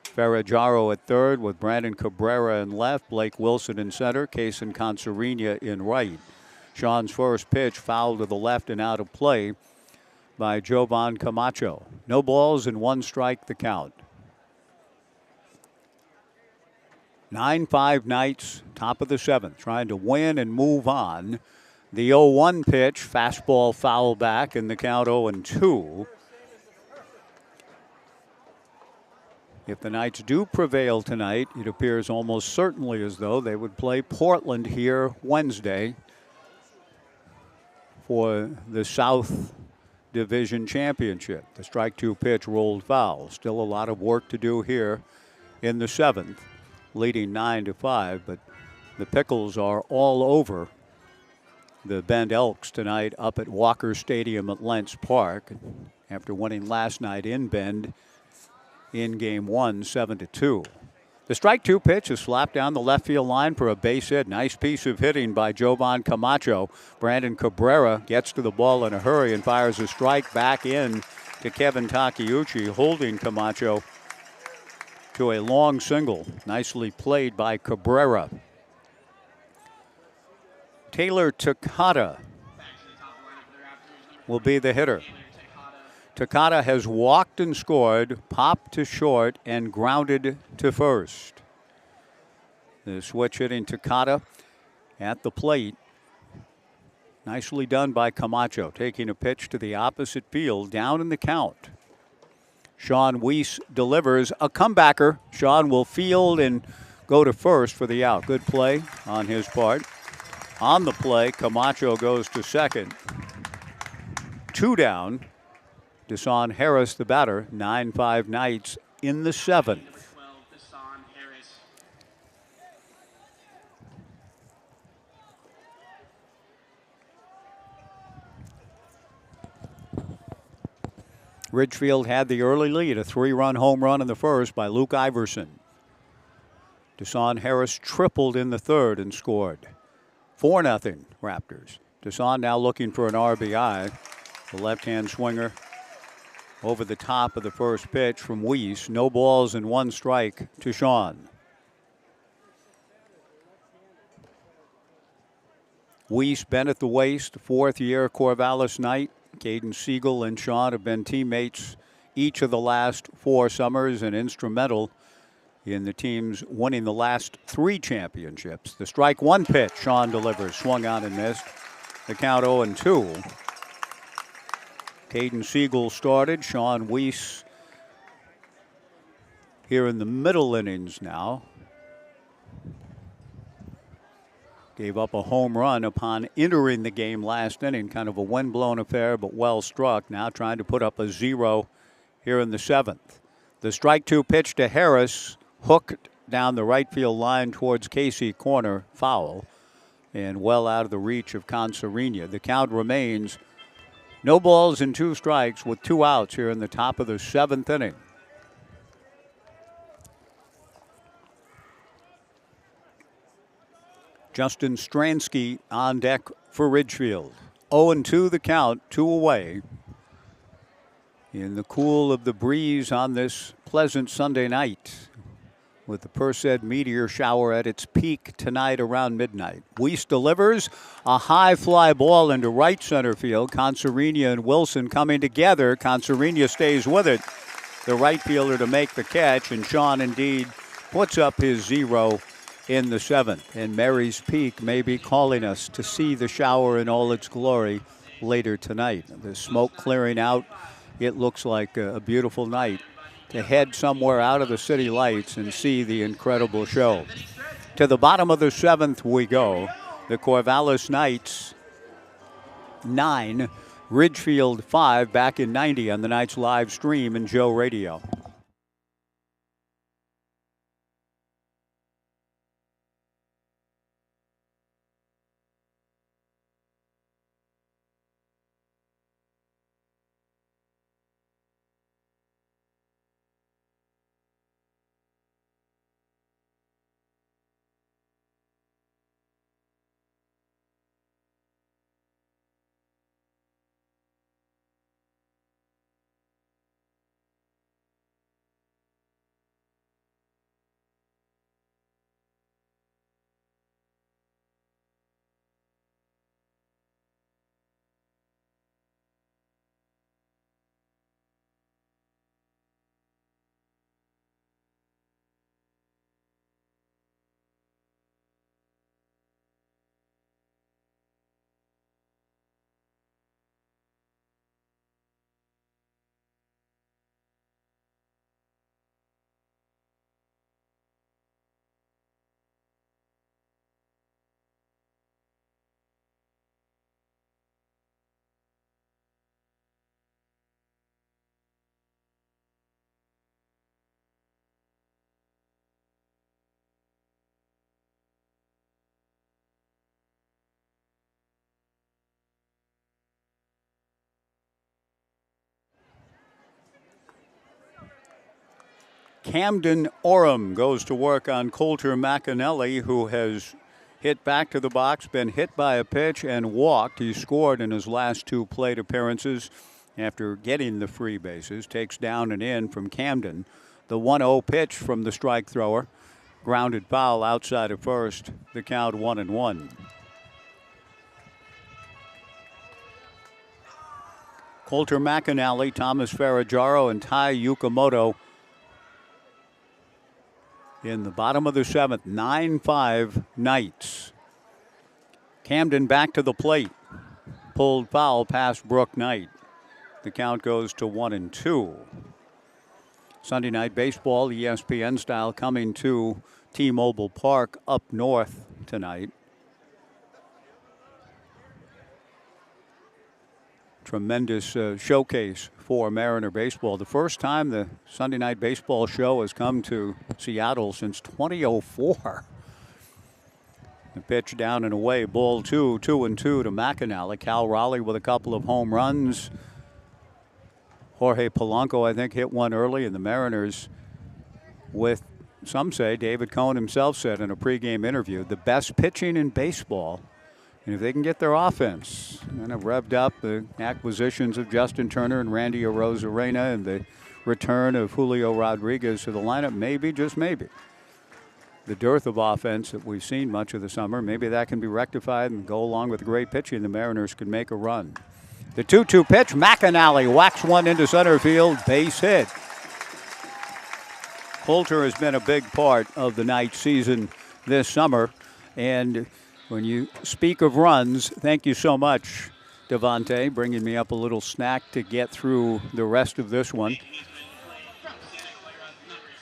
Ferragaro at third with Brandon Cabrera in left, Blake Wilson in center, Kaysen Consarina in right. Sean's first pitch fouled to the left and out of play by Jovan Camacho. No balls and 1 strike the count. 9-5 Knights, top of the 7th, trying to win and move on. The 0-1 pitch, fastball foul back, and the count 0-2. If the Knights do prevail tonight, it appears almost certainly as though they would play Portland here Wednesday for the South Division Championship. The strike 2 pitch rolled foul. Still a lot of work to do here in the 7th. Leading 9-5, but the Pickles are all over the Bend Elks tonight up at Walker Stadium at Lentz Park after winning last night in Bend in Game 1, 7-2. The strike two pitch is slapped down the left field line for a base hit. Nice piece of hitting by Jovan Camacho. Brandon Cabrera gets to the ball in a hurry and fires a strike back in to Kevin Takeuchi, holding Camacho to a long single. Nicely played by Cabrera. Taylor Takata will be the hitter. Takata has walked and scored, popped to short, and grounded to first. The switch hitting Takata at the plate. Nicely done by Camacho, taking a pitch to the opposite field, down in the count. Sean Weiss delivers a comebacker. Sean will field and go to first for the out. Good play on his part. On the play, Camacho goes to second. 2 down. Desan Harris, the batter, 9-5 Knights in the 7th. Ridgefield had the early lead, a 3-run home run in the first by Luke Iverson. Desan Harris tripled in the third and scored. 4-0 Raptors. Desan now looking for an RBI. The left-hand swinger over the top of the first pitch from Weiss. No balls and 1 strike to Sean. Weiss bent at the waist, 4th year Corvallis Knight. Caden Siegel and Sean have been teammates each of the last 4 summers and instrumental in the teams winning the last 3 championships. The strike 1 pitch Sean delivers, swung on and missed. The count 0-2. Caden Siegel started. Sean Weiss here in the middle innings now. Gave up a home run upon entering the game last inning. Kind of a wind-blown affair, but well struck. Now trying to put up a 0 here in the 7th. The strike 2 pitch to Harris, hooked down the right field line towards Casey corner, foul, and well out of the reach of Consarini. The count remains no balls and 2 strikes with 2 outs here in the top of the 7th inning. Justin Stransky on deck for Ridgefield. 0-2 the count, 2 away. In the cool of the breeze on this pleasant Sunday night, with the Perseid meteor shower at its peak tonight around midnight. Weiss delivers a high fly ball into right center field. Consarini and Wilson coming together. Consarini stays with it. The right fielder to make the catch, and Sean indeed puts up his 0 in the 7th. And Mary's Peak may be calling us to see the shower in all its glory later tonight. The smoke clearing out. It looks like a beautiful night to head somewhere out of the city lights and see the incredible show. To the bottom of the 7th we go. The Corvallis Knights 9, Ridgefield 5, back in 90 on the Knights live stream and Joe Radio. Camden Orem goes to work on Coulter McAnally, who has hit back to the box, been hit by a pitch, and walked. He scored in his last 2 plate appearances after getting the free bases. Takes down and in from Camden. The 1-0 pitch from the strike thrower. Grounded foul outside of first. The count 1-1. Coulter McAnally, Thomas Ferraggiaro, and Tai Yukamoto in the bottom of the 7th. 9-5 Knights. Camden back to the plate. Pulled foul past Brooke Knight. The count goes to 1-2. Sunday Night Baseball, ESPN style, coming to T-Mobile Park up north tonight. Tremendous showcase for Mariner baseball. The first time the Sunday Night Baseball show has come to Seattle since 2004. The pitch down and away, ball 2, 2-2 to McAnally. Cal Raleigh with a couple of home runs. Jorge Polanco, I think, hit one early, and the Mariners, with some say, David Cohn himself said in a pregame interview, the best pitching in baseball. And if they can get their offense kind of revved up, the acquisitions of Justin Turner and Randy Arozarena and the return of Julio Rodriguez to the lineup, maybe, just maybe, the dearth of offense that we've seen much of the summer, maybe that can be rectified and go along with great pitching. The Mariners could make a run. The 2-2 pitch, McAnally whacks one into center field, base hit. Coulter has been a big part of the Knights season this summer, and when you speak of runs, thank you so much, Devontae, bringing me up a little snack to get through the rest of this one.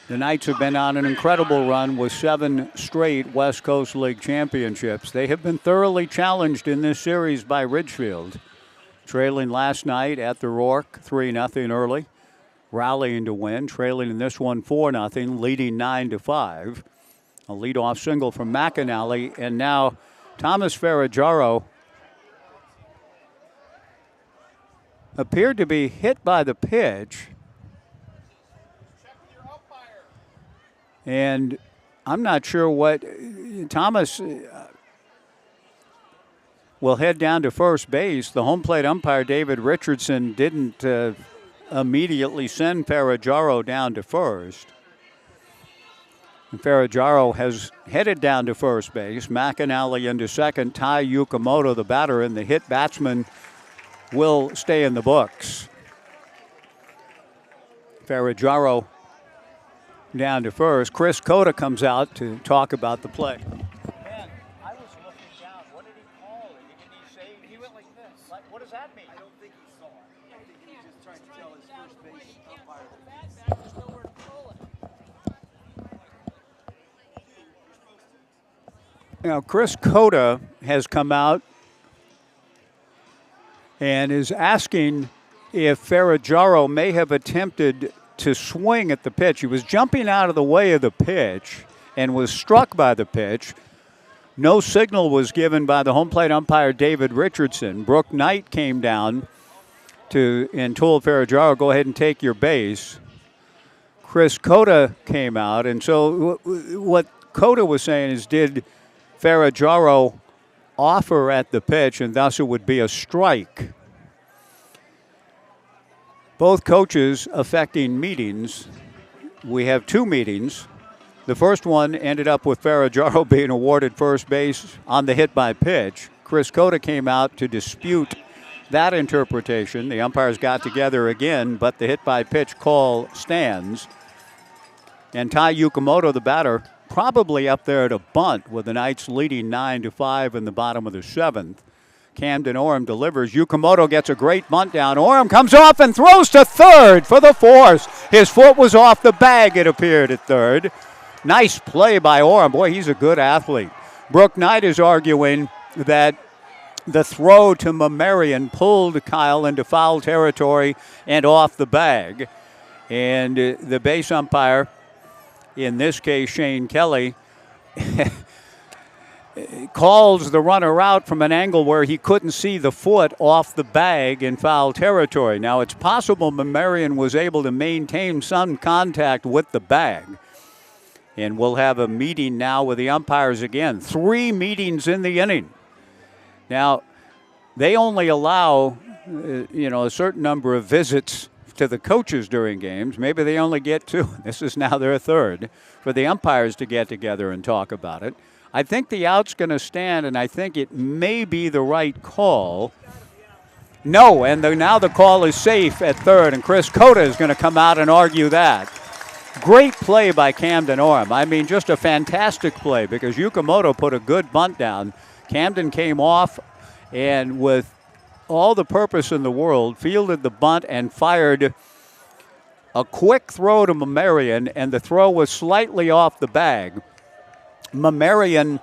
The Knights have been on an incredible run with 7 straight West Coast League championships. They have been thoroughly challenged in this series by Ridgefield, trailing last night at the Rourke 3-0 early, rallying to win, trailing in this one 4-0, leading 9-5. A leadoff single from McAnally, and now Thomas Ferraggiaro appeared to be hit by the pitch. And I'm not sure what Thomas will head down to first base. The home plate umpire, David Richardson, didn't immediately send Ferraggiaro down to first. And Ferraggiaro has headed down to first base. McAnally into second. Tai Yukamoto, the batter, and the hit batsman will stay in the books. Ferraggiaro down to first. Chris Cota comes out to talk about the play. Man, I was looking down. What did he call it? Did he say? He went like this. Like, what does that mean? I don't think he saw it. I think he was just trying to tell his first base umpire. Now, Chris Cota has come out and is asking if Ferraggiaro may have attempted to swing at the pitch. He was jumping out of the way of the pitch and was struck by the pitch. No signal was given by the home plate umpire, David Richardson. Brooke Knight came down and told Ferraggiaro, go ahead and take your base. Chris Cota came out, and so what Cota was saying is, did Ferraggiaro offer at the pitch, and thus it would be a strike. Both coaches affecting meetings. We have 2 meetings. The first one ended up with Ferraggiaro being awarded first base on the hit by pitch. Chris Cota came out to dispute that interpretation. The umpires got together again, but the hit by pitch call stands. And Tai Yukamoto, the batter, probably up there at a bunt with the Knights leading 9-5 in the bottom of the 7th. Camden Orem delivers. Yukamoto gets a great bunt down. Orem comes off and throws to third for the force. His foot was off the bag, it appeared, at third. Nice play by Orem. Boy, he's a good athlete. Brooke Knight is arguing that the throw to Mamarian pulled Kyle into foul territory and off the bag. And the base umpire, in this case Shane Kelly, calls the runner out from an angle where he couldn't see the foot off the bag in foul territory. Now, it's possible Mamarian was able to maintain some contact with the bag. And we'll have a meeting now with the umpires again. 3 meetings in the inning. Now, they only allow, a certain number of visits to the coaches during games. Maybe they only get 2. This is now their 3rd for the umpires to get together and talk about it. I think the out's going to stand, and I think it may be the right call. No, and now the call is safe at 3rd, and Chris Cota is going to come out and argue that. Great play by Camden Orem. I mean, just a fantastic play because Yukamoto put a good bunt down. Camden came off and with all the purpose in the world, fielded the bunt and fired a quick throw to Mamarian, and the throw was slightly off the bag. Mamarian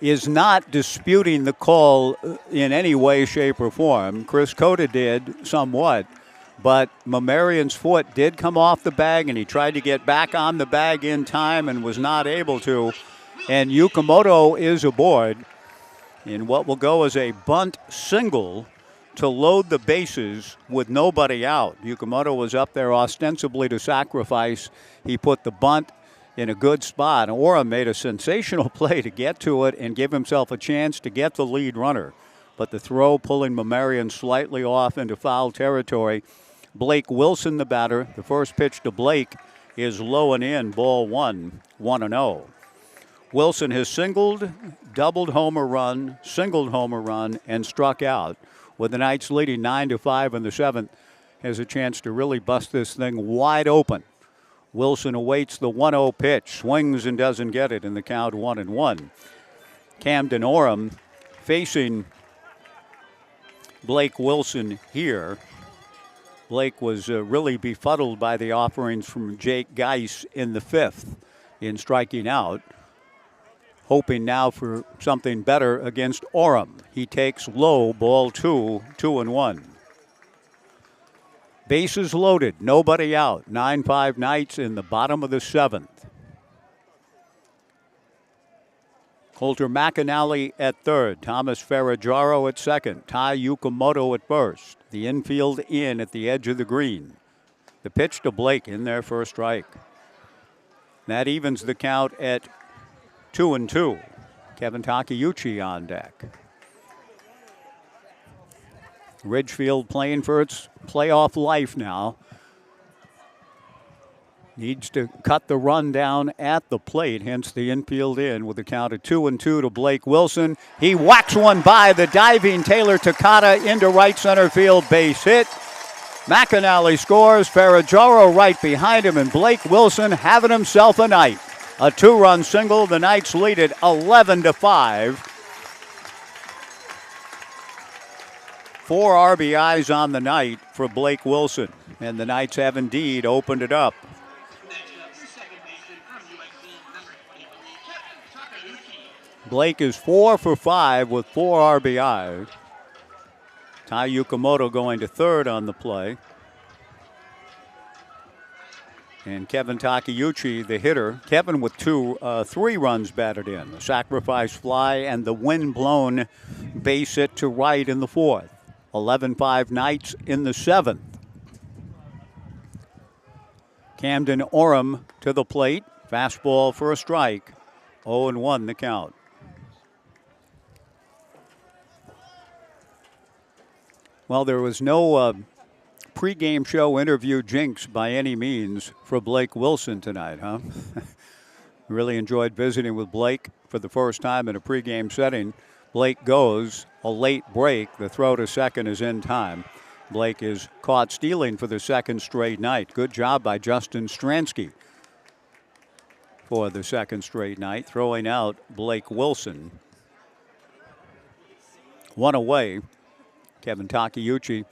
is not disputing the call in any way, shape, or form. Chris Cota did somewhat, but Mamarian's foot did come off the bag, and he tried to get back on the bag in time and was not able to. And Yukamoto is aboard in what will go as a bunt single to load the bases with nobody out. Yukamoto was up there ostensibly to sacrifice. He put the bunt in a good spot. Orem made a sensational play to get to it and give himself a chance to get the lead runner. But the throw pulling Mamarian slightly off into foul territory. Blake Wilson, the batter. The first pitch to Blake is low and in, ball 1, 1-0. Wilson has singled, doubled homer run, singled homer run, and struck out. With the Knights leading 9-5 in the 7th, has a chance to really bust this thing wide open. Wilson awaits the 1-0 pitch, swings and doesn't get it in the count 1-1. Camden Orem facing Blake Wilson here. Blake was really befuddled by the offerings from Jake Geis in the 5th in striking out. Hoping now for something better against Orem. He takes low, ball 2, 2-1. Bases loaded, nobody out. 9-5 Knights in the bottom of the 7th. Coulter McAnally at 3rd. Thomas Ferraggiaro at 2nd. Tai Yukamoto at 1st. The infield in at the edge of the green. The pitch to Blake in there for a strike. That evens the count at 2-2. Kevin Takeuchi on deck. Ridgefield playing for its playoff life now. Needs to cut the run down at the plate, hence the infield in with the count of 2-2 to Blake Wilson. He whacks one by the diving Taylor Takata into right center field, base hit. McAnally scores, Ferraggiaro right behind him, and Blake Wilson having himself a night. A 2-run single. The Knights lead it 11-5. 4 RBIs on the night for Blake Wilson. And the Knights have indeed opened it up. Blake is 4 for 5 with 4 RBIs. Tai Yukamoto going to 3rd on the play. And Kevin Takeuchi, the hitter. Kevin with 3 runs batted in. The sacrifice fly and the wind-blown base hit to right in the 4th. 11-5 Knights in the 7th. Camden Orem to the plate. Fastball for a strike. 0-1 the count. Well, there was no pregame show interview jinx by any means for Blake Wilson tonight, huh? Really enjoyed visiting with Blake for the first time in a pregame setting. Blake goes, a late break. The throw to second is in time. Blake is caught stealing for the 2nd straight night. Good job by Justin Stransky for the 2nd straight night, throwing out Blake Wilson. 1 away. Kevin Takeuchi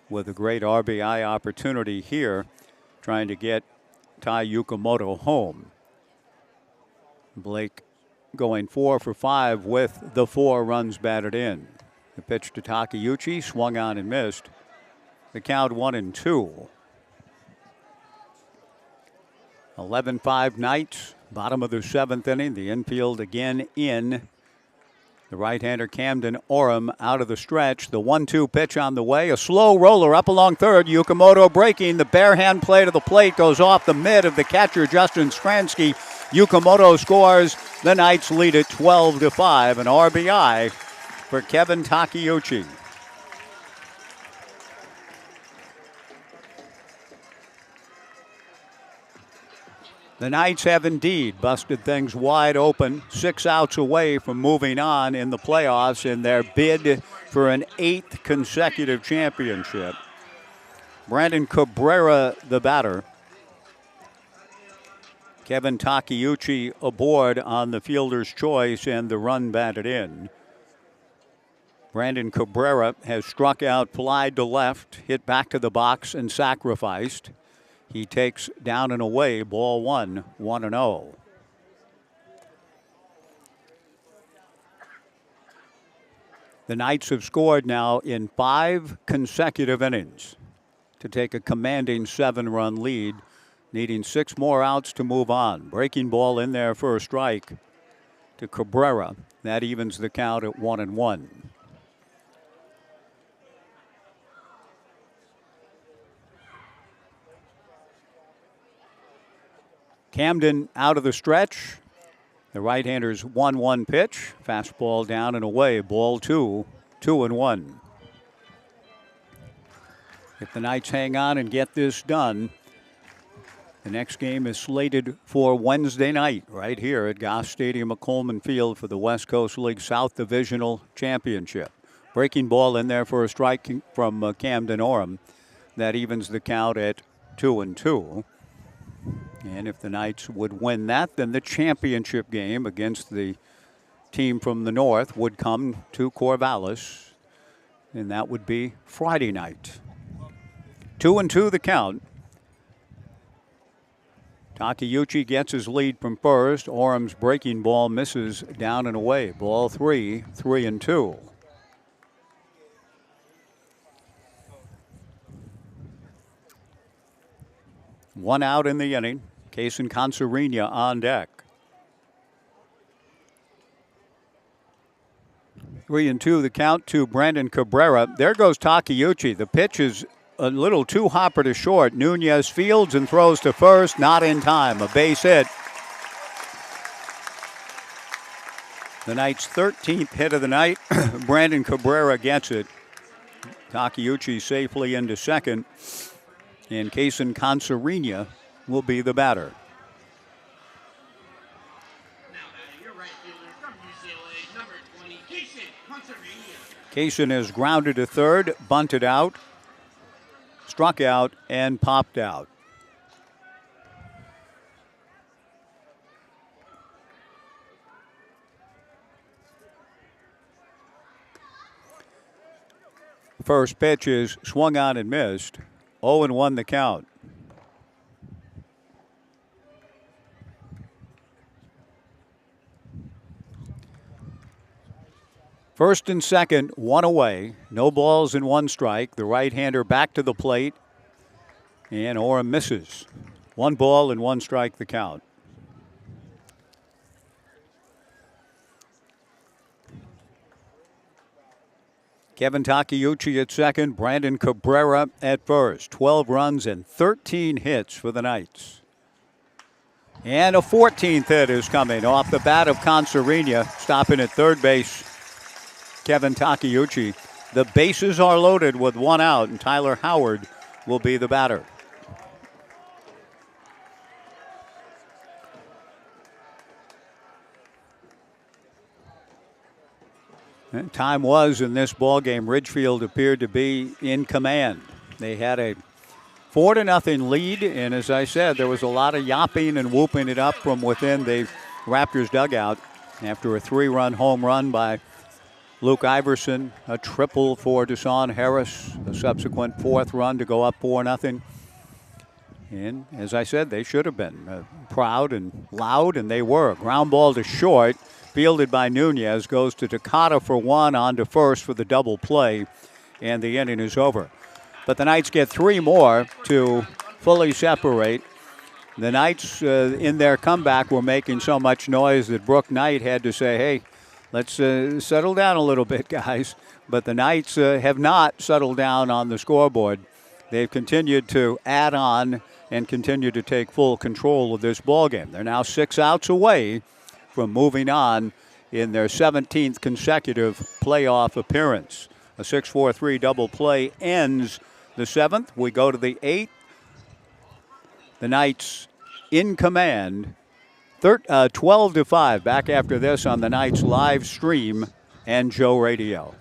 with a great RBI opportunity here, trying to get Tai Yukamoto home. Blake going 4 for 5 with the 4 runs batted in. The pitch to Takeuchi, swung on and missed. The count 1-2. 11-5 Knights, bottom of the 7th inning. The infield again in The right-hander Camden Orem out of the stretch. The 1-2 pitch on the way. A slow roller up along third. Yukamoto breaking. The bare hand play to the plate goes off the mid of the catcher Justin Stransky. Yukamoto scores. The Knights lead it 12-5. An RBI for Kevin Takeuchi. The Knights have indeed busted things wide open, 6 outs away from moving on in the playoffs in their bid for an 8th consecutive championship. Brandon Cabrera, the batter. Kevin Takeuchi aboard on the fielder's choice and the run batted in. Brandon Cabrera has struck out, flied to left, hit back to the box, and sacrificed. He takes down and away, ball 1, 1-0. The Knights have scored now in 5 consecutive innings to take a commanding 7-run lead, needing 6 more outs to move on. Breaking ball in there for a strike to Cabrera. That evens the count at 1-1. Camden out of the stretch. The right-hander's 1-1 pitch. Fastball down and away. Ball 2, 2-1. If the Knights hang on and get this done, the next game is slated for Wednesday night right here at Goss Stadium at Coleman Field for the West Coast League South Divisional Championship. Breaking ball in there for a strike from Camden Orem. That evens the count at 2-2. And if the Knights would win that, then the championship game against the team from the north would come to Corvallis, and that would be Friday night. 2-2 the count. Takeuchi gets his lead from first. Orem's breaking ball misses down and away. Ball 3, 3-2. One out in the inning. Kaysen Consorina on deck. 3-2 the count to Brandon Cabrera. There goes Takeuchi. The pitch is a little too hopper to short. Nunez fields and throws to first. Not in time. A base hit. The Knights' 13th hit of the night. Brandon Cabrera gets it. Takeuchi safely into second. And Kaysen Consorina will be the batter. Now batting your right fielder from UCLA, number 20, Kaysen Consorania. Kaysen is grounded to third, bunted out, struck out, and popped out. First pitch is swung on and missed. 0-1 the count. First and second, one away. No balls and 1 strike. The right-hander back to the plate. And Orem misses. 1 ball and 1 strike the count. Kevin Takeuchi at second. Brandon Cabrera at first. 12 runs and 13 hits for the Knights. And a 14th hit is coming off the bat of Consorina. Stopping at third base, Kevin Takeuchi. The bases are loaded with 1 out, and Tyler Howard will be the batter. And time was in this ballgame, Ridgefield appeared to be in command. They had a 4-0 lead, and as I said, there was a lot of yopping and whooping it up from within the Raptors dugout after a 3-run home run by Luke Iverson, a triple for Deshaun Harris, a subsequent 4th run to go up 4-0. And as I said, they should have been proud and loud, and they were. Ground ball to short, fielded by Nunez, goes to Takata for 1, on to first for the double play, and the inning is over. But the Knights get 3 more to fully separate. The Knights, in their comeback, were making so much noise that Brooke Knight had to say, hey, let's settle down a little bit, guys. But the Knights have not settled down on the scoreboard. They've continued to add on and continue to take full control of this ballgame. They're now 6 outs away from moving on in their 17th consecutive playoff appearance. A 6-4-3 double play ends the 7th. We go to the 8th. The Knights in command, 12-5. Back after this on the Knights live stream and Joe Radio.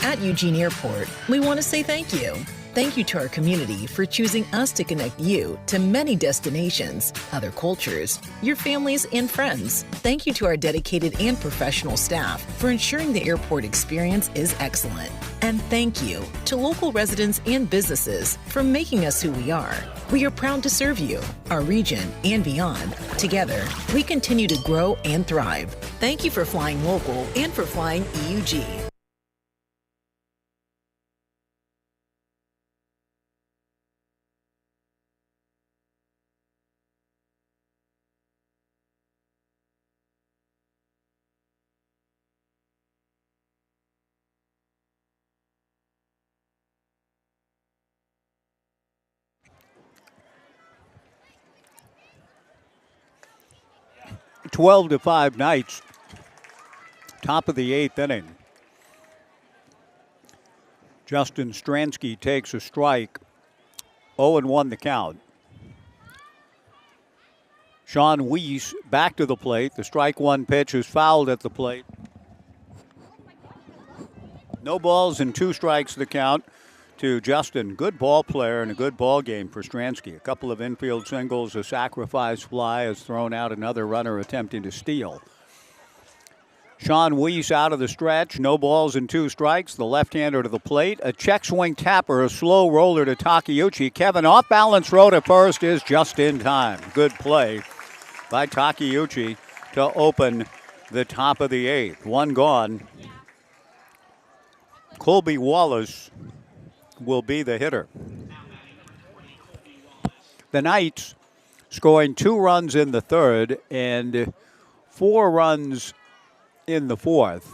At Eugene Airport, we want to say thank you. Thank you to our community for choosing us to connect you to many destinations, other cultures, your families, and friends. Thank you to our dedicated and professional staff for ensuring the airport experience is excellent. And thank you to local residents and businesses for making us who we are. We are proud to serve you, our region, and beyond. Together, we continue to grow and thrive. Thank you for flying local and for flying EUG. – 12-5 Knights. Top of the 8th inning. Justin Stransky takes a strike. 0-1 the count. Sean Weiss back to the plate. The strike one pitch is fouled at the plate. No balls and 2 strikes the count to Justin. Good ball player and a good ball game for Stransky. A couple of infield singles, a sacrifice fly has thrown out another runner attempting to steal. Sean Weiss out of the stretch. No balls and 2 strikes. The left-hander to the plate. A check swing tapper, a slow roller to Takeuchi. Kevin off balance throw to first is just in time. Good play by Takeuchi to open the top of the 8th. 1 gone. Colby Wallace will be the hitter. The Knights scoring 2 runs in the 3rd and 4 runs in the 4th.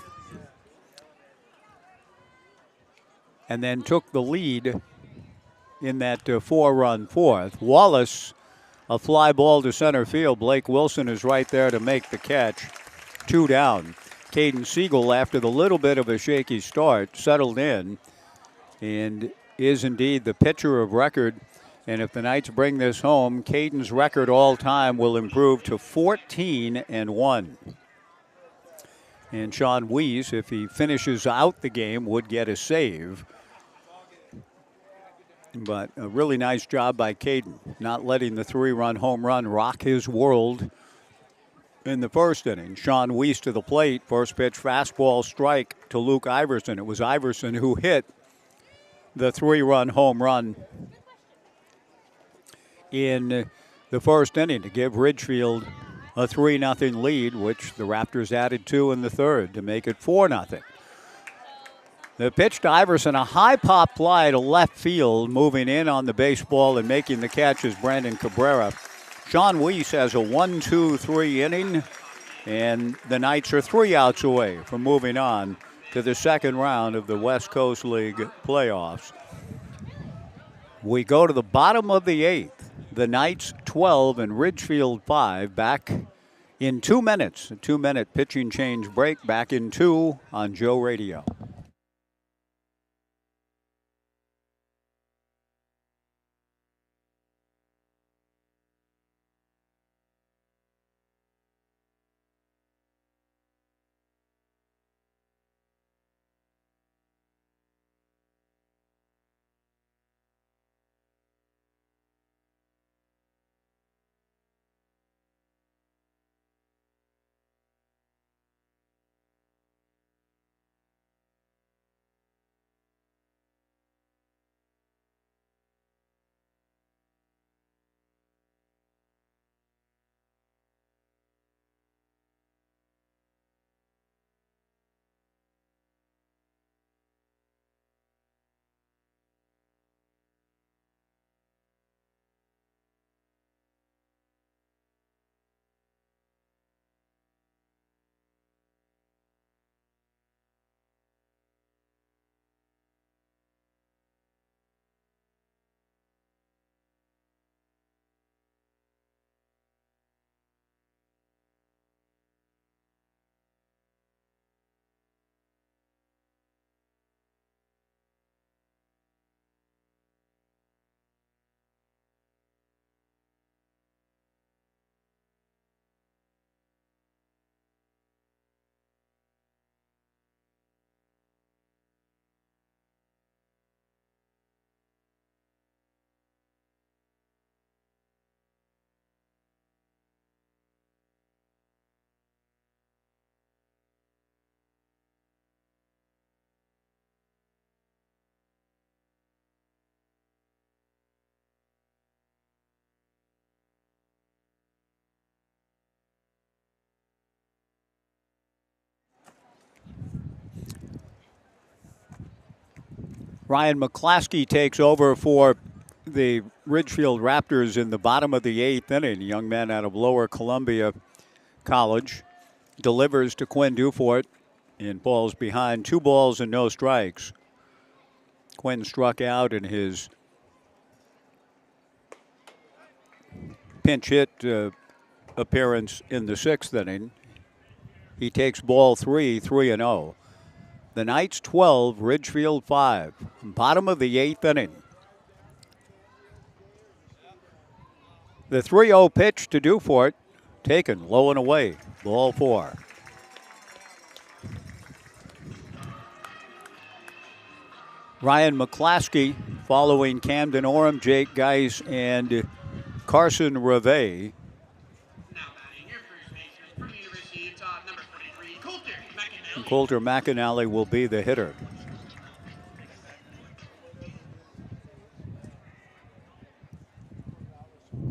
And then took the lead in that 4-run 4th. Wallace, a fly ball to center field. Blake Wilson is right there to make the catch. 2 down. Caden Siegel, after the little bit of a shaky start, settled in and is indeed the pitcher of record. And if the Knights bring this home, Caden's record all-time will improve to 14-1. And Sean Weiss, if he finishes out the game, would get a save. But a really nice job by Caden, not letting the 3-run home run rock his world in the 1st inning. Sean Weiss to the plate. First pitch fastball strike to Luke Iverson. It was Iverson who hit the 3-run home run in the 1st inning to give Ridgefield a 3-0 lead, which the Raptors added 2 in the 3rd to make it 4-0. The pitch to Iverson, a high pop fly to left field, moving in on the baseball and making the catch is Brandon Cabrera. Sean Weiss has a 1-2-3 inning, and the Knights are 3 outs away from moving on to the 2nd round of the West Coast League playoffs. We go to the bottom of the 8th. The Knights 12 and Ridgefield 5. Back in 2 minutes. A 2-minute pitching change break. Back in 2 on Joe Radio. Ryan McClaskey takes over for the Ridgefield Raptors in the bottom of the 8th inning. Young man out of Lower Columbia College delivers to Quinn Dufort and falls behind 2 balls and no strikes. Quinn struck out in his pinch hit appearance in the 6th inning. He takes ball 3, 3-0. The Knights 12, Ridgefield 5. Bottom of the 8th inning. The 3-0 pitch to Dufort, taken low and away. Ball 4. Ryan McClaskey following Camden Orem, Jake Geis, and Carson Reve. Now batting your first baseman from the University of Utah, number 43, Coulter McAnally. Coulter McAnally will be the hitter.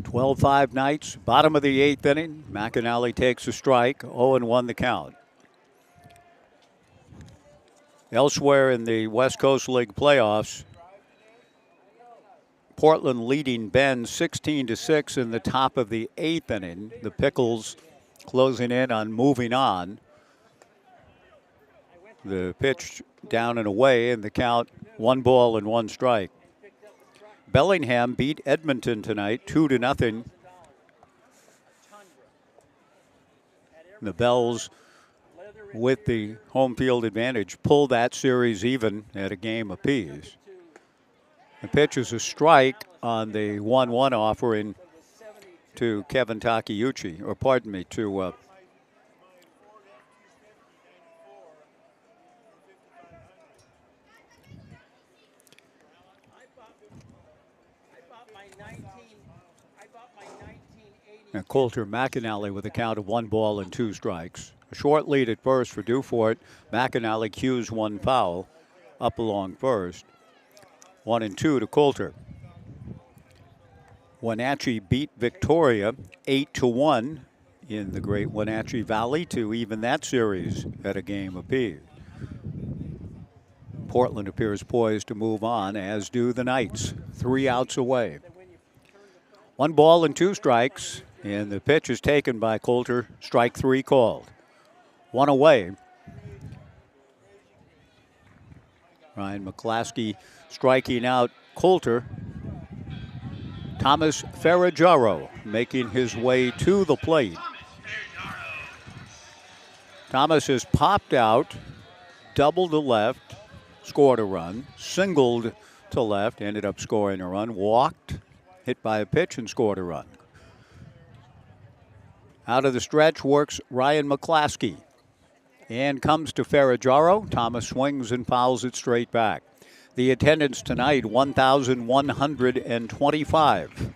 "12-5 Knights, bottom of the 8th inning. McAnally takes a strike, 0-1 the count. Elsewhere in the West Coast League playoffs, Portland leading Bend 16-6 in the top of the 8th inning. The Pickles closing in on moving on. The pitch down and away, and the count 1 ball and 1 strike. Bellingham beat Edmonton tonight 2-0. The Bells, with the home field advantage, pull that series even at a game apiece. The pitch is a strike on the 1-1 offering to Kevin Takeuchi, or pardon me, to Coulter McAnally with a count of 1 ball and 2 strikes. A short lead at first for Dufort. McAnally cues 1 foul up along first. 1-2 to Coulter. Wenatchee beat Victoria 8-1 in the great Wenatchee Valley to even that series at a game apiece. Portland appears poised to move on, as do the Knights. 3 outs away. 1 ball and 2 strikes, and the pitch is taken by Coulter. Strike 3 called. 1 away. Ryan McClaskey striking out Coulter. Thomas Ferraggiaro making his way to the plate. Thomas has popped out, doubled to left, scored a run, singled to left, ended up scoring a run, walked, hit by a pitch, and scored a run. Out of the stretch works Ryan McClaskey. And comes to Ferraggiaro. Thomas swings and fouls it straight back. The attendance tonight, 1,125.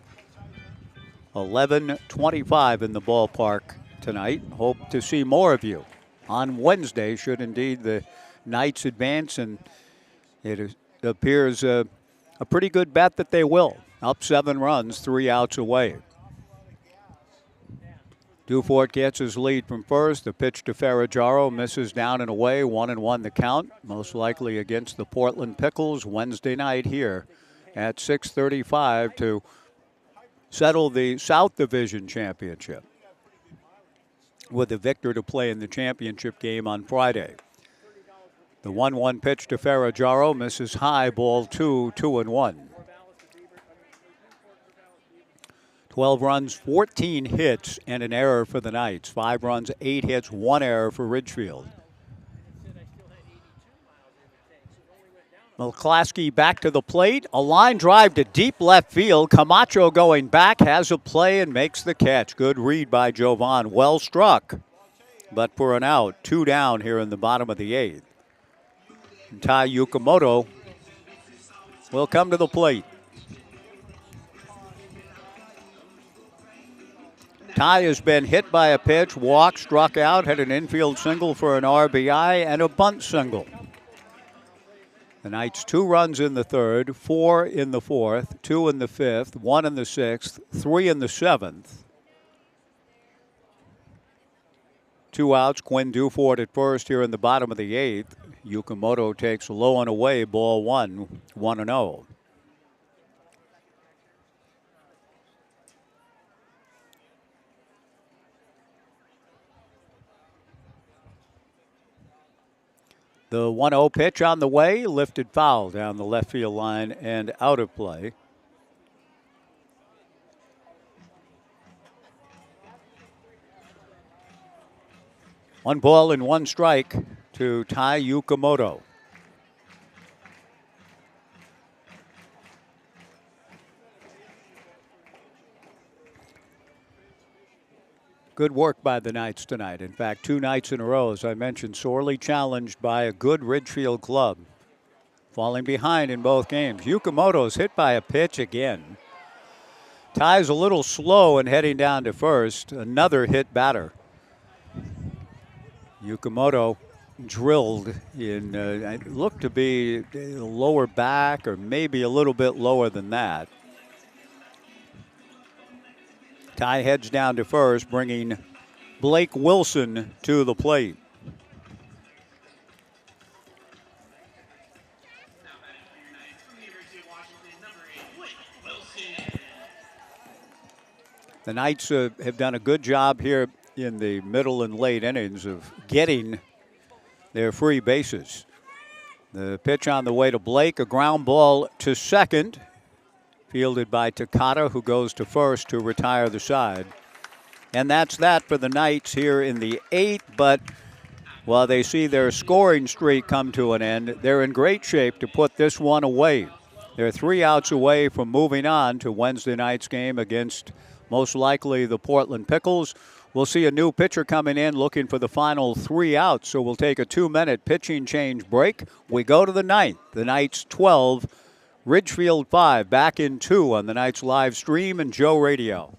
11:25 in the ballpark tonight. Hope to see more of you on Wednesday, should indeed the Knights advance, and it appears a pretty good bet that they will. Up 7 runs, 3 outs away. Dufort gets his lead from first. The pitch to Ferraggiaro misses down and away. 1-1 the count. Most likely against the Portland Pickles Wednesday night here at 6:35 to settle the South Division Championship, with the victor to play in the championship game on Friday. The 1-1 pitch to Ferraggiaro misses high, ball 2, 2-1. 12 runs, 14 hits, and an error for the Knights. 5 runs, 8 hits, 1 error for Ridgefield. McClaskey back to the plate. A line drive to deep left field. Camacho going back, has a play, and makes the catch. Good read by Jovan. Well struck, but for an out. 2 down here in the bottom of the 8th. Tai Yukamoto will come to the plate. Ty has been hit by a pitch, walked, struck out, had an infield single for an RBI, and a bunt single. The Knights 2 runs in the 3rd, 4 in the 4th, 2 in the 5th, 1 in the 6th, 3 in the 7th. 2 outs, Quinn Dufort at first here in the bottom of the 8th. Yukamoto takes low and away, ball one, 1-0. The 1-0 pitch on the way, lifted foul down the left field line and out of play. One ball and one strike to Tai Yukamoto. Good work by the Knights tonight. In fact, 2 nights in a row, as I mentioned, sorely challenged by a good Ridgefield club. Falling behind in both games. Yukamoto's hit by a pitch again. Ty's a little slow and heading down to first. Another hit batter. Yukamoto drilled in, it looked to be lower back or maybe a little bit lower than that. Ty heads down to first, bringing Blake Wilson to the plate. The Knights have done a good job here in the middle and late innings of getting their free bases. The pitch on the way to Blake, a ground ball to second, fielded by Takata, who goes to first to retire the side. And that's that for the Knights here in the 8th, but while they see their scoring streak come to an end, they're in great shape to put this one away. They're 3 outs away from moving on to Wednesday night's game against most likely the Portland Pickles. We'll see a new pitcher coming in looking for the final 3 outs, so we'll take a 2-minute pitching change break. We go to the 9th. The Knights 12, Ridgefield 5, back in 2 on the Knights live stream and Joe Radio.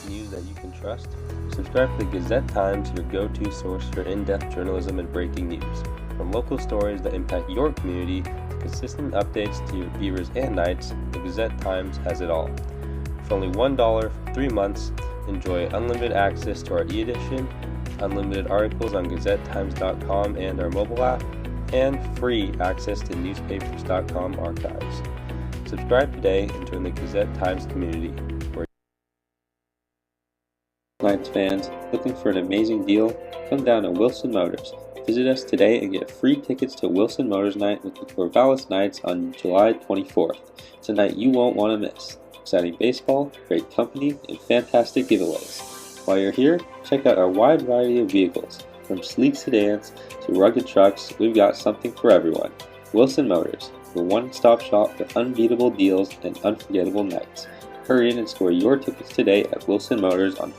News that you can trust. Subscribe to the Gazette-Times, your go-to source for in-depth journalism and breaking news. From local stories that impact your community to consistent updates to your Beavers and Knights, the Gazette-Times has it all. For only $1 for 3 months, enjoy unlimited access to our e-edition, unlimited articles on GazetteTimes.com and our mobile app, and free access to newspapers.com archives. Subscribe today and join the Gazette-Times community. Knights fans, looking for an amazing deal? Come down to Wilson Motors. Visit us today and get free tickets to Wilson Motors Night with the Corvallis Knights on July 24th. It's a night you won't want to miss. Exciting baseball, great company, and fantastic giveaways. While you're here, check out our wide variety of vehicles. From sleek sedans to rugged trucks, we've got something for everyone. Wilson Motors, your one-stop shop for unbeatable deals and unforgettable nights. Hurry in and score your tickets today at Wilson Motors on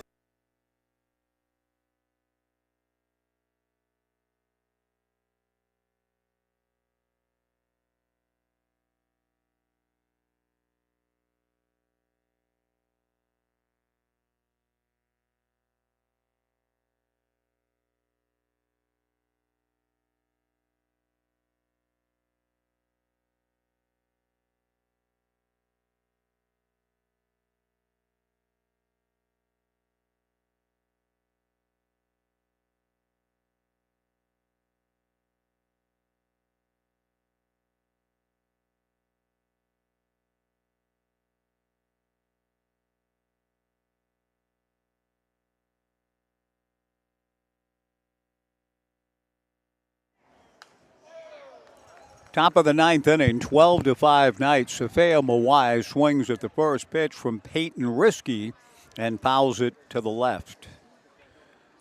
Top of the 9th inning, 12-5 Knights. Safea Mawai swings at the first pitch from Peyton Risky and fouls it to the left.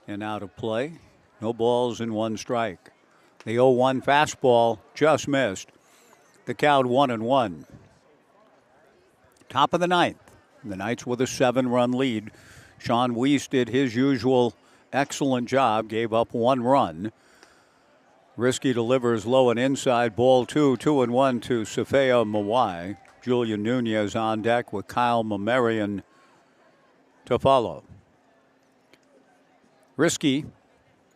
And out of play. No balls and 1 strike. The 0-1 fastball just missed. The count 1-1. Top of the 9th. The Knights with a 7-run lead. Sean Weiss did his usual excellent job, gave up 1 run. Risky delivers low and inside, ball 2, 2-1 to Safea Mawai. Julian Nunez on deck with Kyle Mamarian to follow. Risky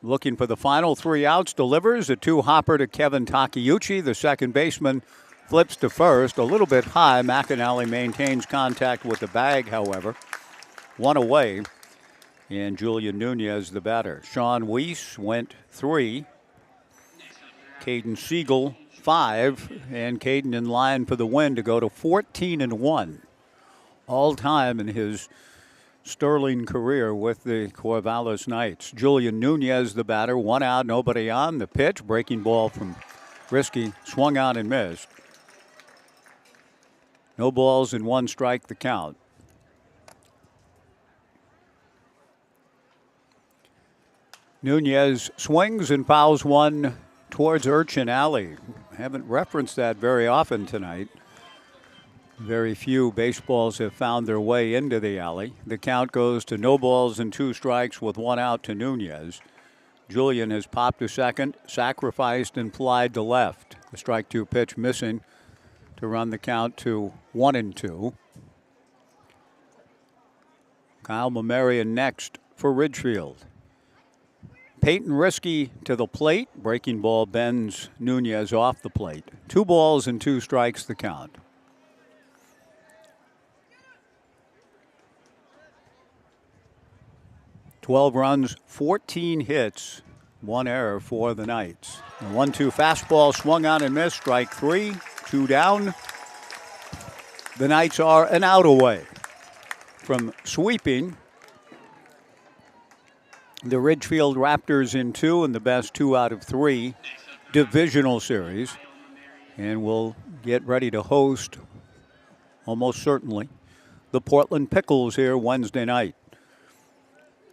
looking for the final 3 outs, delivers a 2-hopper to Kevin Takeuchi. The second baseman flips to first, a little bit high. McAnally maintains contact with the bag, however. 1 away. and Julian Nunez the batter. Sean Weiss went 3. Caden Siegel 5, and Caden in line for the win to go to 14-1 all time in his sterling career with the Corvallis Knights. Julian Nunez the batter, 1 out, nobody on. The pitch, breaking ball from Risky, swung on and missed. No balls and 1 strike the count. Nunez swings and fouls one towards Urchin Alley. Haven't referenced that very often tonight. Very few baseballs have found their way into the alley. The count goes to no balls and 2 strikes with 1 out to Nunez. Julian has popped to second, sacrificed and flied to left. The strike 2 pitch missing to run the count to 1-2. Kyle Mamarian next for Ridgefield. Peyton Risky to the plate. Breaking ball bends Nunez off the plate. 2 balls and 2 strikes the count. 12 runs, 14 hits, 1 error for the Knights. The 1-2 fastball swung on and missed. Strike 3, 2 down. The Knights are an out away from sweeping the Ridgefield Raptors in 2 in the best 2 out of 3 divisional series. And we'll get ready to host, almost certainly, the Portland Pickles here Wednesday night.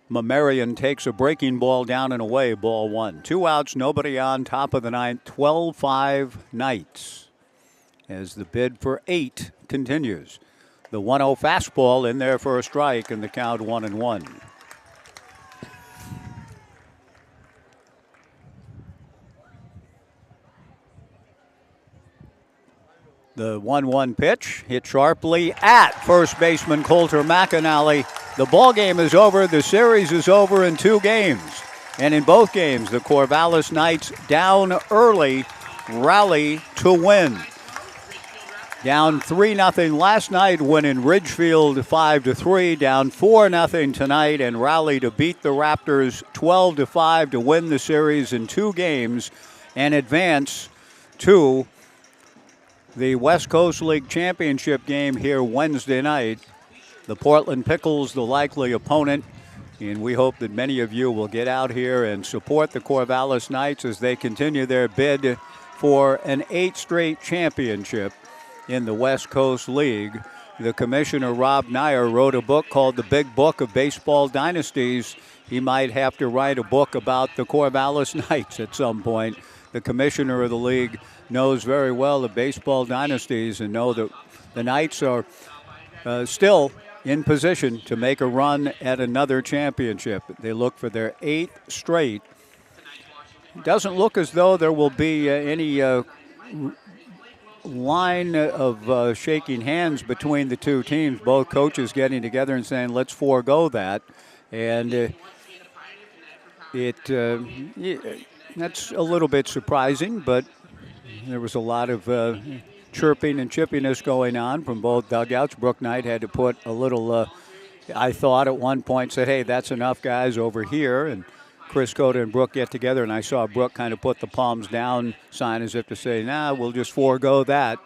Mamarian takes a breaking ball down and away, ball 1. 2 outs, nobody on, top of the 9th, 12-5 Knights as the bid for 8 continues. The 1-0 fastball in there for a strike, and the count 1-1. The 1-1 pitch hit sharply at first baseman Coulter McAnally. The ball game is over. The series is over in 2 games. And in both games, the Corvallis Knights down early rally to win. Down 3-0 last night, winning Ridgefield 5-3. Down 4-0 tonight and rally to beat the Raptors 12-5 to win the series in 2 games and advance to the West Coast League Championship game here Wednesday night. The Portland Pickles, the likely opponent, and we hope that many of you will get out here and support the Corvallis Knights as they continue their bid for an 8th straight championship in the West Coast League. The commissioner, Rob Nyer, wrote a book called The Big Book of Baseball Dynasties. He might have to write a book about the Corvallis Knights at some point. The commissioner of the league knows very well the baseball dynasties and know that the Knights are still in position to make a run at another championship. They look for their 8th straight. It doesn't look as though there will be any line of shaking hands between the 2 teams. Both coaches getting together and saying, let's forego that. And that's a little bit surprising, but there was a lot of chirping and chippiness going on from both dugouts. Brooke Knight had to put a little, I thought at one point, said, hey, that's enough, guys, over here. And Chris Cota and Brooke get together, and I saw Brooke kind of put the palms down sign as if to say, nah, we'll just forego that.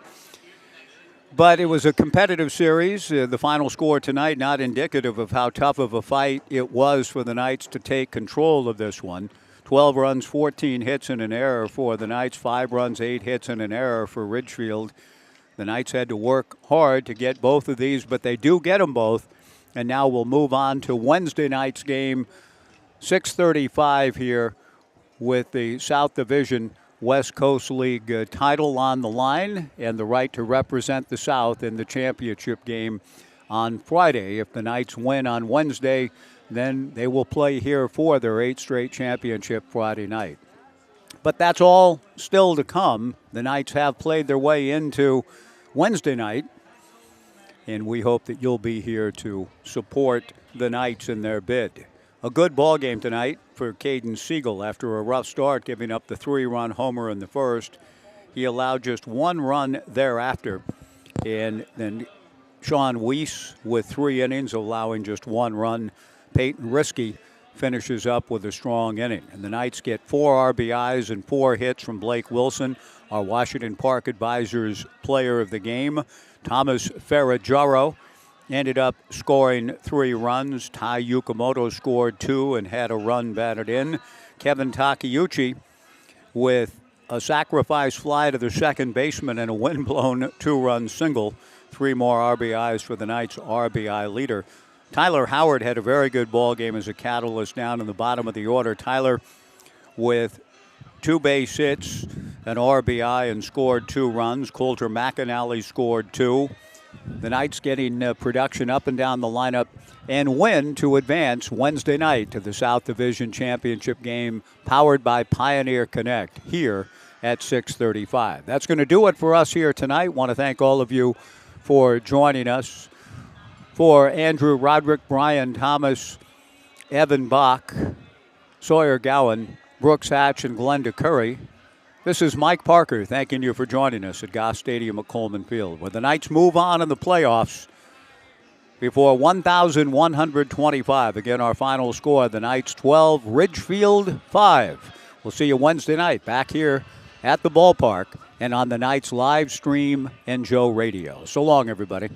But it was a competitive series. The final score tonight not indicative of how tough of a fight it was for the Knights to take control of this one. 12 runs, 14 hits, and an error for the Knights. 5 runs, 8 hits, and an error for Ridgefield. The Knights had to work hard to get both of these, but they do get them both. And now we'll move on to Wednesday night's game, 6:35 here, with the South Division West Coast League title on the line and the right to represent the South in the championship game on Friday. If the Knights win on Wednesday, then they will play here for their 8th straight championship Friday night. But that's all still to come. The Knights have played their way into Wednesday night, and we hope that you'll be here to support the Knights in their bid. A good ball game tonight for Caden Siegel after a rough start, giving up the 3-run homer in the first. He allowed just 1 run thereafter, and then Sean Weiss with 3 innings, allowing just 1 run Peyton Risky finishes up with a strong inning. And the Knights get 4 RBIs and 4 hits from Blake Wilson, our Washington Park Advisors player of the game. Thomas Ferraggiaro ended up scoring 3 runs. Tai Yukamoto scored 2 and had a run batted in. Kevin Takeuchi with a sacrifice fly to the second baseman and a windblown 2-run single. 3 more RBIs for the Knights' RBI leader. Tyler Howard had a very good ball game as a catalyst down in the bottom of the order. Tyler with 2 base hits, an RBI, and scored 2 runs. Coulter McAnally scored 2. The Knights getting production up and down the lineup and win to advance Wednesday night to the South Division Championship game powered by Pioneer Connect here at 6:35. That's going to do it for us here tonight. Want to thank all of you for joining us. For Andrew Roderick, Brian Thomas, Evan Bach, Sawyer Gowan, Brooks Hatch, and Glenda Curry, this is Mike Parker thanking you for joining us at Goss Stadium at Coleman Field, where the Knights move on in the playoffs before 1,125. Again, our final score, the Knights 12, Ridgefield 5. We'll see you Wednesday night back here at the ballpark and on the Knights live stream and Joe Radio. So long, everybody.